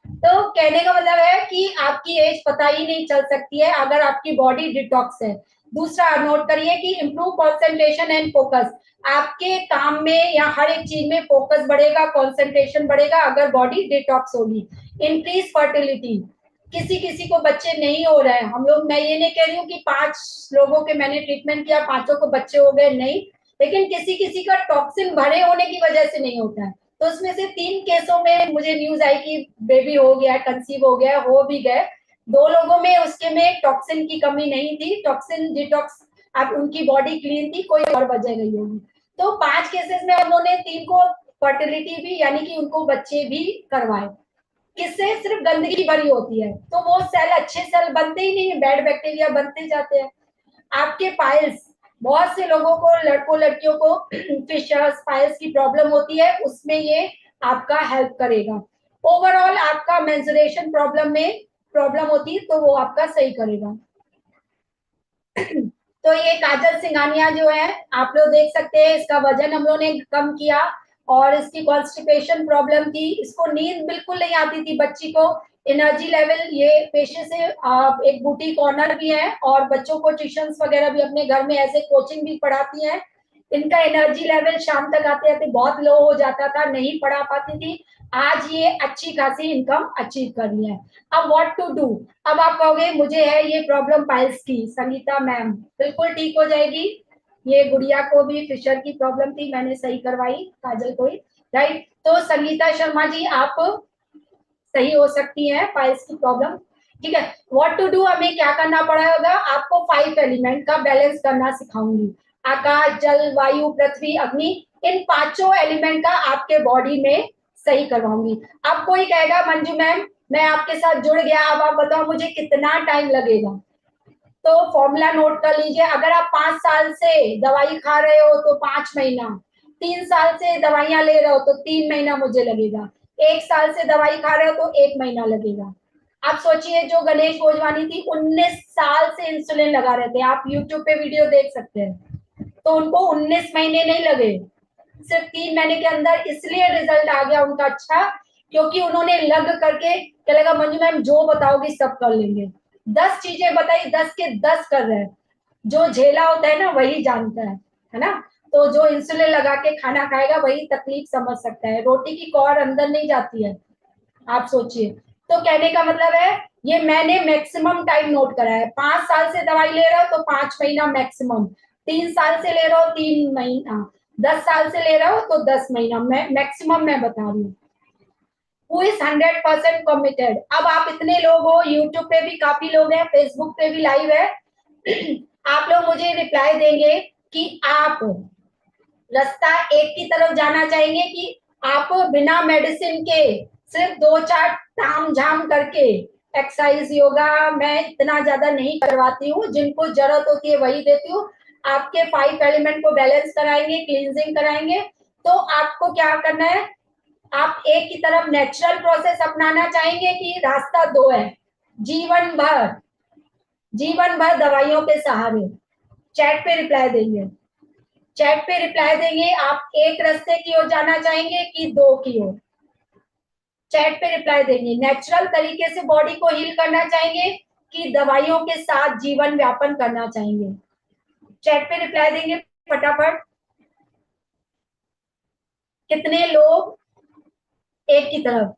Speaker 1: तो कहने का मतलब है कि आपकी एज पता ही नहीं चल सकती है अगर आपकी बॉडी डिटॉक्स है। दूसरा नोट करिए कि इम्प्रूव कंसंट्रेशन एंड फोकस, आपके काम में या हर एक चीज में फोकस बढ़ेगा, कंसंट्रेशन बढ़ेगा अगर बॉडी डिटॉक्स होगी। इंक्रीज फर्टिलिटी, किसी किसी को बच्चे नहीं हो रहे हैं, हम लोग, मैं ये नहीं कह रही हूँ कि 5 लोगों के मैंने ट्रीटमेंट किया 5 को बच्चे हो गए, नहीं, लेकिन किसी किसी का टॉक्सिन भरे होने की वजह से नहीं होता है। तो उसमें से 3 केसों में मुझे न्यूज आई कि बेबी हो गया, कंसीव हो गया, हो भी गए। 2 लोगों में उसके में टॉक्सिन की कमी नहीं थी, टॉक्सिन डिटॉक्स, अब उनकी बॉडी क्लीन थी, कोई और वजह नहीं होगी। तो 5 केसेस में उन्होंने 3 को फर्टिलिटी भी यानी कि उनको बच्चे भी करवाए। किससे? सिर्फ गंदगी भरी होती है, तो वो सेल, अच्छे सेल बनते ही नहीं है, बैड बैक्टीरिया बनते जाते हैं। आपके पाइल्स, बहुत से लोगों को, लड़कों लड़कियों को फिशर्स पाइल्स की प्रॉब्लम होती है, उसमें ये आपका हेल्प करेगा। ओवरऑल आपका मेंस्ट्रुएशन प्रॉब्लम में प्रॉब्लम होती है तो वो आपका सही करेगा। तो ये काजल सिंघानिया जो है, आप लोग देख सकते हैं, इसका वजन हम लोग ने कम किया और इसकी कॉन्स्टिपेशन प्रॉब्लम थी, इसको नींद बिल्कुल नहीं आती थी बच्ची को, एनर्जी लेवल, ये पेशे से एक बूटी कॉर्नर भी है और बच्चों को ट्यूशन वगैरह भी अपने घर में ऐसे कोचिंग भी पढ़ाती हैं। इनका एनर्जी लेवल शाम तक आते आते बहुत लो हो जाता था, नहीं पढ़ा पाती थी। आज ये अच्छी खासी इनकम अचीव कर लिया है। अब व्हाट टू डू? अब आप कहोगे मुझे है ये प्रॉब्लम पाइल्स की, संगीता मैम बिल्कुल ठीक हो जाएगी। ये गुड़िया को भी फिशर की प्रॉब्लम थी, मैंने सही करवाई, काजल को ही, राइट। तो संगीता शर्मा जी आप सही हो सकती हैं पाइल्स की प्रॉब्लम, ठीक है। व्हाट टू डू, हमें क्या करना पड़ेगा? आपको 5 एलिमेंट का बैलेंस करना सिखाऊंगी। आकाश, जल, वायु, पृथ्वी, अग्नि, इन 5 एलिमेंट का आपके बॉडी में सही करवाऊंगी। अब कोई कहेगा मंजू मैम मैं आपके साथ जुड़ गया, अब आप बताओ मुझे कितना टाइम लगेगा? तो फॉर्मूला नोट कर लीजिए। अगर आप 5 साल से दवाई खा रहे हो तो 5 महीना, 3 साल से दवाइयां ले रहे हो तो 3 महीना मुझे लगेगा, 1 साल से दवाई खा रहे हो तो 1 महीना लगेगा। आप सोचिए, जो गणेश भोजवानी थी 19 साल से इंसुलिन लगा रहे थे, आप यूट्यूब पे वीडियो देख सकते हैं, तो उनको 19 महीने नहीं लगे, सिर्फ 3 महीने के अंदर, इसलिए रिजल्ट आ गया उनका अच्छा, क्योंकि उन्होंने लग करके, क्या लगा मंजू मैम जो बताओगी सब कर लेंगे, 10 चीजें बताई, 10 के 10 कर रहे हैं। जो झेला होता है ना वही जानता है ना। तो जो इंसुलिन लगा के खाना खाएगा वही तकलीफ समझ सकता है, रोटी की कौर अंदर नहीं जाती है, आप सोचिए। तो कहने का मतलब है, ये मैंने मैक्सिमम टाइम नोट करा है, 5 साल से दवाई ले रहे हो तो 5 महीना मैक्सिमम, 3 साल से ले रहे हो 3 महीना, 10 साल से ले रहे हो तो 10 महीना, मैं मैक्सिमम मैं बता रही हूँ। Who is 100% committed? अब आप इतने लोग हो, यूट्यूब पे भी काफी लोग हैं, फेसबुक पे भी लाइव है, आप लोग मुझे रिप्लाई देंगे कि आप रास्ता एक की तरफ जाना चाहेंगे कि आप बिना मेडिसिन के सिर्फ 2-4 ताम झाम करके, एक्सरसाइज योगा मैं इतना ज्यादा नहीं करवाती हूँ, जिनको जरूरत होती है वही देती हूँ, आपके 5 एलिमेंट को बैलेंस कराएंगे, क्लींजिंग कराएंगे। तो आपको क्या करना है, आप एक की तरफ नेचुरल प्रोसेस अपनाना चाहेंगे कि रास्ता 2 है, जीवन भर, जीवन भर दवाइयों के सहारे? चैट पे रिप्लाई देंगे, चैट पे रिप्लाई देंगे, आप एक रास्ते की ओर जाना चाहेंगे कि 2 की ओर? चैट पे रिप्लाई देंगे। नेचुरल तरीके से बॉडी को हील करना चाहेंगे कि दवाइयों के साथ जीवन व्यापन करना चाहेंगे? चैट पे रिप्लाई देंगे फटाफट। कितने लोग एक की तरफ?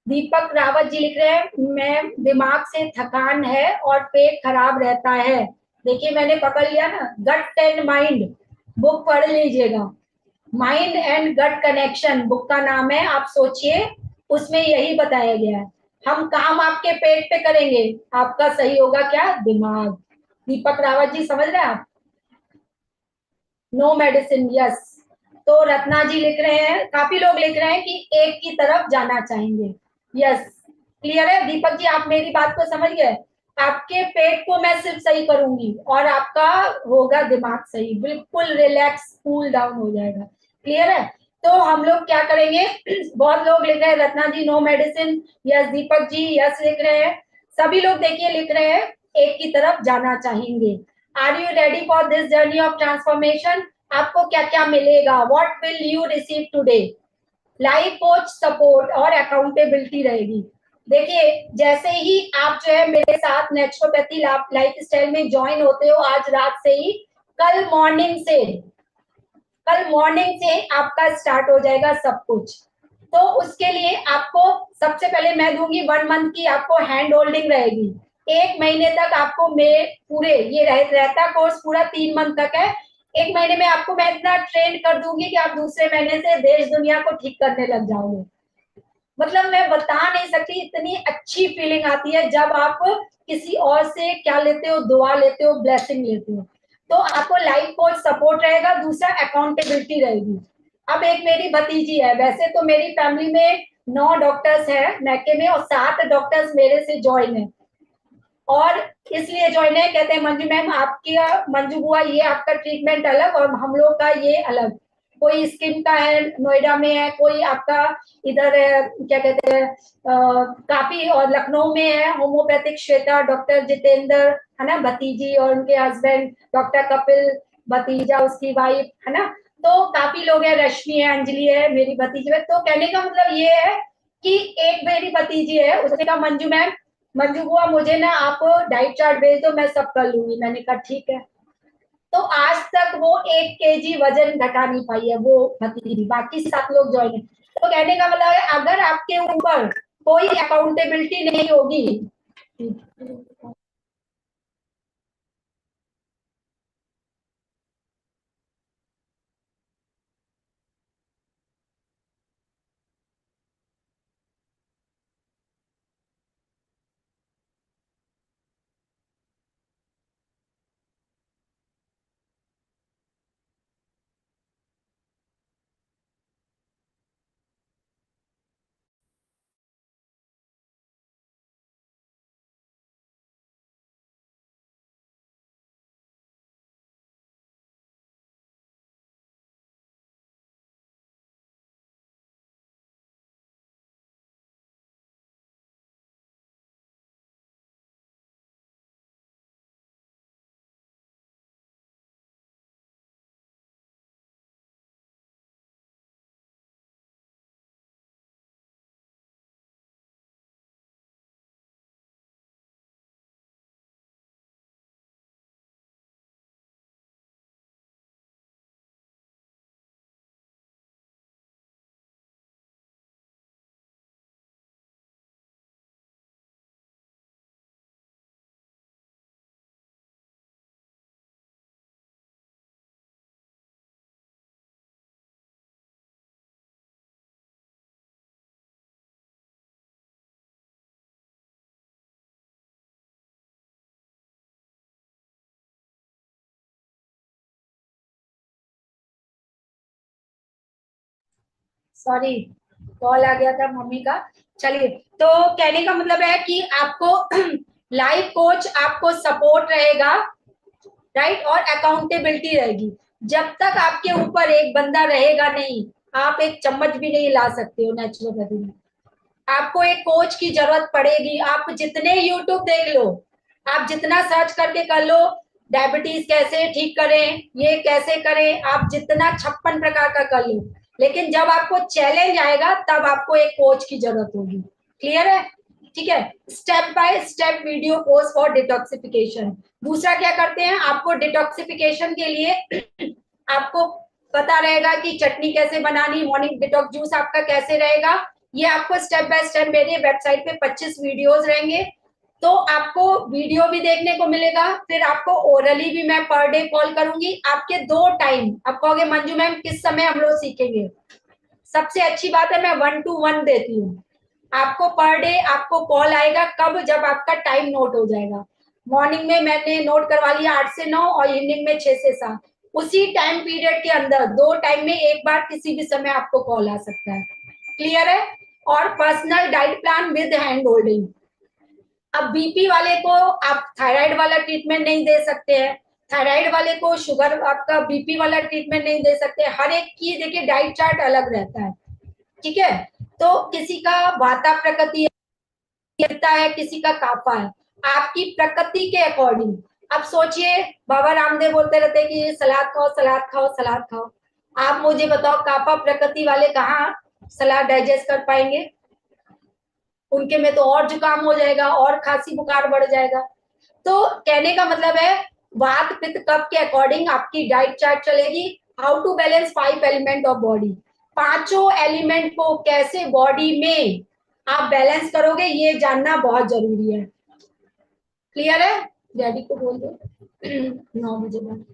Speaker 1: दीपक रावत जी लिख रहे हैं मैं दिमाग से थकान है और पेट खराब रहता है। देखिए मैंने पकड़ लिया ना, गट एंड माइंड, बुक पढ़ लीजिएगा, mind and gut connection book का नाम है, आप सोचिए, उसमें यही बताया गया है। हम काम आपके पेट पे करेंगे, आपका सही होगा क्या? दिमाग। दीपक रावत जी समझ रहे हैं आप? No medicine, yes. तो रत्ना जी लिख रहे हैं, काफी लोग लिख रहे हैं कि एक की तरफ जाना चाहेंगे, यस। क्लियर है दीपक जी, आप मेरी बात को समझ गए? आपके पेट को मैं सिर्फ सही करूंगी और आपका होगा दिमाग सही, बिल्कुल रिलैक्स कूल डाउन हो जाएगा। क्लियर है? तो हम लोग क्या करेंगे, बहुत लोग लिख रहे हैं रत्ना जी no medicine, yes. Deepak ji yes लिख रहे हैं, सभी लोग देखिए लिख रहे हैं एक की तरफ जाना चाहेंगे। Are you ready for this journey of transformation? आपको क्या क्या मिलेगा, what will you receive today? Life coach support और अकाउंटेबिलिटी रहेगी। देखिए जैसे ही आप जो है मेरे साथ नेचुरोपैथी लाइफ स्टाइल में ज्वाइन होते हो आज रात से ही, कल मॉर्निंग से कल मॉर्निंग से आपका स्टार्ट हो जाएगा सब कुछ। तो उसके लिए आपको सबसे पहले मैं दूंगी 1 मंथ की आपको हैंड होल्डिंग रहेगी। 1 महीने तक आपको मैं पूरे ये रहता कोर्स पूरा 3 मंथ तक है। 1 महीने में आपको मैं इतना ट्रेन कर दूंगी कि आप दूसरे महीने से देश दुनिया को ठीक करने लग जाओगे। मतलब मैं बता नहीं सकती, इतनी अच्छी फीलिंग आती है जब आप किसी और से क्या लेते हो, दुआ लेते हो, ब्लेसिंग लेते हो। तो आपको लाइफ कोच सपोर्ट रहेगा, दूसरा अकाउंटेबिलिटी रहेगी। अब एक मेरी भतीजी है, वैसे तो मेरी फैमिली में 9 डॉक्टर्स है मैके में और 7 डॉक्टर्स मेरे से ज्वाइन है। और इसलिए ज्वाइन है, कहते हैं मंजू मैम आपकी, मंजू बुआ ये आपका ट्रीटमेंट अलग और हम लोग का ये अलग। कोई स्किन का है नोएडा में है, कोई आपका इधर है क्या कहते हैं काफी, और लखनऊ में है होम्योपैथिक श्वेता, डॉक्टर जितेंद्र है ना भतीजी, और उनके हस्बैंड डॉक्टर कपिल, भतीजा उसकी वाइफ है ना। तो काफी लोग हैं, रश्मि है, अंजलि है मेरी भतीजी में। तो कहने का मतलब ये है कि एक मेरी भतीजी है, उसने कहा मंजू मैम, मंजू बुआ मुझे ना आप डाइट चार्ट भेज दो, मैं सब कर लूंगी। मैंने कहा ठीक है। तो आज तक वो 1 kg वजन घटा नहीं पाई है वो भतीजी, बाकी 7 लोग ज्वाइन है। तो कहने का मतलब है अगर आपके ऊपर कोई अकाउंटेबिलिटी नहीं होगी। सॉरी, कॉल आ गया था मम्मी का। चलिए, तो कहने का मतलब है कि आपको लाइफ कोच आपको सपोर्ट रहेगा, राइट, और अकाउंटेबिलिटी रहेगी। जब तक आपके ऊपर एक बंदा रहेगा नहीं, आप एक चम्मच भी नहीं ला सकते हो नेचुरोपैथी में। आपको एक कोच की जरूरत पड़ेगी। आप जितने यूट्यूब देख लो, आप जितना सर्च करके कर लो, डायबिटीज कैसे ठीक करें, ये कैसे करें, आप जितना 56 प्रकार का कर लो, लेकिन जब आपको चैलेंज आएगा तब आपको एक कोच की जरूरत होगी। क्लियर है? ठीक है। Step by step video course for detoxification. दूसरा क्या करते हैं, आपको डिटॉक्सिफिकेशन के लिए आपको पता रहेगा कि चटनी कैसे बनानी, मॉर्निंग डिटॉक्स जूस आपका कैसे रहेगा। ये आपको स्टेप बाय स्टेप मेरी वेबसाइट पे 25 वीडियोस रहेंगे। तो आपको वीडियो भी देखने को मिलेगा, फिर आपको ओरली भी मैं पर डे कॉल करूंगी आपके 2 टाइम। आप कहोगे मंजू मैम किस समय हम लोग सीखेंगे, सबसे अच्छी बात है मैं 1 to 1 देती हूँ आपको पर डे। आपको कॉल आएगा कब, जब आपका टाइम नोट हो जाएगा। मॉर्निंग में मैंने नोट करवा लिया 8 से 9 और इवनिंग में 6 से 7। उसी टाइम पीरियड के अंदर 2 टाइम में एक बार किसी भी समय आपको कॉल आ सकता है। क्लियर है? और personal diet plan with hand holding. अब बीपी वाले को आप थायराइड वाला ट्रीटमेंट नहीं दे सकते हैं, थायराइड वाले को शुगर आपका बीपी वाला ट्रीटमेंट नहीं दे सकते। हर एक की देखिए डाइट चार्ट अलग रहता है। ठीक है। तो किसी का वाता प्रकृति है, किसी का कापा है, आपकी प्रकृति के अकॉर्डिंग। अब सोचिए बाबा रामदेव बोलते रहते हैं कि सलाद खाओ, सलाद खाओ, सलाद खाओ। आप मुझे बताओ कापा प्रकृति वाले कहाँ सलाद डाइजेस्ट कर पाएंगे, उनके में तो और जुकाम हो जाएगा और खांसी बुखार बढ़ जाएगा। तो कहने का मतलब है वात पित्त कफ के अकॉर्डिंग आपकी डाइट चार्ट चलेगी। How to balance 5 element of body, पांचों एलिमेंट को कैसे बॉडी में आप बैलेंस करोगे ये जानना बहुत जरूरी है। क्लियर है? डैडी को बोल दो 9 बजे बाद।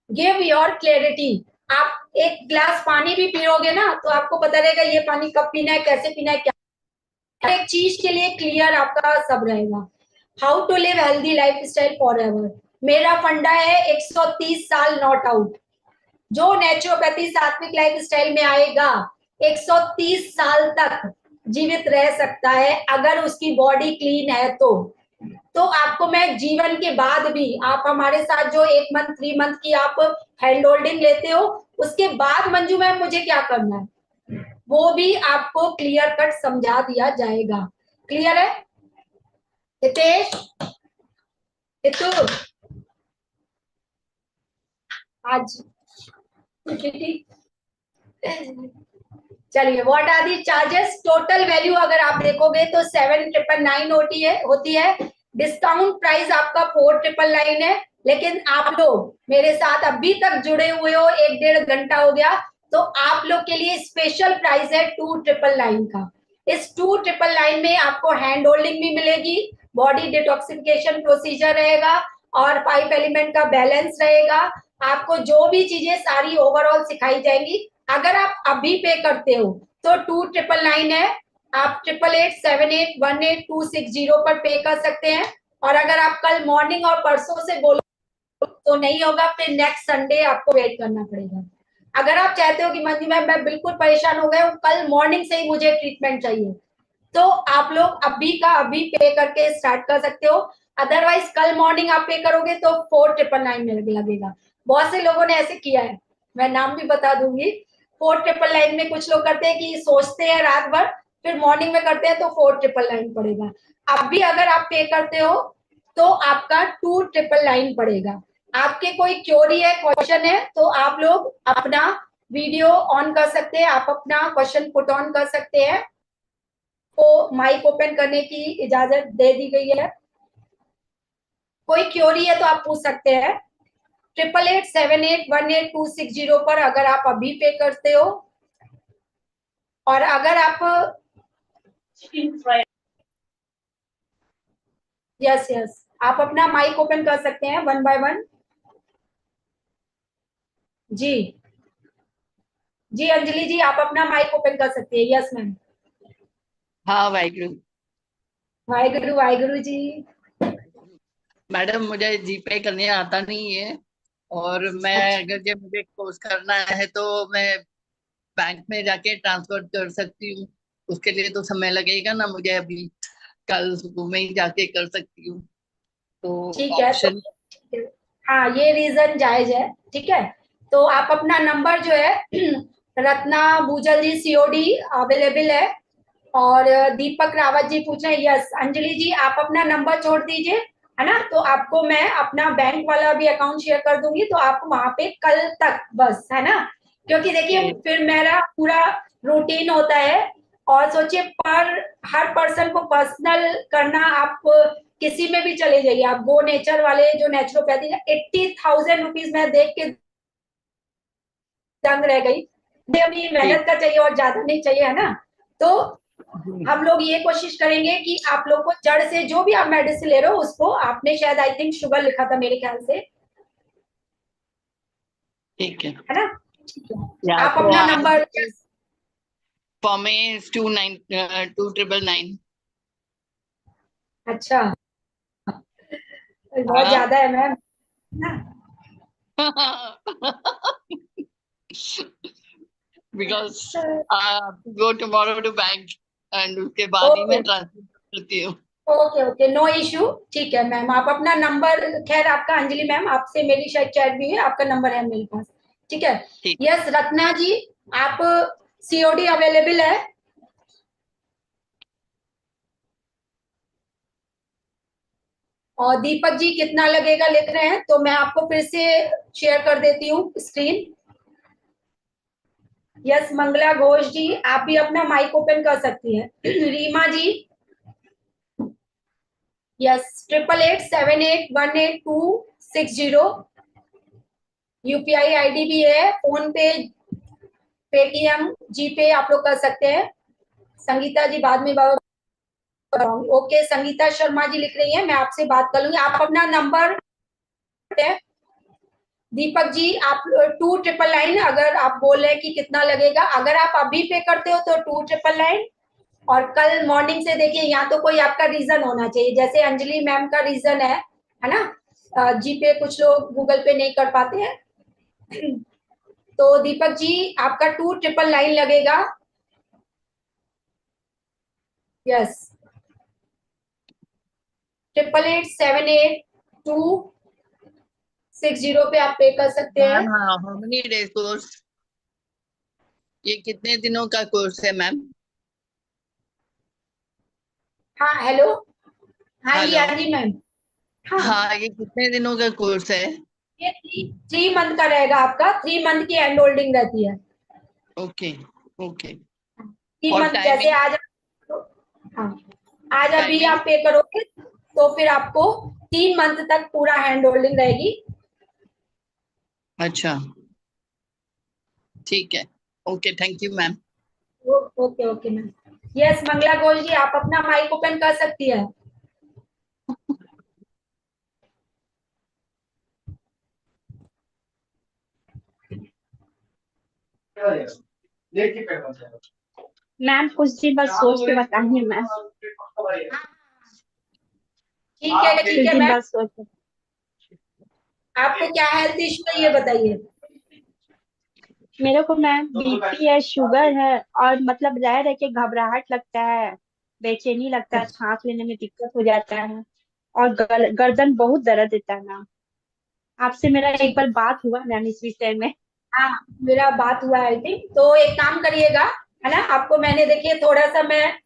Speaker 1: गिव योर क्लैरिटी, आप एक ग्लास पानी भी पियोगे ना तो आपको पता रहेगा ये पानी कब पीना है, कैसे पीना है, क्या एक चीज के लिए क्लियर आपका सब रहेगा। How to live healthy life style for ever, मेरा फंडा है 130 साल नॉट आउट। जो नेचुरोपैथी सात्विक लाइफ स्टाइल में आएगा 130 साल तक जीवित रह सकता है अगर उसकी बॉडी क्लीन है तो आपको मैं जीवन के बाद भी, आप हमारे साथ जो 1 मंथ 3 मंथ की आप हैंड होल्डिंग लेते हो उसके बाद मंजू मैम मुझे क्या करना है वो भी आपको क्लियर कट समझा दिया जाएगा। क्लियर है? हितेश, हितू आज चलिए, what are the charges, total value अगर आप देखोगे तो 7,999 होती है। डिस्काउंट प्राइस आपका 4,999 है। लेकिन आप लोग मेरे साथ अभी तक जुड़े हुए हो, 1-1.5 घंटा हो गया, तो आप लोग के लिए स्पेशल प्राइस है 2,999 का। इस 2,999 में आपको हैंड होल्डिंग भी मिलेगी, बॉडी डिटॉक्सिफिकेशन प्रोसीजर रहेगा और 5 एलिमेंट का बैलेंस रहेगा। आपको जो भी चीजें सारी ओवरऑल सिखाई जाएंगी। अगर आप अभी पे करते हो तो 2,999 है, आप 8887818260 पर पे कर सकते हैं। और अगर आप कल मॉर्निंग और परसों से बोलो तो नहीं होगा, फिर नेक्स्ट संडे आपको वेट करना पड़ेगा। अगर आप चाहते हो कि मंजू मैम मैं बिल्कुल परेशान हो गया हूँ, कल मॉर्निंग से ही मुझे ट्रीटमेंट चाहिए, तो आप लोग अभी का अभी पे करके स्टार्ट कर सकते हो। अदरवाइज कल मॉर्निंग आप पे करोगे तो 4,999 में लगेगा। बहुत से लोगों ने ऐसे किया है, मैं नाम भी बता दूंगी। 4,999 में कुछ लोग करते हैं कि सोचते हैं रात भर, फिर मॉर्निंग में करते हैं तो 4,999 पड़ेगा। अभी अगर आप पे करते हो तो आपका 2,999 पड़ेगा। आपके कोई क्योरी है, क्वेश्चन है, तो आप लोग अपना वीडियो ऑन कर सकते हैं, आप अपना क्वेश्चन पुट ऑन कर सकते हैं, को माइक ओपन करने की इजाजत दे दी गई है। कोई क्योरी है तो आप पूछ सकते हैं। 8887818260 पर अगर आप अभी पे करते हो, और अगर आप यस यस आप अपना माइक ओपन कर सकते हैं 1 बाय 1। जी जी अंजलि जी आप अपना माइक ओपन कर सकते हैं। Yes ma'am.
Speaker 2: हाँ वाहिगुरु।
Speaker 1: वाहिगुरु वाहिगुरु जी।
Speaker 2: मैडम मुझे जीपे करने आता नहीं है, और मैं
Speaker 1: अच्छा
Speaker 2: अगर जब मुझे कोर्स करना है तो मैं बैंक में जाके ट्रांसफर कर सकती हूँ। उसके लिए तो समय लगेगा ना, मुझे अभी कल सुबह में ही जाके कर सकती हूँ, तो
Speaker 1: ठीक है। तो
Speaker 2: ऑप्शन।
Speaker 1: हाँ ये रीजन जायज है, ठीक है। तो आप अपना नंबर जो है रत्ना भूजल जी सीओडी अवेलेबल है, और दीपक रावत जी पूछ रहे हैं। यस अंजलि जी आप अपना नंबर छोड़ दीजिए, है ना, तो आपको मैं अपना बैंक वाला भी अकाउंट शेयर कर दूंगी, तो आप वहां पे कल तक बस, है ना, क्योंकि देखिए फिर मेरा पूरा रूटीन होता है। और सोचिए पर हर पर्सन को पर्सनल करना, आप किसी में भी चले जाइए, आप गो नेचर वाले जो नेचुरोपैथी का 80,000 रुपीज मैं देख के दंग रह गई। मुझे अभी मेहनत का चाहिए और ज्यादा नहीं चाहिए, है ना। तो हम लोग ये कोशिश करेंगे कि आप लोग को जड़ से जो भी आप मेडिसिन ले रहे हो उसको, आपने शायद आई थिंक शुगर लिखा था मेरे ख्याल से,
Speaker 2: ठीक है।
Speaker 1: है ना। ठीक है
Speaker 2: या
Speaker 1: आप
Speaker 2: तो
Speaker 1: अपना
Speaker 2: आज
Speaker 1: नंबर।
Speaker 2: For me 2,999।
Speaker 1: अच्छा बहुत
Speaker 2: हाँ।
Speaker 1: ज्यादा है मैम ना।
Speaker 2: Because go tomorrow to bank, and उसके बाद ही
Speaker 1: ओके
Speaker 2: मैं ट्रांसफर करती हूँ।
Speaker 1: Okay okay no issue. ठीक है मैम, आप अपना नंबर, खैर आपका अंजलि मैम आपसे मेरी शायद चैट भी है, आपका नंबर है मेरे पास, ठीक है।
Speaker 2: ठीक।
Speaker 1: यस रत्ना जी आप सीओडी अवेलेबल है। और दीपक जी कितना लगेगा लिख रहे हैं, तो मैं आपको फिर से शेयर कर देती हूँ स्क्रीन। यस मंगला घोष जी, आप भी अपना माइक ओपन कर सकती हैं। रीमा जी, यस 8887818260। यूपीआई आईडी भी है, फोन पे, पेटीएम, जीपे आप लोग कर सकते हैं। संगीता जी बाद में ओके, संगीता शर्मा जी लिख रही है, मैं आपसे बात कर लूंगी, आप अपना नंबर। दीपक जी आप 2999, अगर आप बोल रहे हैं कि कितना लगेगा, अगर आप अभी पे करते हो तो 2999, और कल मॉर्निंग से देखिए, यहाँ तो कोई आपका रीजन होना चाहिए, जैसे अंजलि मैम का रीजन है ना, जीपे कुछ लोग गूगल पे नहीं कर पाते हैं। तो दीपक जी आपका 2999 लगेगा। यस 88878260 पे आप पे कर सकते हैं।
Speaker 2: मैम हाँ, हाउ मेनी डेज कोर्स? ये कितने दिनों का कोर्स है मैम?
Speaker 1: हाँ हेलो,
Speaker 2: हेलो।
Speaker 1: हाँ जी मैम। हाँ,
Speaker 2: हाँ, ये कितने दिनों का कोर्स है?
Speaker 1: ये 3 मंथ का रहेगा आपका, 3 मंथ की हैंड होल्डिंग रहती है।
Speaker 2: ओके। ओके।
Speaker 1: 3 मंथ,
Speaker 2: और
Speaker 1: जैसे
Speaker 2: टाइमिंग?
Speaker 1: आज, हाँ आज अभी
Speaker 2: टाइमिंग?
Speaker 1: आप पे करोगे तो फिर आपको 3 मंथ तक पूरा हैंड होल्डिंग रहेगी।
Speaker 2: अच्छा, ठीक है। Okay, thank you ma'am.
Speaker 1: Okay okay ma'am. Yes Mangala Ghosh ji, आप अपना माइक ओपन कर सकती है।
Speaker 3: मैम कुछ दिन बस सोच के बताइए मैम,
Speaker 1: ठीक
Speaker 3: कुछ
Speaker 1: है
Speaker 3: दिन
Speaker 1: मैम,
Speaker 3: बाद सोच के।
Speaker 1: आपको क्या हेल्थ इश्यू है ये बताइए।
Speaker 3: मेरे को मैम बीपी है, शुगर है, और मतलब रह रह के घबराहट लगता है, बेचैनी लगता है, सांस लेने में दिक्कत हो जाता है, और गर्दन बहुत दर्द देता है मैम। आपसे मेरा एक
Speaker 1: ठीक
Speaker 3: बार बात हुआ मैम इस विषय में।
Speaker 1: हाँ, मेरा बात हुआ आई थिंक, तो एक काम करिएगा, है ना, आपको मैंने देखिए थोड़ा सा मैं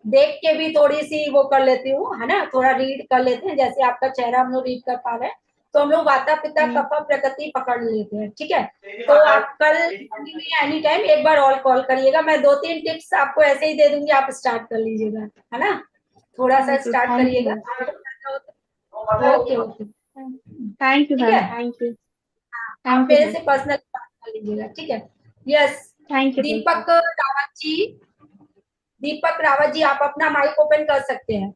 Speaker 1: देख के भी थोड़ी सी वो कर लेती हूँ, है ना, थोड़ा रीड कर लेते हैं, जैसे आपका चेहरा हम लोग रीड कर पा रहे हैं, तो हम लोग वाता पिता
Speaker 3: हम्म,
Speaker 1: कफा प्रकृति पकड़ लेते हैं, ठीक है। तो आप कल एनी टाइम एक बार और कॉल करिएगा, मैं 2-3 टिप्स आपको ऐसे ही दे दूंगी, आप स्टार्ट कर लीजिएगा, है ना, थोड़ा सा स्टार्ट
Speaker 3: थैंक
Speaker 1: करिएगा।
Speaker 3: You.
Speaker 1: Okay okay,
Speaker 3: thank you
Speaker 1: ठीक
Speaker 3: मैम,
Speaker 1: है,
Speaker 3: थैंक यू।
Speaker 1: आप
Speaker 3: थैंक यू
Speaker 1: मेरे
Speaker 3: मैम।
Speaker 1: से पर्सनल बात कर लीजिएगा, ठीक है। Yes
Speaker 3: thank you ma'am.
Speaker 1: Deepak Rawat ji, Deepak Rawat ji आप अपना माइक ओपन कर सकते हैं।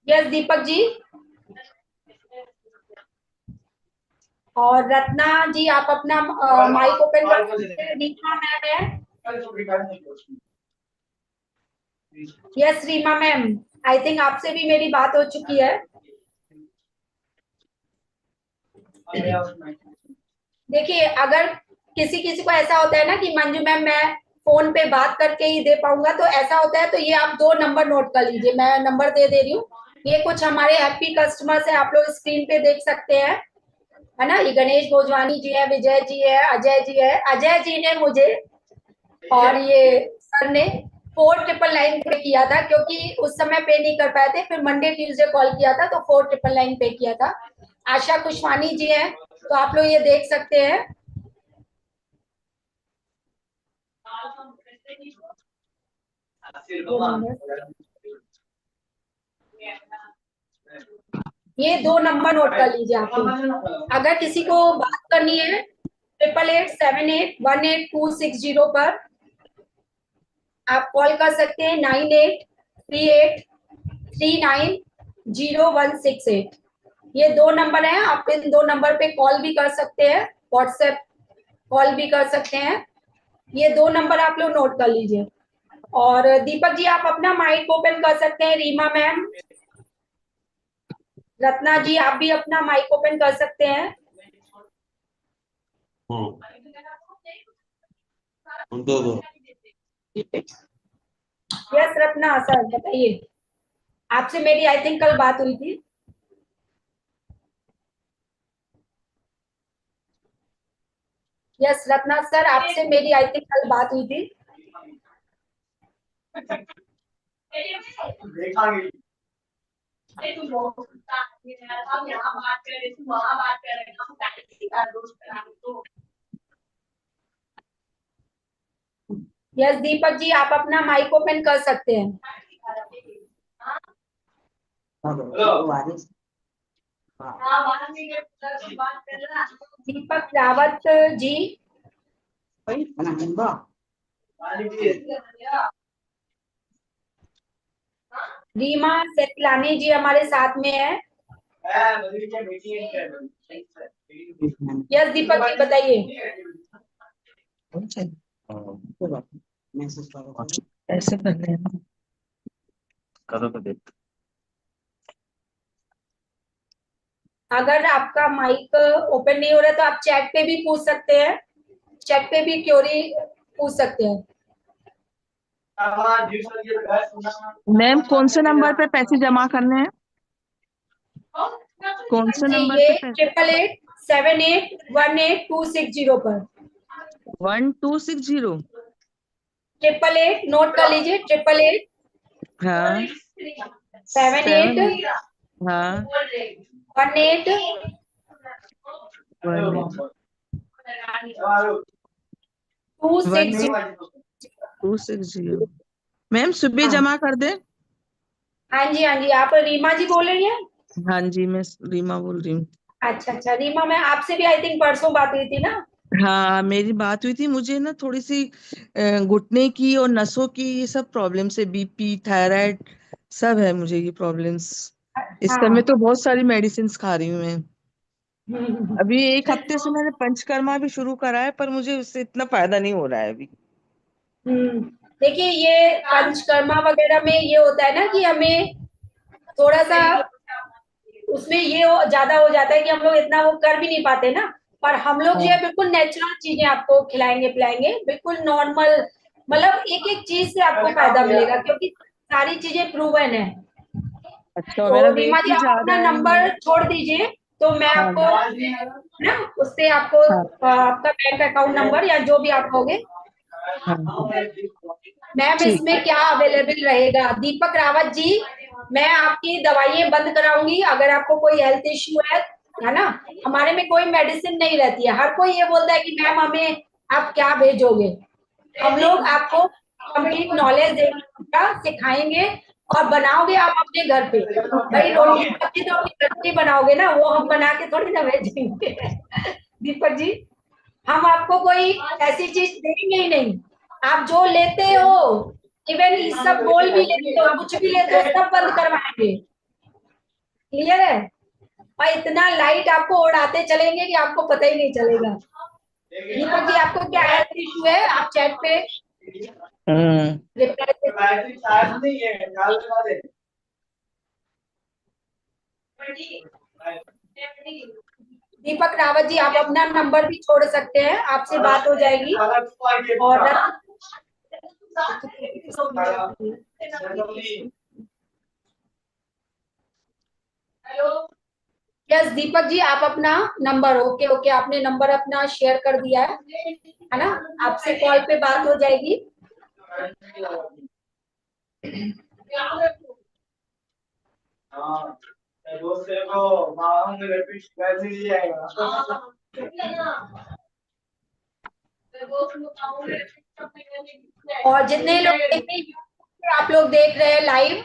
Speaker 1: यस दीपक जी, और रत्ना जी आप अपना माइक ओपन कर सकते हैं। रीमा मैम है। Yes Reema ma'am, I think आपसे भी मेरी बात हो चुकी है। देखिए अगर किसी किसी को ऐसा होता है ना कि मंजू मैम मैं फोन पे बात करके ही दे पाऊंगा, तो ऐसा होता है, तो ये आप 2 नंबर नोट कर लीजिए, मैं नंबर दे दे रही हूँ। ये कुछ हमारे हैप्पी कस्टमर्स है, आप लोग स्क्रीन पे देख सकते हैं, है ना, ये गणेश भोजवानी जी है, विजय जी है, अजय जी है, अजय जी ने मुझे और ये सर ने 4999 पे किया था, क्योंकि उस समय पे नहीं कर पाए थे, फिर मंडे ट्यूसडे कॉल किया था तो 4999 पे किया था। आशा खुशवानी जी है, तो आप लोग ये देख सकते हैं। ये 2 नंबर नोट कर लीजिए आप लोग। अगर किसी को बात करनी है 8887818260 पर आप कॉल कर सकते हैं, 9838390168। ये 2 नंबर है, आप इन 2 नंबर पे कॉल भी कर सकते हैं, व्हाट्सएप कॉल भी कर सकते हैं। ये 2 नंबर आप लोग नोट कर लीजिए। और दीपक जी आप अपना माइक ओपन कर सकते हैं। रीमा मैम, रत्ना जी आप भी अपना माइक ओपन कर सकते हैं। यस रत्ना सर बताइए, आपसे मेरी आई थिंक कल बात हुई थी। यस रत्ना सर, आपसे मेरी आई थिंक कल बात हुई थी। यस दीपक जी, आप अपना माइक ओपन कर सकते हैं। दीपक रावत जी, रीमा सेतलानी जी हमारे साथ में है। यस दीपक जी बताइए।
Speaker 4: ऐसे करने हैं करो तो देख।
Speaker 1: अगर आपका माइक ओपन नहीं हो रहा है तो आप चैट पे भी पूछ सकते हैं, चैट पे भी क्वेरी पूछ सकते हैं।
Speaker 4: मैम कौन से नंबर पे पैसे जमा करने हैं? कौन से
Speaker 1: जी
Speaker 4: नंबर
Speaker 1: ये
Speaker 4: पे पैसे?
Speaker 1: 8878188260 पर
Speaker 4: 1260।
Speaker 1: 888 नोट कर लीजिए 888
Speaker 4: हाँ
Speaker 1: 78
Speaker 4: हाँ
Speaker 1: 18 260।
Speaker 4: 260। मैम सुबह जमा कर दे।
Speaker 1: हाँ जी हाँ जी, आप रीमा जी बोल रही हैं?
Speaker 4: हाँ जी मैं रीमा बोल रही हूँ।
Speaker 1: अच्छा अच्छा, रीमा मैं आपसे भी आई थिंक परसों बात हुई थी ना?
Speaker 4: हाँ मेरी बात हुई थी। मुझे ना थोड़ी सी घुटने की और नसों की ये सब प्रॉब्लम से, बीपी थायराइड सब है मुझे ये प्रॉब्लम्स। इस
Speaker 1: हाँ।
Speaker 4: समय तो बहुत सारी मेडिसिन खा रही हूँ मैं।
Speaker 1: हम्म।
Speaker 4: अभी एक हफ्ते से मैंने पंचकर्मा भी शुरू करा है, पर मुझे उससे इतना फायदा नहीं हो रहा है अभी।
Speaker 1: देखिए ये पंचकर्मा वगैरह में ये होता है ना कि हमें थोड़ा सा उसमें ये ज्यादा हो जाता है कि हम लोग इतना वो कर भी नहीं पाते ना। पर हम लोग जो
Speaker 4: हाँ
Speaker 1: है बिल्कुल नेचुरल चीजें आपको खिलाएंगे पिलाएंगे, बिल्कुल नॉर्मल, मतलब एक एक चीज से आपको फायदा मिलेगा क्योंकि सारी चीजें प्रूवन है।
Speaker 4: अच्छा,
Speaker 1: तो
Speaker 4: मेरा वेट
Speaker 1: रीमा जी
Speaker 4: भी
Speaker 1: आप
Speaker 4: ज्यादा
Speaker 1: अपना
Speaker 4: है।
Speaker 1: नंबर छोड़ दीजिए तो मैं
Speaker 4: हाँ
Speaker 1: आपको ना उससे आपको
Speaker 4: हाँ
Speaker 1: आपका बैंक अकाउंट नंबर या जो भी आप होगे
Speaker 4: हाँ
Speaker 1: मैम
Speaker 4: ठीक।
Speaker 1: इसमें क्या अवेलेबल रहेगा। दीपक रावत जी, मैं आपकी दवाइयां बंद कराऊंगी अगर आपको कोई हेल्थ इश्यू है ना। हमारे में कोई मेडिसिन नहीं रहती है। हर कोई ये बोलता है कि मैम हमें आप क्या भेजोगे। हम लोग आपको कंप्लीट नॉलेज देंगे, सिखाएंगे और बनाओगे आप अपने घर पे। भाई रोटी सब्जी तो अपने घर पे ही बनाओगे ना, वो हम बना के थोड़ी ना भेजेंगे। दीपक जी, हम आपको कोई ऐसी चीज देंगे ही नहीं। आप जो लेते हो, इवन सब बोल भी लेते हो, कुछ भी लेते हो, सब बंद करवाएंगे। क्लियर है? और इतना लाइट आपको उड़ाते चलेंगे कि आपको पता ही नहीं चलेगा। दीपक जी आपको क्या हेल्थ इशू है, आप चैट पे रिप्लाई। दीपक रावत जी आप अपना नंबर भी छोड़ सकते हैं, आपसे बात हो जाएगी। और यस दीपक जी आप अपना नंबर, ओके ओके, आपने नंबर अपना शेयर कर दिया है ना? आपसे कॉल पे बात हो जाएगी। और जितने लोग आप लोग देख रहे हैं लाइव,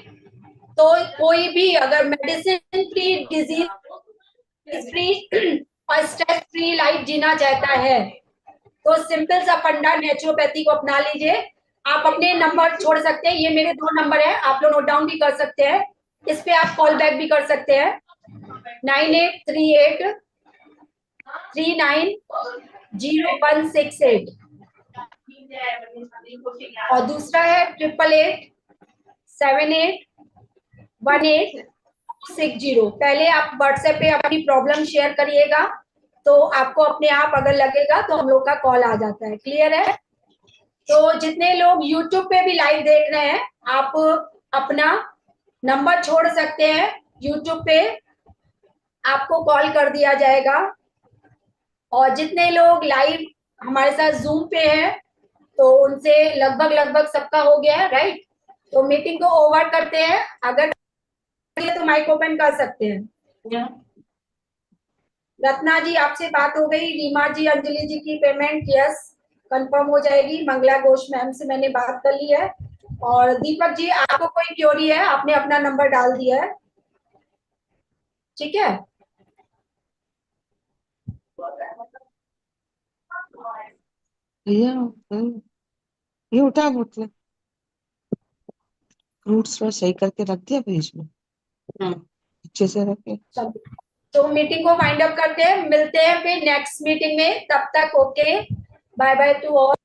Speaker 1: तो कोई भी अगर मेडिसिन फ्री, डिजीज फ्री और स्ट्रेस फ्री लाइफ जीना चाहता है तो सिंपल सा फंडा नेचुरोपैथी को अपना लीजिए। आप अपने नंबर छोड़ सकते हैं, ये मेरे 2 नंबर है, आप लोग नोट डाउन भी कर सकते हैं। इस पे आप कॉल बैक भी कर सकते हैं 9838390168 और दूसरा है 88781860। पहले आप व्हाट्सएप पे अपनी प्रॉब्लम शेयर करिएगा तो आपको अपने आप अगर लगेगा तो हम लोग का कॉल आ जाता है। क्लियर है? तो जितने लोग यूट्यूब पे भी लाइव देख रहे हैं, आप अपना नंबर छोड़ सकते हैं, यूट्यूब पे आपको कॉल कर दिया जाएगा। और जितने लोग लाइव हमारे साथ जूम पे हैं तो उनसे लगभग लगभग सबका हो गया है, राइट? तो मीटिंग को ओवर करते हैं। अगर चाहिए तो माइक ओपन कर सकते हैं। रत्ना जी आपसे बात हो गई, रीमा जी, अंजलि जी की पेमेंट यस कंफर्म हो जाएगी। मंगला घोष मैम से मैंने बात कर ली है। और दीपक जी आपको कोई क्वेरी है, आपने अपना नंबर डाल दिया है, ठीक है।
Speaker 4: भैया ये उठा बोतल, फ्रूट्स थोड़ा सही करके रख दिया फ्रिज में, अच्छे से रखे।
Speaker 1: तो मीटिंग को वाइंड अप करते हैं, मिलते हैं फिर नेक्स्ट मीटिंग में, तब तक okay, bye bye to all.